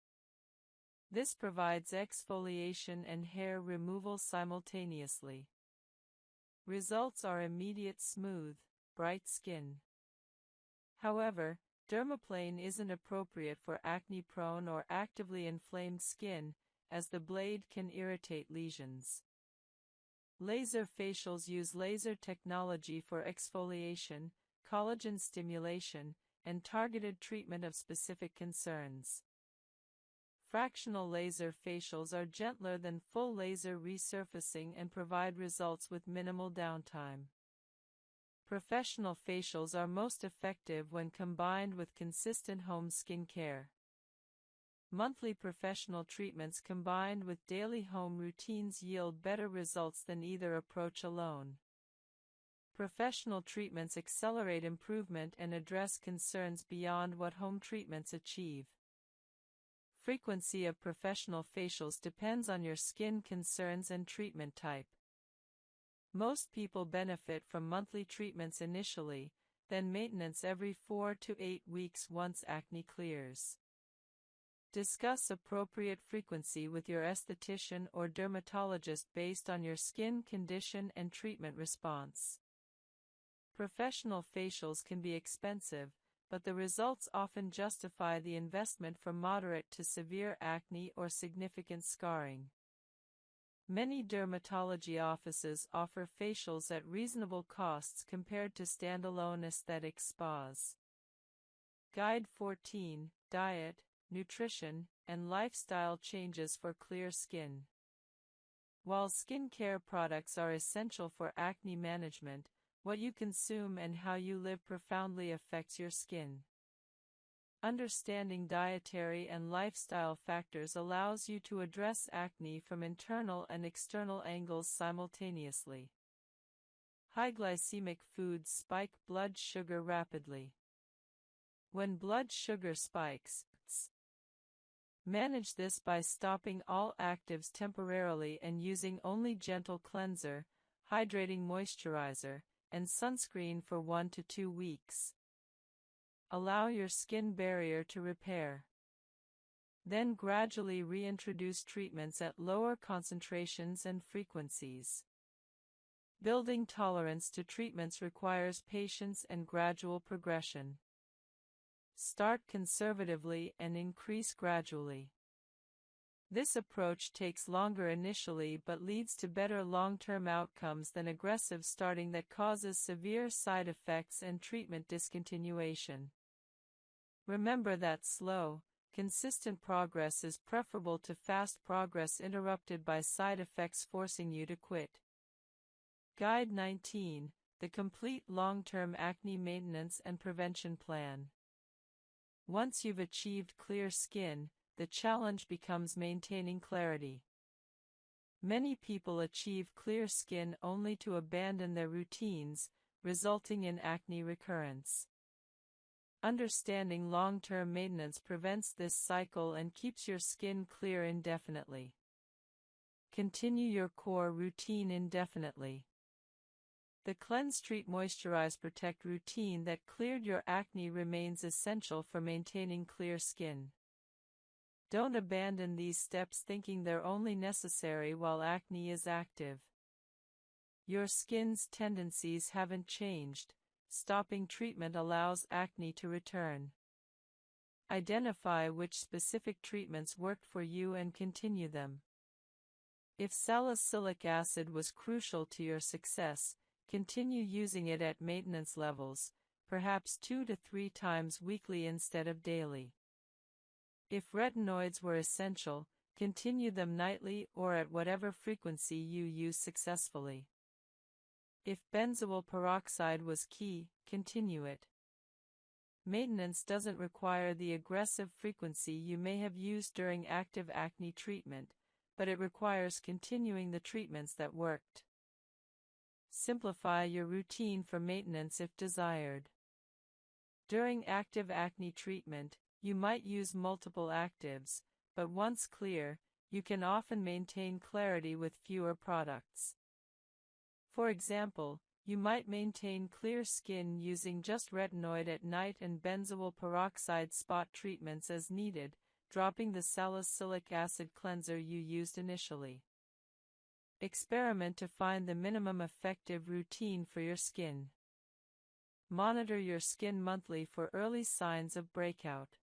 This provides exfoliation and hair removal simultaneously. Results are immediate smooth, bright skin. However, dermaplane isn't appropriate for acne-prone or actively inflamed skin, as the blade can irritate lesions. Laser facials use laser technology for exfoliation, collagen stimulation, and targeted treatment of specific concerns. Fractional laser facials are gentler than full laser resurfacing and provide results with minimal downtime. Professional facials are most effective when combined with consistent home skincare. Monthly professional treatments combined with daily home routines yield better results than either approach alone. Professional treatments accelerate improvement and address concerns beyond what home treatments achieve. Frequency of professional facials depends on your skin concerns and treatment type. Most people benefit from monthly treatments initially, then maintenance every 4 to 8 weeks once acne clears. Discuss appropriate frequency with your esthetician or dermatologist based on your skin condition and treatment response. Professional facials can be expensive, but the results often justify the investment for moderate to severe acne or significant scarring. Many dermatology offices offer facials at reasonable costs compared to standalone aesthetic spas. Guide 14: Diet, Nutrition, and Lifestyle Changes for Clear Skin. While skincare products are essential for acne management, what you consume and how you live profoundly affects your skin. Understanding dietary and lifestyle factors allows you to address acne from internal and external angles simultaneously. High glycemic foods spike blood sugar rapidly. When blood sugar spikes, manage this by stopping all actives temporarily and using only gentle cleanser, hydrating moisturizer, and sunscreen for 1 to 2 weeks. Allow your skin barrier to repair. Then gradually reintroduce treatments at lower concentrations and frequencies. Building tolerance to treatments requires patience and gradual progression. Start conservatively and increase gradually. This approach takes longer initially but leads to better long-term outcomes than aggressive starting that causes severe side effects and treatment discontinuation. Remember that slow, consistent progress is preferable to fast progress interrupted by side effects forcing you to quit. Guide 19: The Complete Long-Term Acne Maintenance and Prevention Plan. Once you've achieved clear skin, the challenge becomes maintaining clarity. Many people achieve clear skin only to abandon their routines, resulting in acne recurrence. Understanding long-term maintenance prevents this cycle and keeps your skin clear indefinitely. Continue your core routine indefinitely. The Cleanse, Treat, Moisturize, Protect routine that cleared your acne remains essential for maintaining clear skin. Don't abandon these steps thinking they're only necessary while acne is active. Your skin's tendencies haven't changed. Stopping treatment allows acne to return. Identify which specific treatments worked for you and continue them. If salicylic acid was crucial to your success, continue using it at maintenance levels, perhaps 2 to 3 times weekly instead of daily. If retinoids were essential, continue them nightly or at whatever frequency you use successfully. If benzoyl peroxide was key, continue it. Maintenance doesn't require the aggressive frequency you may have used during active acne treatment, but it requires continuing the treatments that worked. Simplify your routine for maintenance if desired. During active acne treatment, you might use multiple actives, but once clear, you can often maintain clarity with fewer products. For example, you might maintain clear skin using just retinoid at night and benzoyl peroxide spot treatments as needed, dropping the salicylic acid cleanser you used initially. Experiment to find the minimum effective routine for your skin. Monitor your skin monthly for early signs of breakout.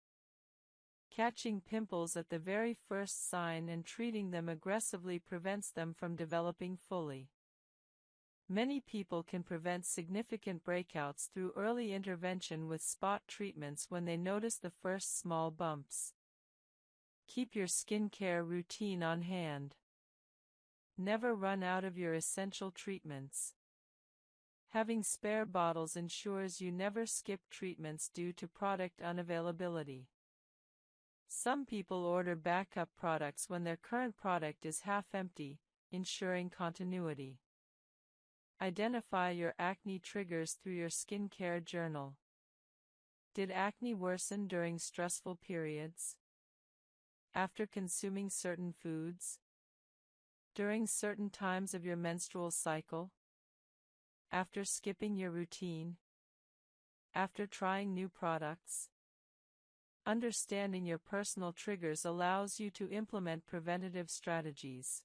Catching pimples at the very first sign and treating them aggressively prevents them from developing fully. Many people can prevent significant breakouts through early intervention with spot treatments when they notice the first small bumps. Keep your skincare routine on hand. Never run out of your essential treatments. Having spare bottles ensures you never skip treatments due to product unavailability. Some people order backup products when their current product is half empty, ensuring continuity. Identify your acne triggers through your skincare journal. Did acne worsen during stressful periods? After consuming certain foods? During certain times of your menstrual cycle? After skipping your routine? after trying new products. Understanding your personal triggers allows you to implement preventative strategies.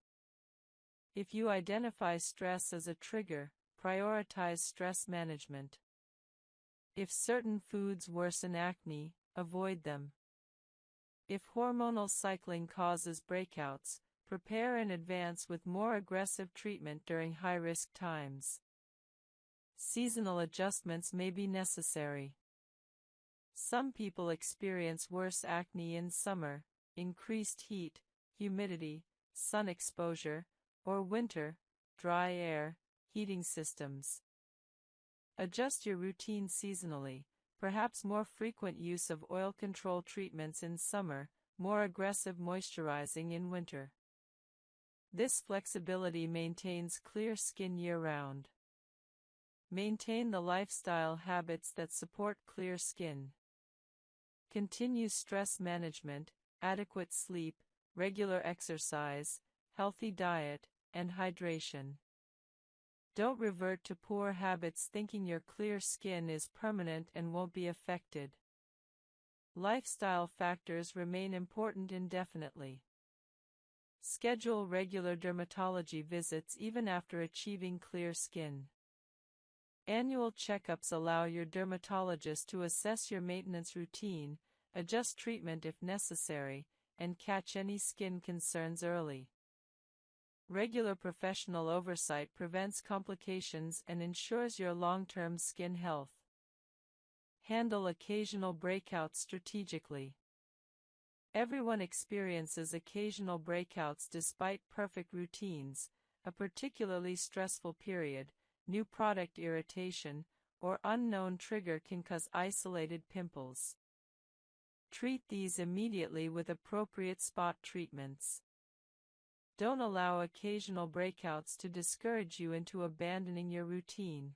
If you identify stress as a trigger, prioritize stress management. If certain foods worsen acne, avoid them. If hormonal cycling causes breakouts, prepare in advance with more aggressive treatment during high-risk times. Seasonal adjustments may be necessary. Some people experience worse acne in summer, increased heat, humidity, sun exposure, or winter, dry air, heating systems. Adjust your routine seasonally, perhaps more frequent use of oil control treatments in summer, more aggressive moisturizing in winter. This flexibility maintains clear skin year-round. Maintain the lifestyle habits that support clear skin. Continue stress management, adequate sleep, regular exercise, healthy diet, and hydration. Don't revert to poor habits thinking your clear skin is permanent and won't be affected. Lifestyle factors remain important indefinitely. Schedule regular dermatology visits even after achieving clear skin. Annual checkups allow your dermatologist to assess your maintenance routine, adjust treatment if necessary, and catch any skin concerns early. Regular professional oversight prevents complications and ensures your long-term skin health. Handle occasional breakouts strategically. Everyone experiences occasional breakouts despite perfect routines, a particularly stressful period, new product irritation, or unknown trigger can cause isolated pimples. Treat these immediately with appropriate spot treatments. Don't allow occasional breakouts to discourage you into abandoning your routine.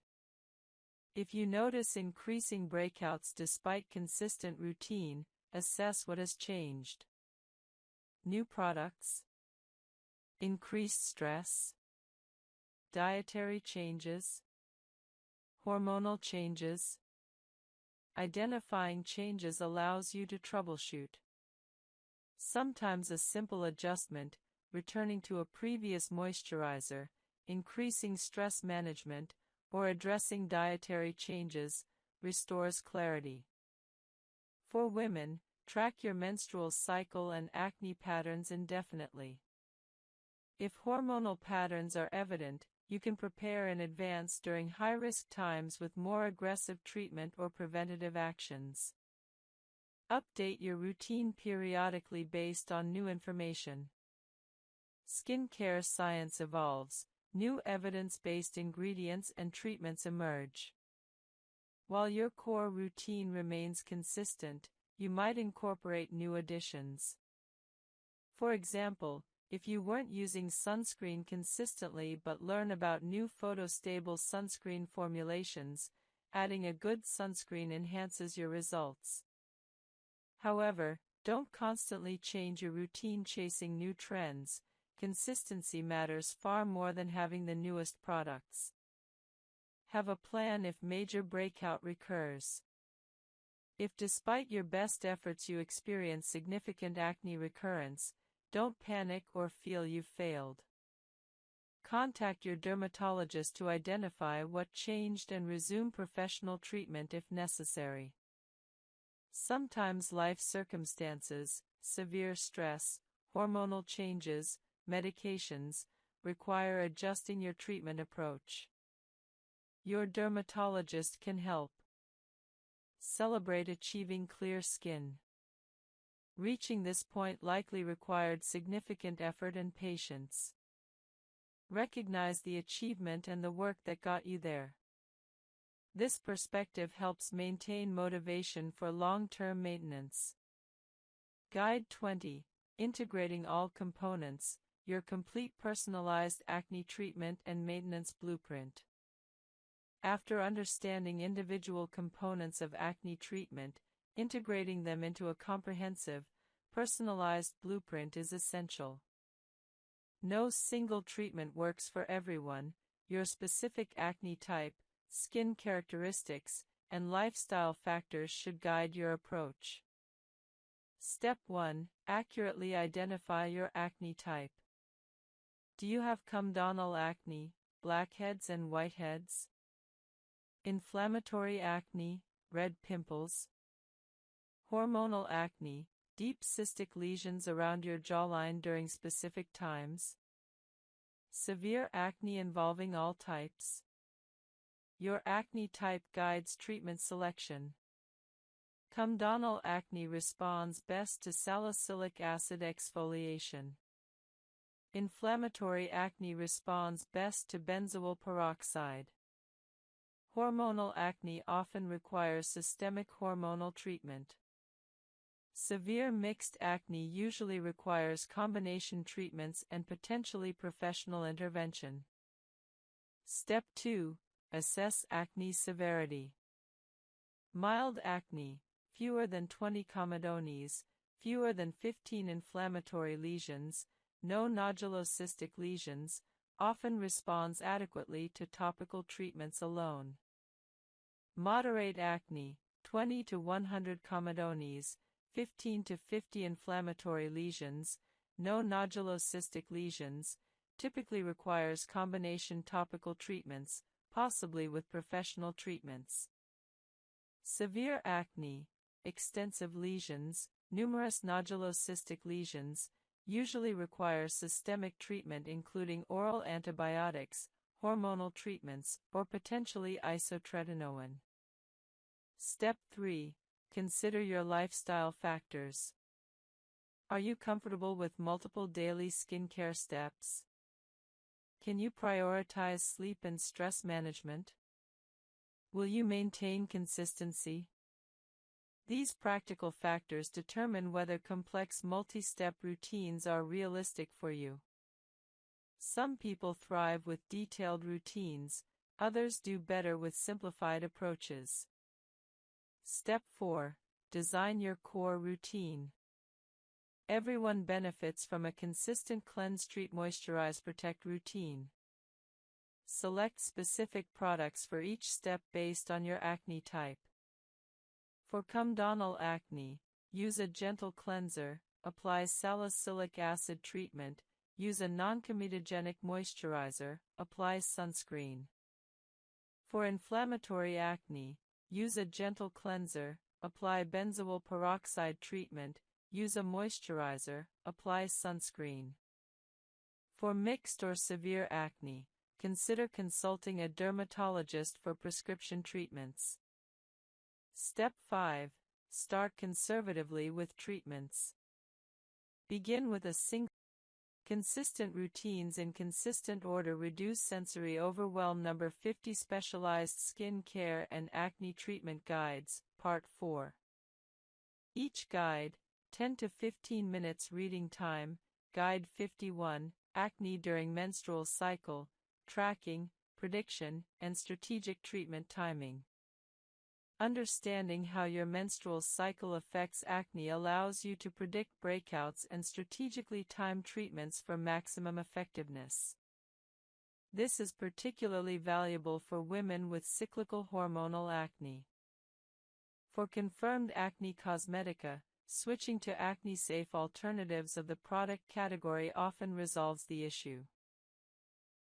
If you notice increasing breakouts despite consistent routine, assess what has changed. New products, increased stress, dietary changes, hormonal changes. Identifying changes allows you to troubleshoot. Sometimes a simple adjustment, returning to a previous moisturizer, increasing stress management, or addressing dietary changes, restores clarity. For women, track your menstrual cycle and acne patterns indefinitely. If hormonal patterns are evident, you can prepare in advance during high-risk times with more aggressive treatment or preventative actions. Update your routine periodically based on new information. Skincare science evolves, new evidence-based ingredients and treatments emerge. While your core routine remains consistent, you might incorporate new additions. For example, if you weren't using sunscreen consistently but learn about new photostable sunscreen formulations, adding a good sunscreen enhances your results. However, don't constantly change your routine chasing new trends. Consistency matters far more than having the newest products. Have a plan if major breakout recurs. If despite your best efforts you experience significant acne recurrence, don't panic or feel you've failed. Contact your dermatologist to identify what changed and resume professional treatment if necessary. Sometimes life circumstances, severe stress, hormonal changes, medications, require adjusting your treatment approach. Your dermatologist can help. Celebrate achieving clear skin. Reaching this point likely required significant effort and patience. Recognize the achievement and the work that got you there. This perspective helps maintain motivation for long-term maintenance. Guide 20. Integrating all components, your complete personalized acne treatment and maintenance blueprint. After understanding individual components of acne treatment, integrating them into a comprehensive, personalized blueprint is essential. No single treatment works for everyone. Your specific acne type, skin characteristics, and lifestyle factors should guide your approach. Step 1. Accurately identify your acne type. Do you have comedonal acne, blackheads and whiteheads? Inflammatory acne, red pimples? Hormonal acne, deep cystic lesions around your jawline during specific times? Severe acne involving all types? Your acne type guides treatment selection. Comedonal acne responds best to salicylic acid exfoliation. Inflammatory acne responds best to benzoyl peroxide. Hormonal acne often requires systemic hormonal treatment. Severe mixed acne usually requires combination treatments and potentially professional intervention. Step 2. Assess acne severity. Mild acne, fewer than 20 comedones, fewer than 15 inflammatory lesions, no nodulocystic lesions, often responds adequately to topical treatments alone. Moderate acne, 20 to 100 comedones, 15 to 50 inflammatory lesions, no nodulocystic lesions, typically requires combination topical treatments, possibly with professional treatments. Severe acne, extensive lesions, numerous nodulocystic lesions, usually requires systemic treatment including oral antibiotics, hormonal treatments, or potentially isotretinoin. Step 3. Consider your lifestyle factors. Are you comfortable with multiple daily skincare steps? Can you prioritize sleep and stress management? Will you maintain consistency? These practical factors determine whether complex multi-step routines are realistic for you. Some people thrive with detailed routines, others do better with simplified approaches. Step 4. Design your core routine. Everyone benefits from a consistent cleanse, treat, moisturize, protect routine. Select specific products for each step based on your acne type. For comedonal acne, use a gentle cleanser, apply salicylic acid treatment, use a non-comedogenic moisturizer, apply sunscreen. For inflammatory acne, use a gentle cleanser, apply benzoyl peroxide treatment, use a moisturizer, apply sunscreen. For mixed or severe acne, consider consulting a dermatologist for prescription treatments. Step 5. Start conservatively with treatments. Begin with a single. Consistent routines in consistent order reduce sensory overwhelm. Number 50. Specialized Skin Care and Acne Treatment Guides, Part 4. Each guide, 10 to 15 minutes reading time. Guide 51, Acne During Menstrual Cycle, Tracking, Prediction, and Strategic Treatment Timing. Understanding how your menstrual cycle affects acne allows you to predict breakouts and strategically time treatments for maximum effectiveness. This is particularly valuable for women with cyclical hormonal acne. For confirmed acne cosmetica, switching to acne-safe alternatives of the product category often resolves the issue.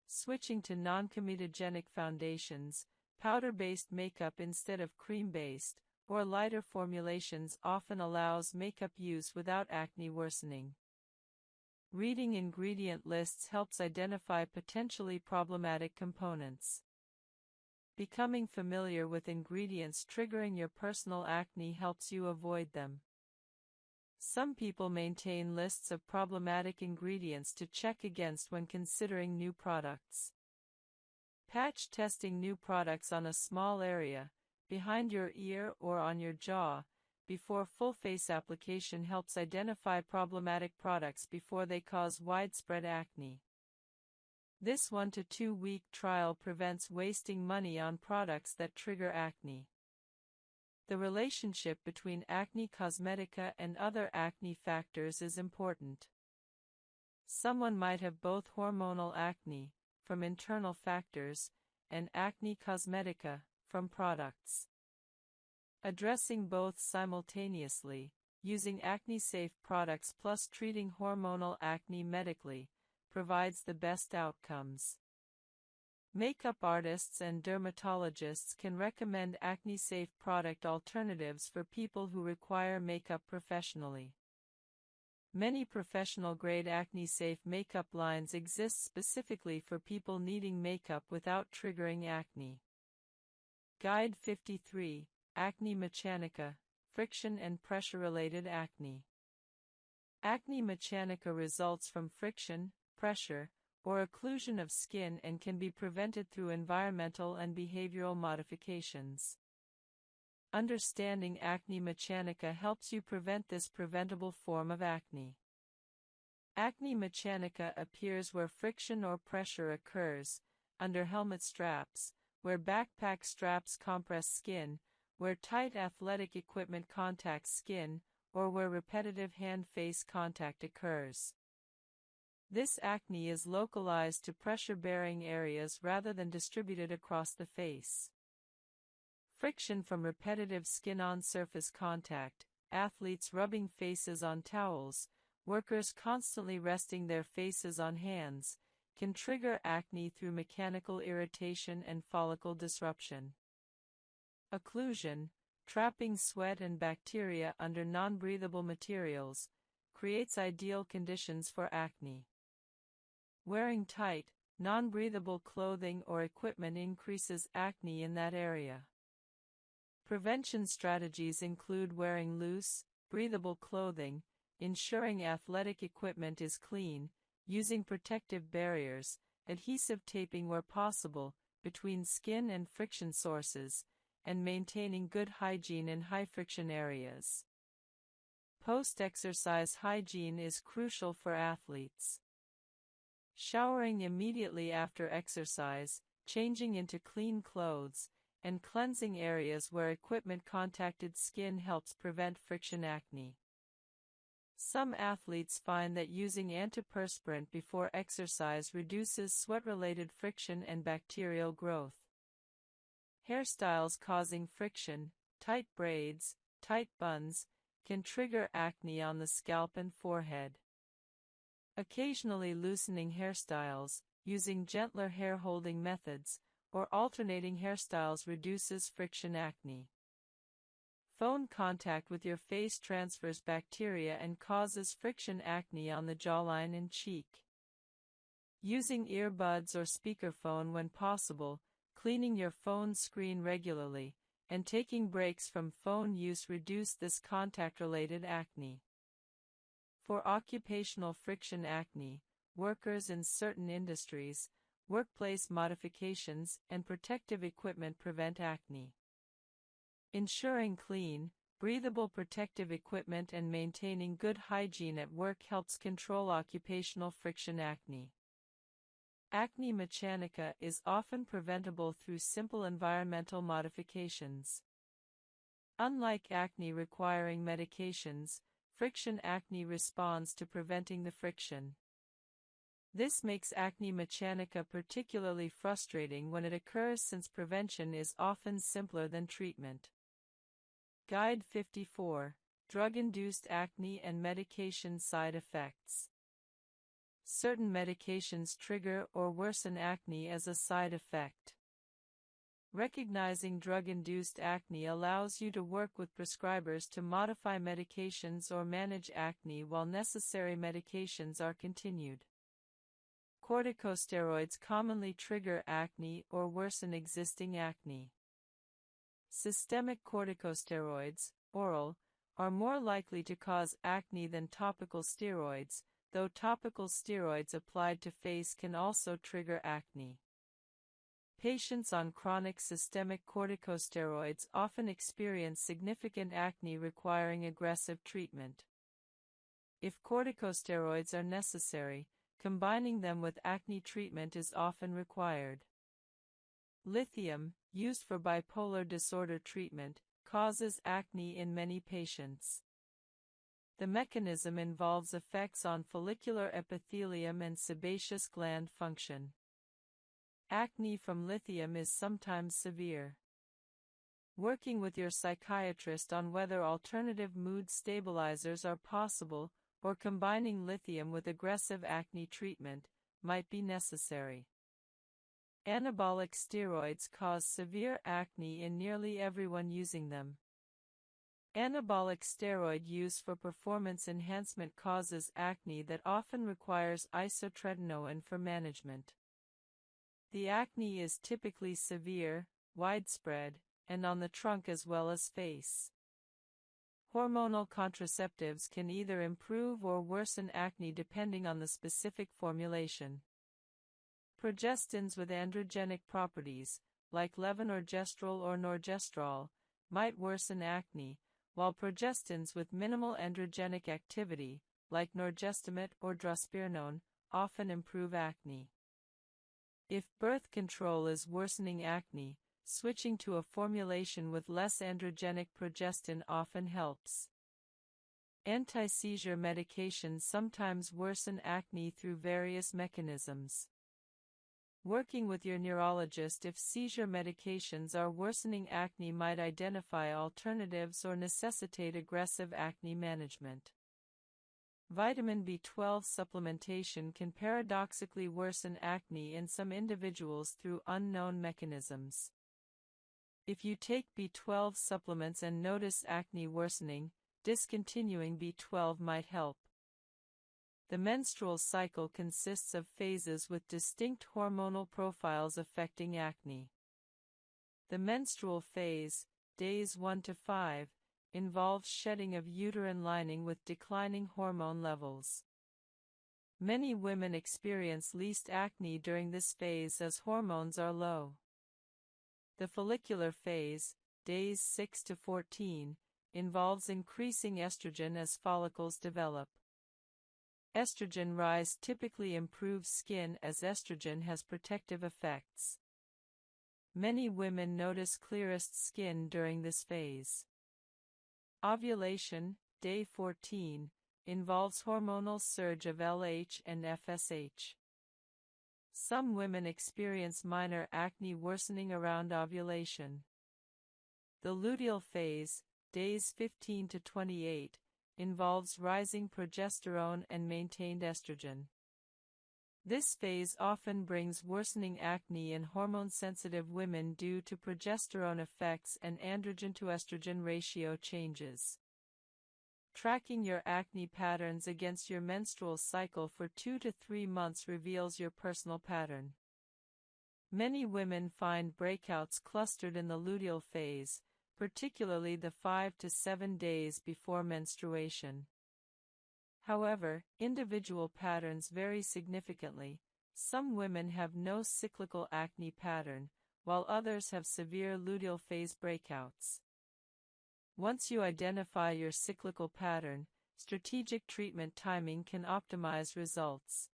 Switching to non-comedogenic foundations, powder-based makeup instead of cream-based, or lighter formulations often allows makeup use without acne worsening. Reading ingredient lists helps identify potentially problematic components. Becoming familiar with ingredients triggering your personal acne helps you avoid them. Some people maintain lists of problematic ingredients to check against when considering new products. Patch testing new products on a small area, behind your ear or on your jaw, before full face application helps identify problematic products before they cause widespread acne. This 1 to 2 week trial prevents wasting money on products that trigger acne. The relationship between acne cosmetica and other acne factors is important. Someone might have both hormonal acne, from internal factors, and acne cosmetica, from products. Addressing both simultaneously, using acne-safe products plus treating hormonal acne medically, provides the best outcomes. Makeup artists and dermatologists can recommend acne-safe product alternatives for people who require makeup professionally. Many professional-grade acne-safe makeup lines exist specifically for people needing makeup without triggering acne. Guide 53, Acne Mechanica, Friction and Pressure-Related Acne. Acne mechanica results from friction, pressure, or occlusion of skin and can be prevented through environmental and behavioral modifications. Understanding acne mechanica helps you prevent this preventable form of acne. Acne mechanica appears where friction or pressure occurs, under helmet straps, where backpack straps compress skin, where tight athletic equipment contacts skin, or where repetitive hand-face contact occurs. This acne is localized to pressure-bearing areas rather than distributed across the face. Friction from repetitive skin-on-surface contact, athletes rubbing faces on towels, workers constantly resting their faces on hands, can trigger acne through mechanical irritation and follicle disruption. Occlusion, trapping sweat and bacteria under non-breathable materials, creates ideal conditions for acne. Wearing tight, non-breathable clothing or equipment increases acne in that area. Prevention strategies include wearing loose, breathable clothing, ensuring athletic equipment is clean, using protective barriers, adhesive taping where possible, between skin and friction sources, and maintaining good hygiene in high-friction areas. Post-exercise hygiene is crucial for athletes. Showering immediately after exercise, changing into clean clothes, and cleansing areas where equipment contacted skin helps prevent friction acne. Some athletes find that using antiperspirant before exercise reduces sweat-related friction and bacterial growth. Hairstyles causing friction, tight braids, tight buns, can trigger acne on the scalp and forehead. Occasionally loosening hairstyles, using gentler hair-holding methods, or alternating hairstyles reduces friction acne. Phone contact with your face transfers bacteria and causes friction acne on the jawline and cheek. Using earbuds or speakerphone when possible, cleaning your phone screen regularly, and taking breaks from phone use reduce this contact-related acne. For occupational friction acne, workers in certain industries, workplace modifications and protective equipment prevent acne. Ensuring clean, breathable protective equipment and maintaining good hygiene at work helps control occupational friction acne. Acne mechanica is often preventable through simple environmental modifications. Unlike acne requiring medications, friction acne responds to preventing the friction. This makes acne mechanica particularly frustrating when it occurs since prevention is often simpler than treatment. Guide 54, Drug-Induced Acne and Medication Side Effects. Certain medications trigger or worsen acne as a side effect. Recognizing drug-induced acne allows you to work with prescribers to modify medications or manage acne while necessary medications are continued. Corticosteroids commonly trigger acne or worsen existing acne. Systemic corticosteroids, oral, are more likely to cause acne than topical steroids, though topical steroids applied to face can also trigger acne. Patients on chronic systemic corticosteroids often experience significant acne requiring aggressive treatment. If corticosteroids are necessary, combining them with acne treatment is often required. Lithium, used for bipolar disorder treatment, causes acne in many patients. The mechanism involves effects on follicular epithelium and sebaceous gland function. Acne from lithium is sometimes severe. Working with your psychiatrist on whether alternative mood stabilizers are possible, or combining lithium with aggressive acne treatment, might be necessary. Anabolic steroids cause severe acne in nearly everyone using them. Anabolic steroid use for performance enhancement causes acne that often requires isotretinoin for management. The acne is typically severe, widespread, and on the trunk as well as face. Hormonal contraceptives can either improve or worsen acne depending on the specific formulation. Progestins with androgenic properties, like levonorgestrel or norgestrol, might worsen acne, while progestins with minimal androgenic activity, like norgestimate or drospirenone, often improve acne. If birth control is worsening acne, switching to a formulation with less androgenic progestin often helps. Anti-seizure medications sometimes worsen acne through various mechanisms. Working with your neurologist if seizure medications are worsening acne might identify alternatives or necessitate aggressive acne management. Vitamin B12 supplementation can paradoxically worsen acne in some individuals through unknown mechanisms. If you take B12 supplements and notice acne worsening, discontinuing B12 might help. The menstrual cycle consists of phases with distinct hormonal profiles affecting acne. The menstrual phase, days 1 to 5, involves shedding of uterine lining with declining hormone levels. Many women experience least acne during this phase as hormones are low. The follicular phase, days 6 to 14, involves increasing estrogen as follicles develop. Estrogen rise typically improves skin as estrogen has protective effects. Many women notice clearest skin during this phase. Ovulation, day 14, involves hormonal surge of LH and FSH. Some women experience minor acne worsening around ovulation. The luteal phase, days 15 to 28, involves rising progesterone and maintained estrogen. This phase often brings worsening acne in hormone-sensitive women due to progesterone effects and androgen to estrogen ratio changes. Tracking your acne patterns against your menstrual cycle for 2 to 3 months reveals your personal pattern. Many women find breakouts clustered in the luteal phase, particularly the 5 to 7 days before menstruation. However, individual patterns vary significantly. Some women have no cyclical acne pattern, while others have severe luteal phase breakouts. Once you identify your cyclical pattern, strategic treatment timing can optimize results.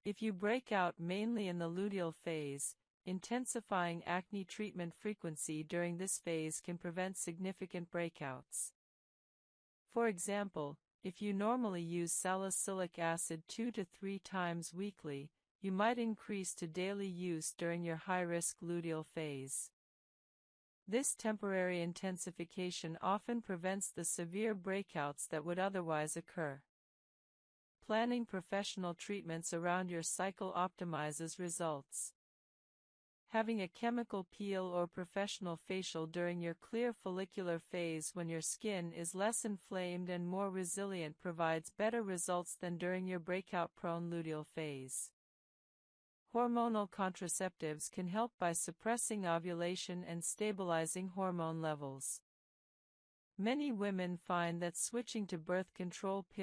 If you break out mainly in the luteal phase, intensifying acne treatment frequency during this phase can prevent significant breakouts. For example, if you normally use salicylic acid 2 to 3 times weekly, you might increase to daily use during your high-risk luteal phase. This temporary intensification often prevents the severe breakouts that would otherwise occur. Planning professional treatments around your cycle optimizes results. Having a chemical peel or professional facial during your clear follicular phase when your skin is less inflamed and more resilient provides better results than during your breakout-prone luteal phase. Hormonal contraceptives can help by suppressing ovulation and stabilizing hormone levels. Many women find that switching to birth control pills